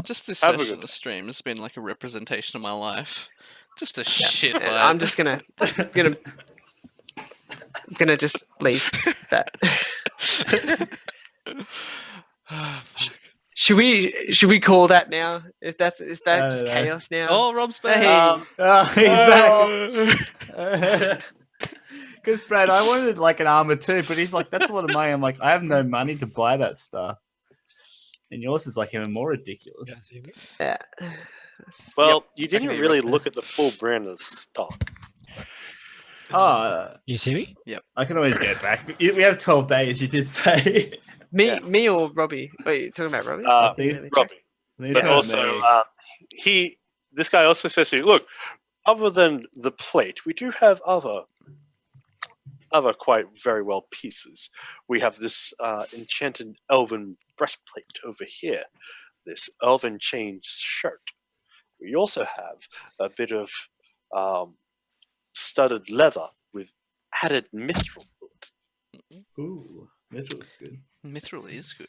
[SPEAKER 2] Just this
[SPEAKER 1] Have a
[SPEAKER 2] session
[SPEAKER 1] good
[SPEAKER 2] of stream has been like a representation of my life. Just a shit
[SPEAKER 5] And
[SPEAKER 2] vibe.
[SPEAKER 5] I'm just gonna just leave that.
[SPEAKER 2] Oh, fuck.
[SPEAKER 5] Should we call that now? Is that
[SPEAKER 4] I
[SPEAKER 5] just
[SPEAKER 4] don't know.
[SPEAKER 5] chaos now?
[SPEAKER 2] Oh, Rob's back.
[SPEAKER 5] Hey.
[SPEAKER 4] Oh, he's back. Because Brad, I wanted like an armor too, but he's like, that's a lot of money. I'm like, I have no money to buy that stuff. And yours is like even more ridiculous.
[SPEAKER 3] Yeah, see me?
[SPEAKER 5] Yeah.
[SPEAKER 1] Well, you
[SPEAKER 2] I can
[SPEAKER 1] didn't
[SPEAKER 2] hear you
[SPEAKER 1] really
[SPEAKER 2] right there.
[SPEAKER 1] look at the full brand of stock.
[SPEAKER 4] Oh,
[SPEAKER 3] You see me?
[SPEAKER 4] I can always get back. We have 12 days, you did say.
[SPEAKER 5] Me or Robbie? Wait, you talking about Robbie?
[SPEAKER 1] Uh,
[SPEAKER 4] think-
[SPEAKER 1] Robbie.
[SPEAKER 4] You
[SPEAKER 1] But
[SPEAKER 4] told
[SPEAKER 1] also,
[SPEAKER 4] me.
[SPEAKER 1] this guy also says to you, look, other than the plate, we do have other quite very well pieces. We have this enchanted elven breastplate over here, this elven chain shirt. We also have a bit of studded leather with added mithril.
[SPEAKER 4] Ooh, Mithril's good.
[SPEAKER 2] Mithril is good.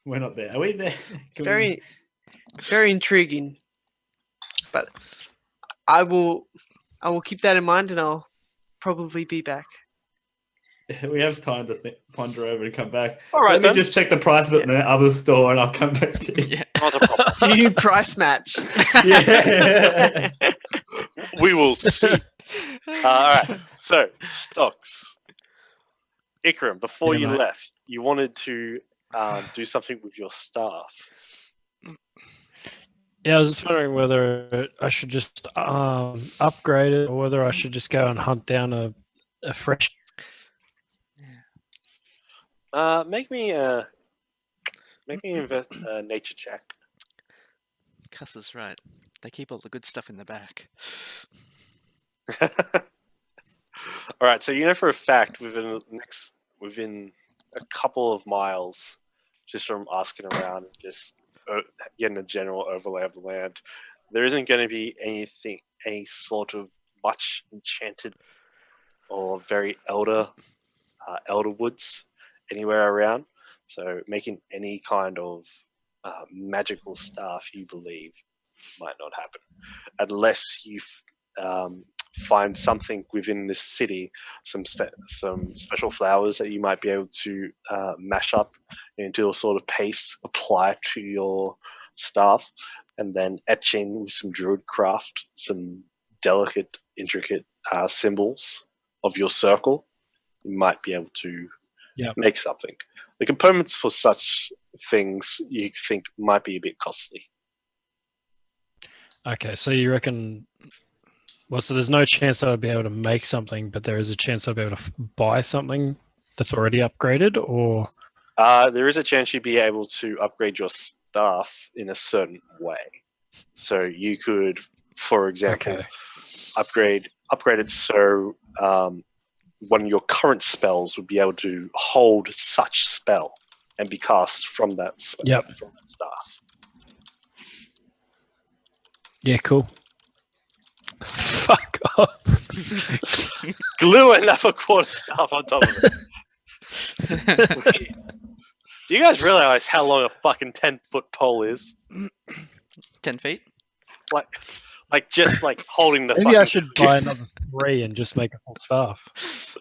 [SPEAKER 4] We're not there. Are we there? Can we-
[SPEAKER 5] Very intriguing. But I will keep that in mind, and I'll probably be back.
[SPEAKER 4] We have time to ponder over and come back.
[SPEAKER 1] All right,
[SPEAKER 4] Let me
[SPEAKER 1] then.
[SPEAKER 4] just check the prices at the other store, and I'll come back to you.
[SPEAKER 2] Yeah.
[SPEAKER 1] Not a problem.
[SPEAKER 5] Do you price match?
[SPEAKER 4] Yeah.
[SPEAKER 1] We will see. All right. So stocks. Ikram, before
[SPEAKER 3] Yeah,
[SPEAKER 1] you
[SPEAKER 3] mate.
[SPEAKER 1] left, you wanted to do something with your staff.
[SPEAKER 3] Yeah, I was just wondering whether I should just upgrade it or whether I should just go and hunt down a fresh.
[SPEAKER 1] Make me a nature check.
[SPEAKER 2] Cuss is right. They keep all the good stuff in the back.
[SPEAKER 1] All right. So you know for a fact within a couple of miles, just from asking around, just getting a general overlay of the land, there isn't going to be any sort of much enchanted or very elder woods anywhere around. So making any kind of magical staff, you believe, might not happen unless you find something within this city, some special flowers that you might be able to mash up into a sort of paste, apply to your staff, and then etch in with some druid craft, some delicate, intricate symbols of your circle. You might be able to make something. The components for such things you think might be a bit costly.
[SPEAKER 3] Okay, so you reckon? Well, so there's no chance that I'd be able to make something, but there is a chance I'd be able to buy something that's already upgraded, or
[SPEAKER 1] there is a chance you'd be able to upgrade your staff in a certain way. So you could, for example,
[SPEAKER 3] okay,
[SPEAKER 1] upgrade it so one of your current spells would be able to hold such spell and be cast from that spell, from that staff.
[SPEAKER 3] yeah, cool. Fuck off.
[SPEAKER 1] Glue another quarterstaff on top of it. Do you guys realize how long a fucking 10-foot pole is?
[SPEAKER 2] 10 feet?
[SPEAKER 1] Like just like holding the.
[SPEAKER 3] Maybe I
[SPEAKER 1] fucking
[SPEAKER 3] should buy another 3 and just make a full staff.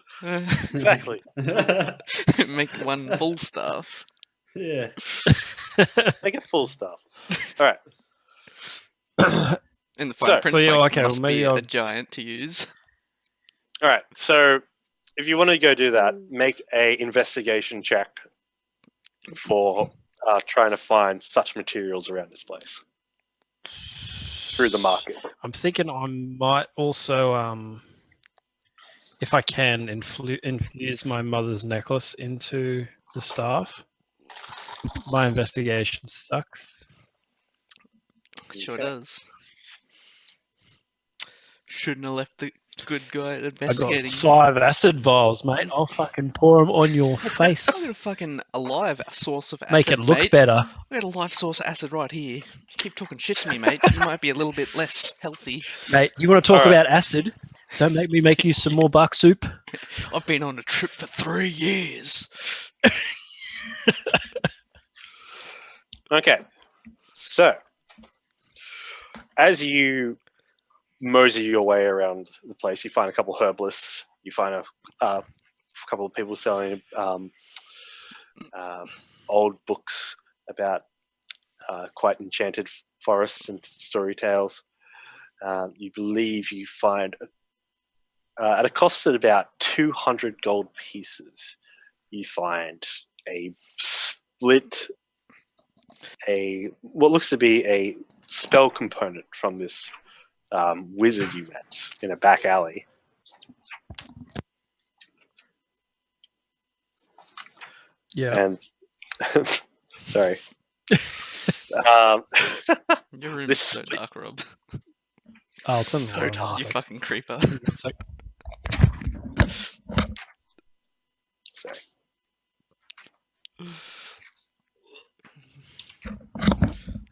[SPEAKER 1] Exactly.
[SPEAKER 2] Make one full staff.
[SPEAKER 4] Yeah.
[SPEAKER 1] Make it full stuff. All right.
[SPEAKER 2] In the
[SPEAKER 1] So-
[SPEAKER 2] fine print,
[SPEAKER 3] so yeah,
[SPEAKER 2] like,
[SPEAKER 3] okay,
[SPEAKER 2] must
[SPEAKER 3] well, maybe
[SPEAKER 2] be
[SPEAKER 3] I'll-
[SPEAKER 2] a giant to use.
[SPEAKER 1] All right. So if you want to go do that, make a investigation check for trying to find such materials around this place through the market.
[SPEAKER 3] I'm thinking I might also, if I can, infuse my mother's necklace into the staff. My investigation sucks.
[SPEAKER 2] Sure
[SPEAKER 1] Okay.
[SPEAKER 2] does. Shouldn't have left the good guy at
[SPEAKER 3] I got
[SPEAKER 2] investigating.
[SPEAKER 3] 5 acid vials, mate. I'll fucking pour them on your
[SPEAKER 2] I
[SPEAKER 3] face.
[SPEAKER 2] got a fucking alive source of acid,
[SPEAKER 3] Make it look
[SPEAKER 2] mate.
[SPEAKER 3] better.
[SPEAKER 2] I got a live source of acid right here. Keep talking shit to me, mate. You might be a little bit less healthy.
[SPEAKER 3] Mate, you want to talk
[SPEAKER 1] All right.
[SPEAKER 3] about acid? Don't make me make you some more buck soup.
[SPEAKER 2] I've been on a trip for 3 years.
[SPEAKER 1] Okay, so as you mosey your way around the place, you find a couple herbalists. You find a couple of people selling old books about quite enchanted forests and story tales. You believe you find, at a cost of about 200 gold pieces, you find a split, what looks to be a spell component from this wizard you met in a back alley.
[SPEAKER 3] Yeah.
[SPEAKER 1] And sorry.
[SPEAKER 2] Your room is
[SPEAKER 1] This
[SPEAKER 2] so
[SPEAKER 1] split-
[SPEAKER 2] dark, Rob.
[SPEAKER 3] Oh, it's in
[SPEAKER 1] So
[SPEAKER 3] the room.
[SPEAKER 1] dark.
[SPEAKER 2] You fucking creeper.
[SPEAKER 3] It's like,
[SPEAKER 1] Sorry.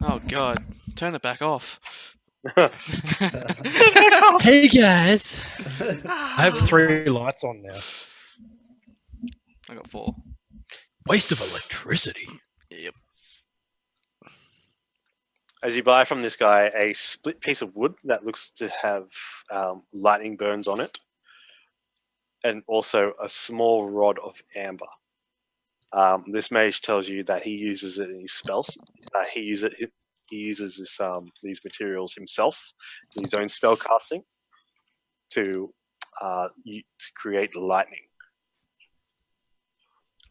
[SPEAKER 2] Oh god, turn it back off.
[SPEAKER 3] hey guys, I have 3 lights on now.
[SPEAKER 2] I got 4.
[SPEAKER 3] Waste of electricity.
[SPEAKER 2] Yep.
[SPEAKER 1] As you buy from this guy a split piece of wood that looks to have lightning burns on it, and also a small rod of amber. This mage tells you that he uses it in his spells. He uses this these materials himself in his own spell casting to create lightning.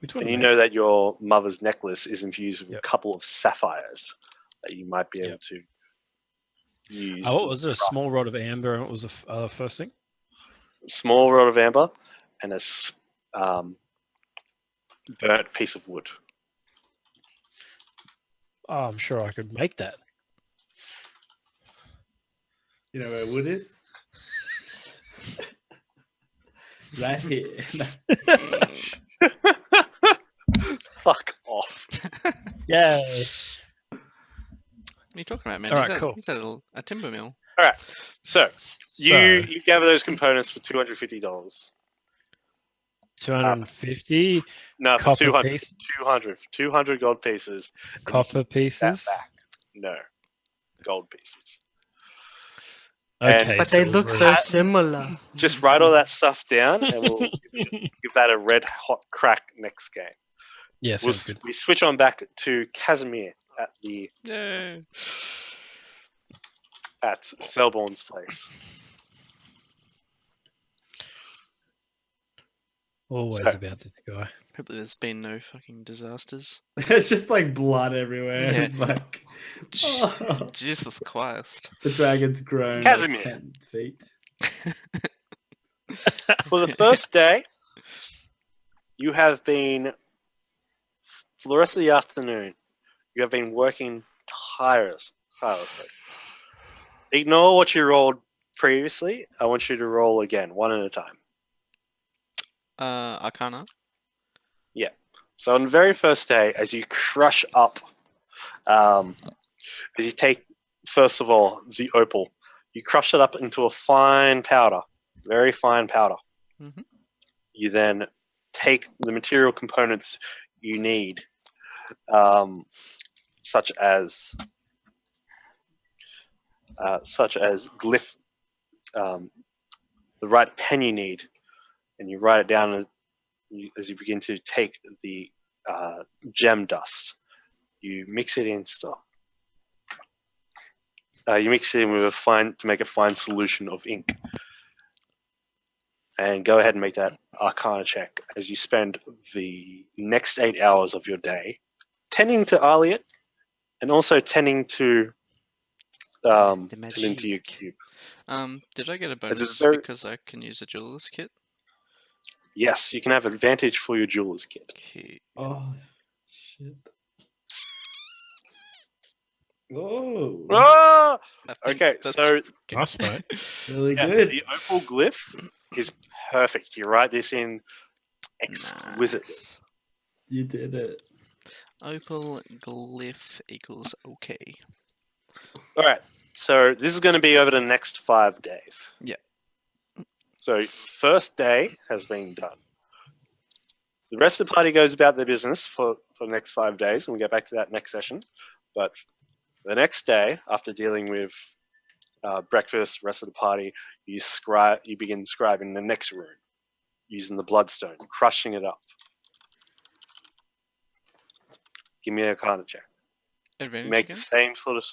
[SPEAKER 3] Which one?
[SPEAKER 1] And you
[SPEAKER 3] mate?
[SPEAKER 1] know that your mother's necklace is infused with
[SPEAKER 3] Yep.
[SPEAKER 1] a couple of sapphires that you might be able to use.
[SPEAKER 3] Oh, what was it? A small rod of amber, and what was the first thing?
[SPEAKER 1] Small rod of amber and a burnt piece of wood.
[SPEAKER 3] Oh, I'm sure I could make that.
[SPEAKER 6] You know where wood is? Right here.
[SPEAKER 1] Fuck off.
[SPEAKER 3] Yeah.
[SPEAKER 2] What are you talking about, man?
[SPEAKER 3] All
[SPEAKER 2] He's
[SPEAKER 3] right,
[SPEAKER 2] at,
[SPEAKER 3] cool.
[SPEAKER 2] He's at a timber mill.
[SPEAKER 1] So
[SPEAKER 3] So,
[SPEAKER 1] you gather those components for $250.
[SPEAKER 3] 250
[SPEAKER 1] No, for
[SPEAKER 3] copper
[SPEAKER 1] 200.
[SPEAKER 3] piece,
[SPEAKER 1] 200 gold pieces.
[SPEAKER 3] copper pieces.
[SPEAKER 1] back. No, gold pieces.
[SPEAKER 3] Okay,
[SPEAKER 5] But they look so
[SPEAKER 3] we're-
[SPEAKER 5] similar.
[SPEAKER 1] Just write all that stuff down, and we'll give that a red hot crack next game.
[SPEAKER 3] Yeah, sounds good.
[SPEAKER 1] We switch on back to Casimir at
[SPEAKER 2] Yay.
[SPEAKER 1] Selborne's place.
[SPEAKER 3] Always
[SPEAKER 1] So-
[SPEAKER 3] about this guy.
[SPEAKER 2] Hopefully there's been no fucking disasters.
[SPEAKER 6] There's just like blood everywhere.
[SPEAKER 2] Yeah.
[SPEAKER 6] Like oh,
[SPEAKER 2] Jesus Christ.
[SPEAKER 6] the dragon's grown
[SPEAKER 1] Casimir.
[SPEAKER 6] like 10 feet.
[SPEAKER 1] For the first day, you have been, for the rest of the afternoon, you have been working tirelessly. Ignore what you rolled previously. I want you to roll again, one at a time.
[SPEAKER 2] Arcana.
[SPEAKER 1] So on the very first day, as you crush up, as you take, first of all, the opal, you crush it up into a fine powder, very fine powder.
[SPEAKER 2] Mhm.
[SPEAKER 1] You then take the material components you need, such as glyph, the right pen you need, and you write it down as you begin to take the gem dust. You mix it in still. You mix it in with to make a fine solution of ink. And go ahead and make that Arcana check as you spend the next 8 hours of your day tending to Arliot and also tending to your cube.
[SPEAKER 2] Did I get a
[SPEAKER 1] It's a
[SPEAKER 2] bonus
[SPEAKER 1] very-
[SPEAKER 2] because I can use a jeweler's kit?
[SPEAKER 1] Yes, you can have advantage for your jeweler's kit.
[SPEAKER 2] Okay.
[SPEAKER 6] Oh shit. Oh.
[SPEAKER 1] Ah!
[SPEAKER 2] I think
[SPEAKER 1] Okay,
[SPEAKER 2] that's
[SPEAKER 1] so
[SPEAKER 3] Nice, mate.
[SPEAKER 6] Really
[SPEAKER 1] yeah,
[SPEAKER 6] good.
[SPEAKER 1] the opal glyph is perfect. You write this in exquisitely.
[SPEAKER 2] nice.
[SPEAKER 6] You did it.
[SPEAKER 2] Opal glyph equals okay.
[SPEAKER 1] All right, so this is going to be over the next 5 days.
[SPEAKER 2] Yeah.
[SPEAKER 1] So first day has been done. The rest of the party goes about their business for the next 5 days, and we'll get back to that next session. But the next day, after dealing with breakfast, rest of the party, you begin scribing the next rune using the bloodstone, crushing it up. Give me a Arcana check.
[SPEAKER 2] Advantage
[SPEAKER 1] Make
[SPEAKER 2] again?
[SPEAKER 1] the same sort of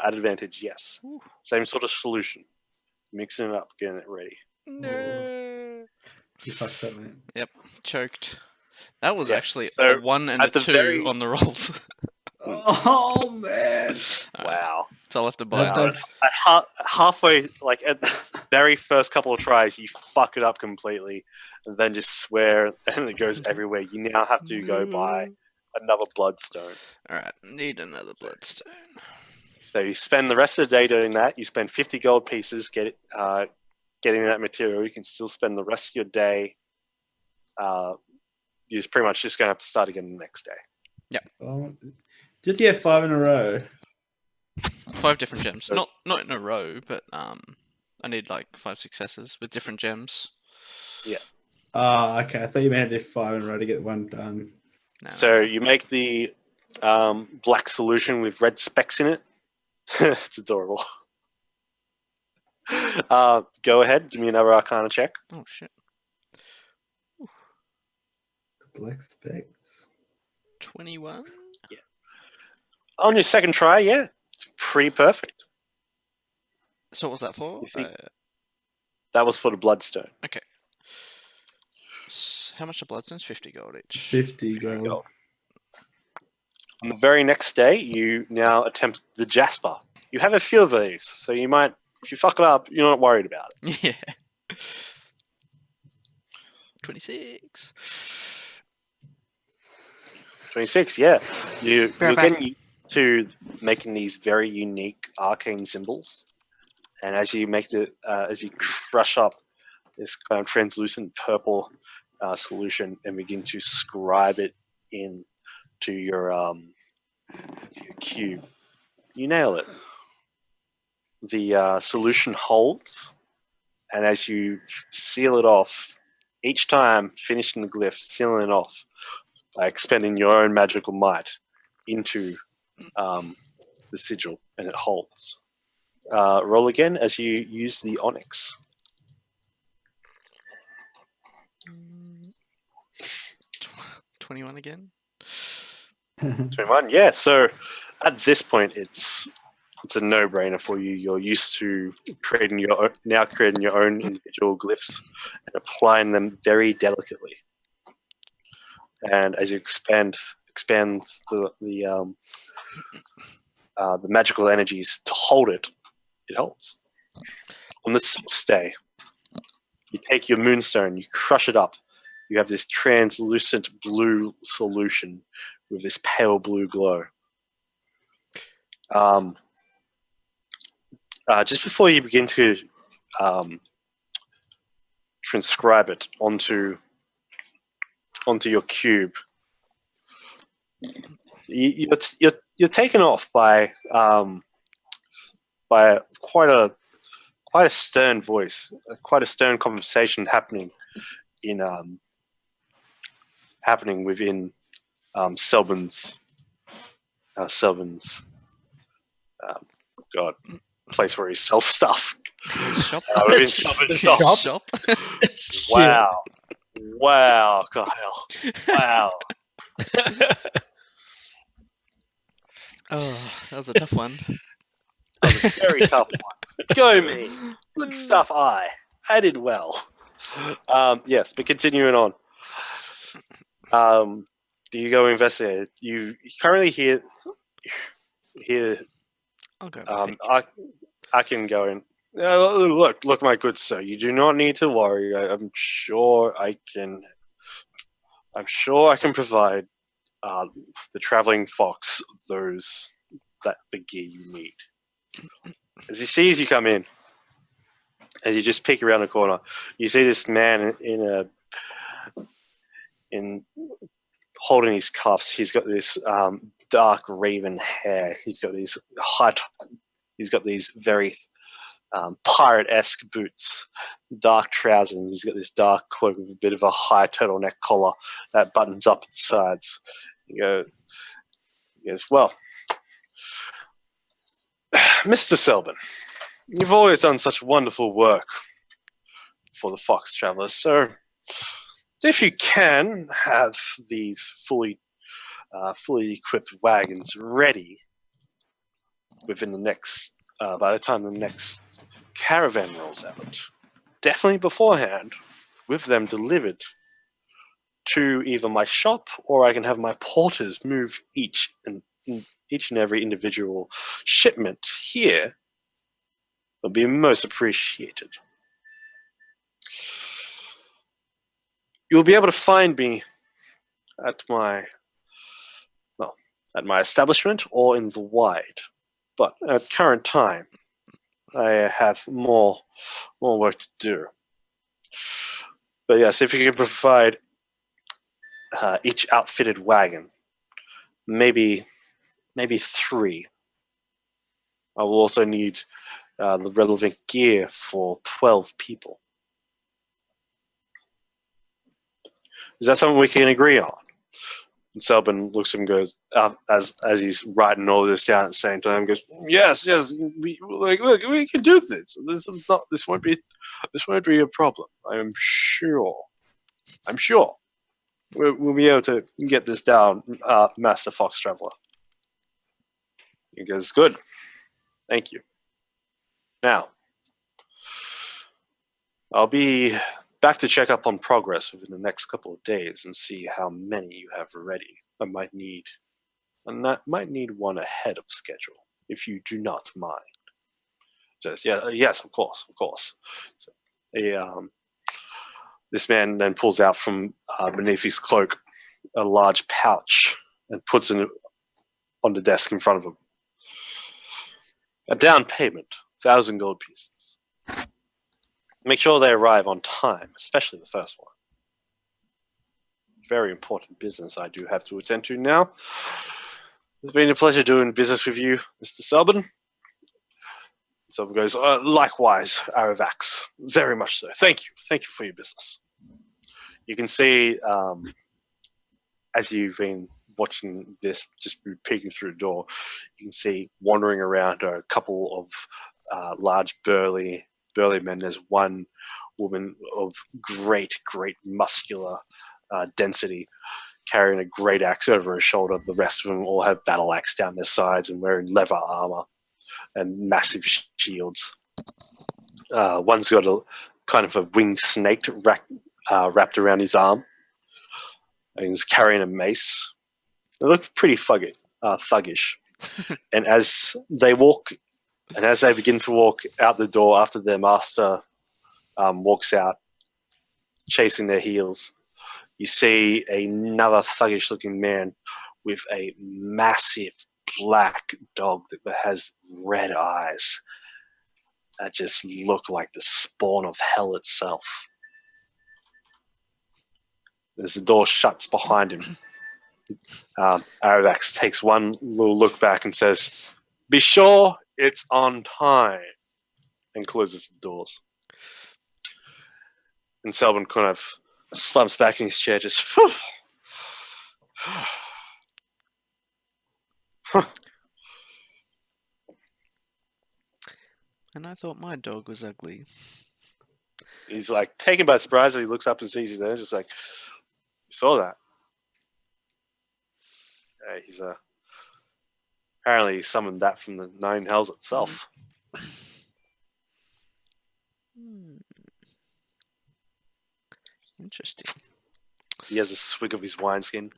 [SPEAKER 1] at advantage, yes.
[SPEAKER 2] Ooh.
[SPEAKER 1] Same sort of solution. Mixing it up, getting it ready.
[SPEAKER 2] No.
[SPEAKER 6] You fucked up, man.
[SPEAKER 2] Choked. That was
[SPEAKER 1] Yeah,
[SPEAKER 2] actually
[SPEAKER 1] so
[SPEAKER 2] a 1 and a
[SPEAKER 1] at the
[SPEAKER 2] 2
[SPEAKER 1] very-
[SPEAKER 2] on the rolls.
[SPEAKER 6] Oh man.
[SPEAKER 1] Wow.
[SPEAKER 2] So I'll have to buy
[SPEAKER 6] That's
[SPEAKER 2] it.
[SPEAKER 1] At halfway, like at the very first couple of tries, you fuck it up completely, and then just swear, and it goes everywhere. You now have to go buy another bloodstone.
[SPEAKER 2] Alright, need another bloodstone.
[SPEAKER 1] So you spend the rest of the day doing that. You spend 50 gold pieces getting that material. You can still spend the rest of your day. You're pretty much just going to have to start again the next day.
[SPEAKER 6] Oh, did you get 5 in a row?
[SPEAKER 2] 5 different gems. Not in a row, but I need like 5 successes with different gems.
[SPEAKER 6] Oh, okay. I thought you meant to do 5 in a row to get one done.
[SPEAKER 2] No,
[SPEAKER 1] So you make the black solution with red specks in it. It's adorable. Go ahead. Give me another Arcana check.
[SPEAKER 2] Oh shit.
[SPEAKER 6] Black specks.
[SPEAKER 2] 21?
[SPEAKER 1] On your second try, yeah, it's pretty perfect.
[SPEAKER 2] So what was that for?
[SPEAKER 1] You think- That was for the bloodstone.
[SPEAKER 2] How much are bloodstones? 50 gold each.
[SPEAKER 6] 50 gold.
[SPEAKER 1] gold. On the very next day, you now attempt the Jasper. You have a few of these, so you might, if you fuck it up, you're not worried about it.
[SPEAKER 2] Yeah. 26.
[SPEAKER 1] 26, yeah. You're
[SPEAKER 5] back.
[SPEAKER 1] getting used to making these very unique arcane symbols, and as you as you crush up this kind of translucent purple solution and begin to scribe it in to your cube, you nail it. The solution holds, and as you seal it off, each time finishing the glyph, sealing it off by expending your own magical might into the sigil, and it holds. Roll again as you use the onyx.
[SPEAKER 2] 21 again?
[SPEAKER 1] 21, yeah. So at this point, it's a no-brainer for you. You're used to creating your own individual glyphs and applying them very delicately. And as you expand the magical energies to hold it, it holds. On the sixth day, you take your moonstone, you crush it up. You have this translucent blue solution with this pale blue glow. Just before you begin to transcribe it onto your cube, you're taken off by quite a stern voice, quite a stern conversation happening within Selbin's place where he sells stuff.
[SPEAKER 2] Shop?
[SPEAKER 1] Within Selbin's shop.
[SPEAKER 2] Shop?
[SPEAKER 1] Wow, Kyle. Wow.
[SPEAKER 2] Oh, that was a tough one.
[SPEAKER 1] That was a very tough one. Go me. Good stuff, I did well. Yes, but continuing on. Do you go investigate? You currently hear.
[SPEAKER 2] I'll go. With
[SPEAKER 1] I can go in. Look, my good sir. You do not need to worry. I'm sure I can. I'm sure I can provide the traveling fox the gear you need. As he sees you come in, as you just peek around the corner, you see this man in holding his cuffs. He's got this dark raven hair. He's got these very pirate-esque boots, dark trousers. And he's got this dark cloak with a bit of a high turtleneck collar that buttons up at the sides. He goes, well, Mr. Selbin, you've always done such wonderful work for the Fox Travelers, so if you can have these fully equipped wagons ready within the next, by the time the next caravan rolls out, definitely beforehand, with them delivered to either my shop or I can have my porters move each and every individual shipment here, will be most appreciated. You'll be able to find me at my establishment or in the wide. But at current time, I have more work to do. But yes, if you can provide each outfitted wagon, maybe 3. I will also need the relevant gear for 12 people. Is that something we can agree on? And Selbin looks at him and goes, as he's writing all this down at the same time, goes, yes, we can do this. This won't be a problem. I'm sure. We'll be able to get this down, Master Fox Traveler. He goes, good. Thank you. Now, I'll be back to check up on progress within the next couple of days and see how many you have ready. I might need one ahead of schedule, if you do not mind. Says, yes, of course. So, this man then pulls out from beneath his cloak a large pouch and puts it on the desk in front of him. A down payment, 1,000 gold pieces. Make sure they arrive on time, especially the first one. Very important business I do have to attend to now. It's been a pleasure doing business with you, Mr. Selbin. Selbin goes, likewise, Aravax. Very much so. Thank you for your business. You can see, as you've been watching this, just peeking through the door, you can see wandering around are a couple of large burly men. There's one woman of great muscular density carrying a great axe over her shoulder. The rest of them all have battle axe down their sides and wearing leather armor and massive shields. One's got a kind of a winged snake wrapped around his arm, and he's carrying a mace. They look pretty thuggish. And as they begin to walk out the door after their master walks out, chasing their heels, you see another thuggish-looking man with a massive black dog that has red eyes that just look like the spawn of hell itself. As the door shuts behind him, Aravax takes one little look back and says, "Be sure it's on time," and closes the doors. And Selbin kind of slumps back in his chair, just phew.
[SPEAKER 2] And I thought my dog was ugly.
[SPEAKER 1] He's like taken by surprise. He looks up and sees you there, just like, you saw that. Yeah, he's apparently he summoned that from the Nine Hells itself.
[SPEAKER 2] Interesting.
[SPEAKER 1] He has a swig of his wineskin.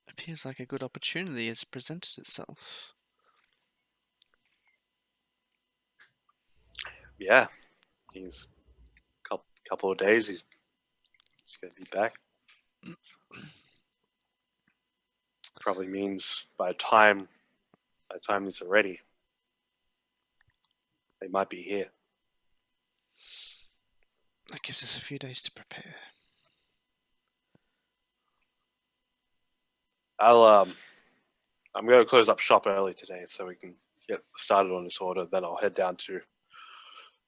[SPEAKER 2] Appears like a good opportunity has presented itself.
[SPEAKER 1] Yeah, he's couple of days. He's going to be back. Probably means by the time these are ready, They might be here.
[SPEAKER 2] That gives us a few days to prepare.
[SPEAKER 1] I'm going to close up shop early today so we can get started on this order. Then I'll head down to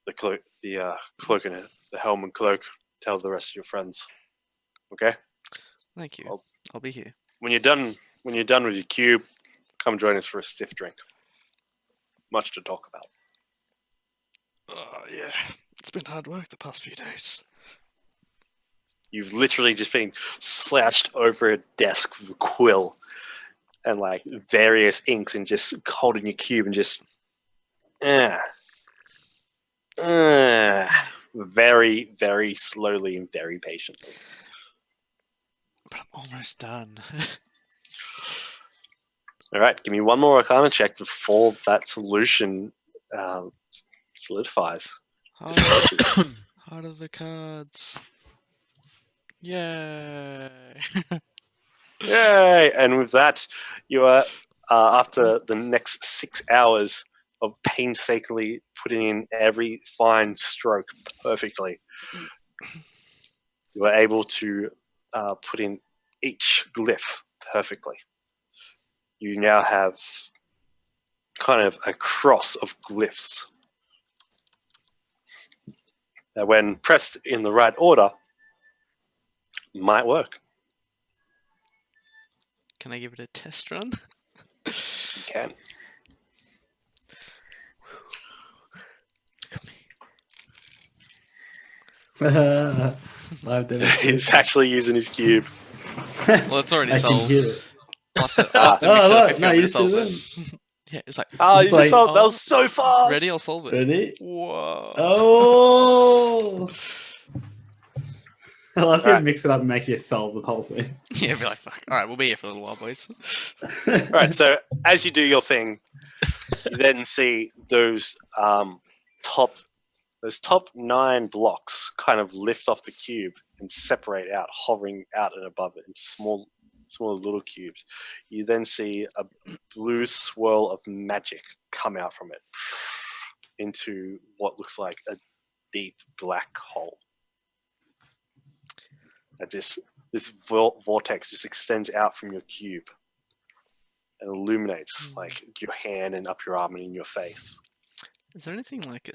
[SPEAKER 1] the cloak and the helm and cloak. Tell the rest of your friends. Okay.
[SPEAKER 2] Thank you. I'll be here.
[SPEAKER 1] When you're done with your cube, come join us for a stiff drink. Much to talk about.
[SPEAKER 2] Oh yeah, it's been hard work the past few days.
[SPEAKER 1] You've literally just been slouched over a desk with a quill and like various inks and just holding your cube and just very, very slowly and very patiently.
[SPEAKER 2] But I'm almost done.
[SPEAKER 1] All right, give me one more Arcana check before that solution solidifies.
[SPEAKER 2] Heart of the cards. Yay!
[SPEAKER 1] Yay! And with that, you are, after the next 6 hours of painstakingly putting in every fine stroke perfectly, you are able to put in each glyph perfectly. You now have kind of a cross of glyphs that, when pressed in the right order, might work.
[SPEAKER 2] Can I give it a test run?
[SPEAKER 1] You can.
[SPEAKER 4] Live demonstration.
[SPEAKER 1] He's actually using his cube.
[SPEAKER 2] Well, it's already
[SPEAKER 4] I can
[SPEAKER 2] solved.
[SPEAKER 4] hear it.
[SPEAKER 2] I'll have to mix it up if you
[SPEAKER 4] no,
[SPEAKER 2] want me
[SPEAKER 4] you
[SPEAKER 2] to
[SPEAKER 4] just
[SPEAKER 2] solve
[SPEAKER 4] did
[SPEAKER 2] it. Yeah, it's like,
[SPEAKER 1] Oh,
[SPEAKER 4] It's
[SPEAKER 1] you just
[SPEAKER 4] like-
[SPEAKER 1] solved, that was so fast.
[SPEAKER 2] ready? I'll solve it.
[SPEAKER 4] Ready?
[SPEAKER 2] Whoa.
[SPEAKER 4] Oh! I love you
[SPEAKER 1] Alright.
[SPEAKER 4] mix it up and make you solve the whole thing.
[SPEAKER 2] Yeah, be like, fuck. All right, we'll be here for a little while, boys.
[SPEAKER 1] All right, so as you do your thing, you then see those top 9 blocks kind of lift off the cube and separate out, hovering out and above it into smaller little cubes. You then see a blue swirl of magic come out from it into what looks like a deep black hole. And this vortex just extends out from your cube and illuminates like your hand and up your arm and in your face.
[SPEAKER 2] Is there anything like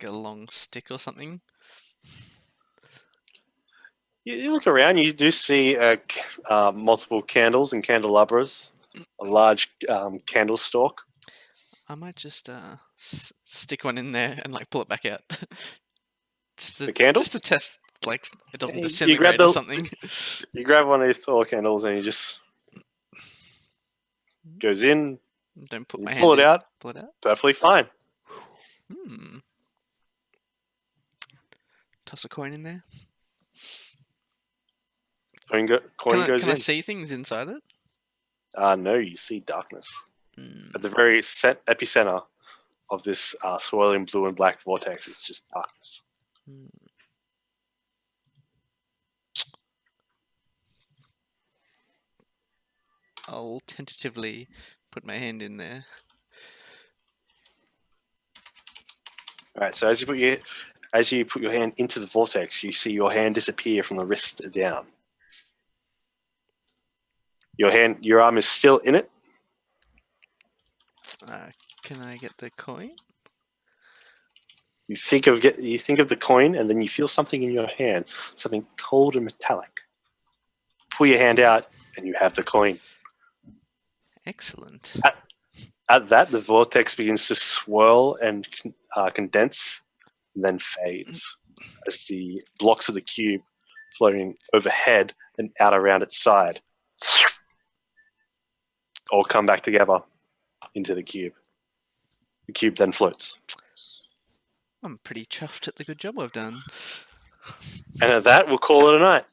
[SPEAKER 2] a long stick or something?
[SPEAKER 1] You look around, you do see multiple candles and candelabras, a large candle stalk.
[SPEAKER 2] I might just stick one in there and like pull it back out.
[SPEAKER 1] The candle?
[SPEAKER 2] Just to test, like it doesn't
[SPEAKER 1] You
[SPEAKER 2] disintegrate
[SPEAKER 1] grab
[SPEAKER 2] or
[SPEAKER 1] the-
[SPEAKER 2] something.
[SPEAKER 1] You grab one of these tall candles and you just goes in,
[SPEAKER 2] Don't put
[SPEAKER 1] you
[SPEAKER 2] my hand
[SPEAKER 1] pull it
[SPEAKER 2] in.
[SPEAKER 1] out,
[SPEAKER 2] Pull it out.
[SPEAKER 1] perfectly fine.
[SPEAKER 2] Toss a coin in there.
[SPEAKER 1] Coin
[SPEAKER 2] Can
[SPEAKER 1] goes
[SPEAKER 2] I
[SPEAKER 1] in.
[SPEAKER 2] see things inside it?
[SPEAKER 1] No, you see darkness. At the very epicenter of this swirling blue and black vortex, it's just darkness.
[SPEAKER 2] I'll tentatively put my hand in there.
[SPEAKER 1] All right, so as you put your hand into the vortex, you see your hand disappear from the wrist down. Your arm is still in it.
[SPEAKER 2] Can I get the coin?
[SPEAKER 1] You think of the coin, and then you feel something in your hand, something cold and metallic. Pull your hand out, and you have the coin.
[SPEAKER 2] Excellent.
[SPEAKER 1] At that, the vortex begins to swirl and condense, and then fades as the blocks of the cube floating overhead and out around its side all come back together into the cube. The cube then floats.
[SPEAKER 2] I'm pretty chuffed at the good job I've done.
[SPEAKER 1] And at that, we'll call it a night.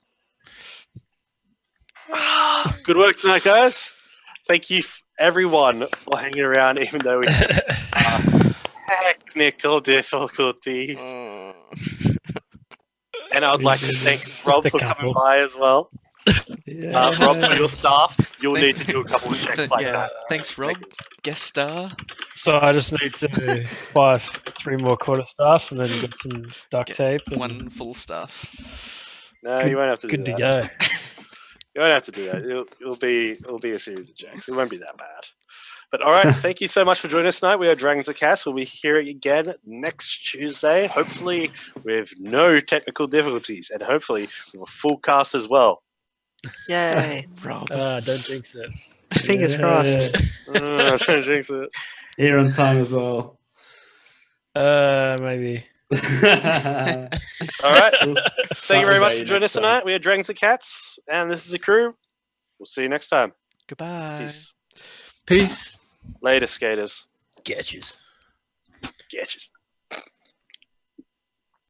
[SPEAKER 1] Good work tonight, guys. Thank you, everyone, for hanging around, even though we had technical difficulties. And I would like to thank Rob
[SPEAKER 3] a
[SPEAKER 1] for coming
[SPEAKER 3] couple.
[SPEAKER 1] by as well.
[SPEAKER 4] Yeah.
[SPEAKER 1] Rob, for your staff, you'll need to do a couple of checks like
[SPEAKER 2] yeah.
[SPEAKER 1] that.
[SPEAKER 2] Thanks, Rob. Guest star.
[SPEAKER 3] So I just need to buy 3 more quarterstaffs and then get some duct
[SPEAKER 2] Get
[SPEAKER 3] tape. And
[SPEAKER 2] 1 full staff.
[SPEAKER 1] No, you won't have to do
[SPEAKER 3] good to
[SPEAKER 1] that.
[SPEAKER 3] go.
[SPEAKER 1] You won't have to do that. It'll be a series of checks. It won't be that bad. But all right, thank you so much for joining us tonight. We are Dragons of Cats. We'll be here again next Tuesday, hopefully with no technical difficulties, and hopefully with a full cast as well.
[SPEAKER 5] Yay.
[SPEAKER 2] Rob.
[SPEAKER 3] Don't jinx it.
[SPEAKER 5] Fingers crossed.
[SPEAKER 1] Don't jinx it.
[SPEAKER 6] Here on time as well.
[SPEAKER 3] Maybe.
[SPEAKER 1] All right. Thank you very much for joining us tonight. We are Dragons of Cats, and this is the crew. We'll see you next time.
[SPEAKER 2] Goodbye.
[SPEAKER 1] Peace.
[SPEAKER 5] Peace.
[SPEAKER 1] Later, skaters.
[SPEAKER 3] Getches.
[SPEAKER 1] Getches.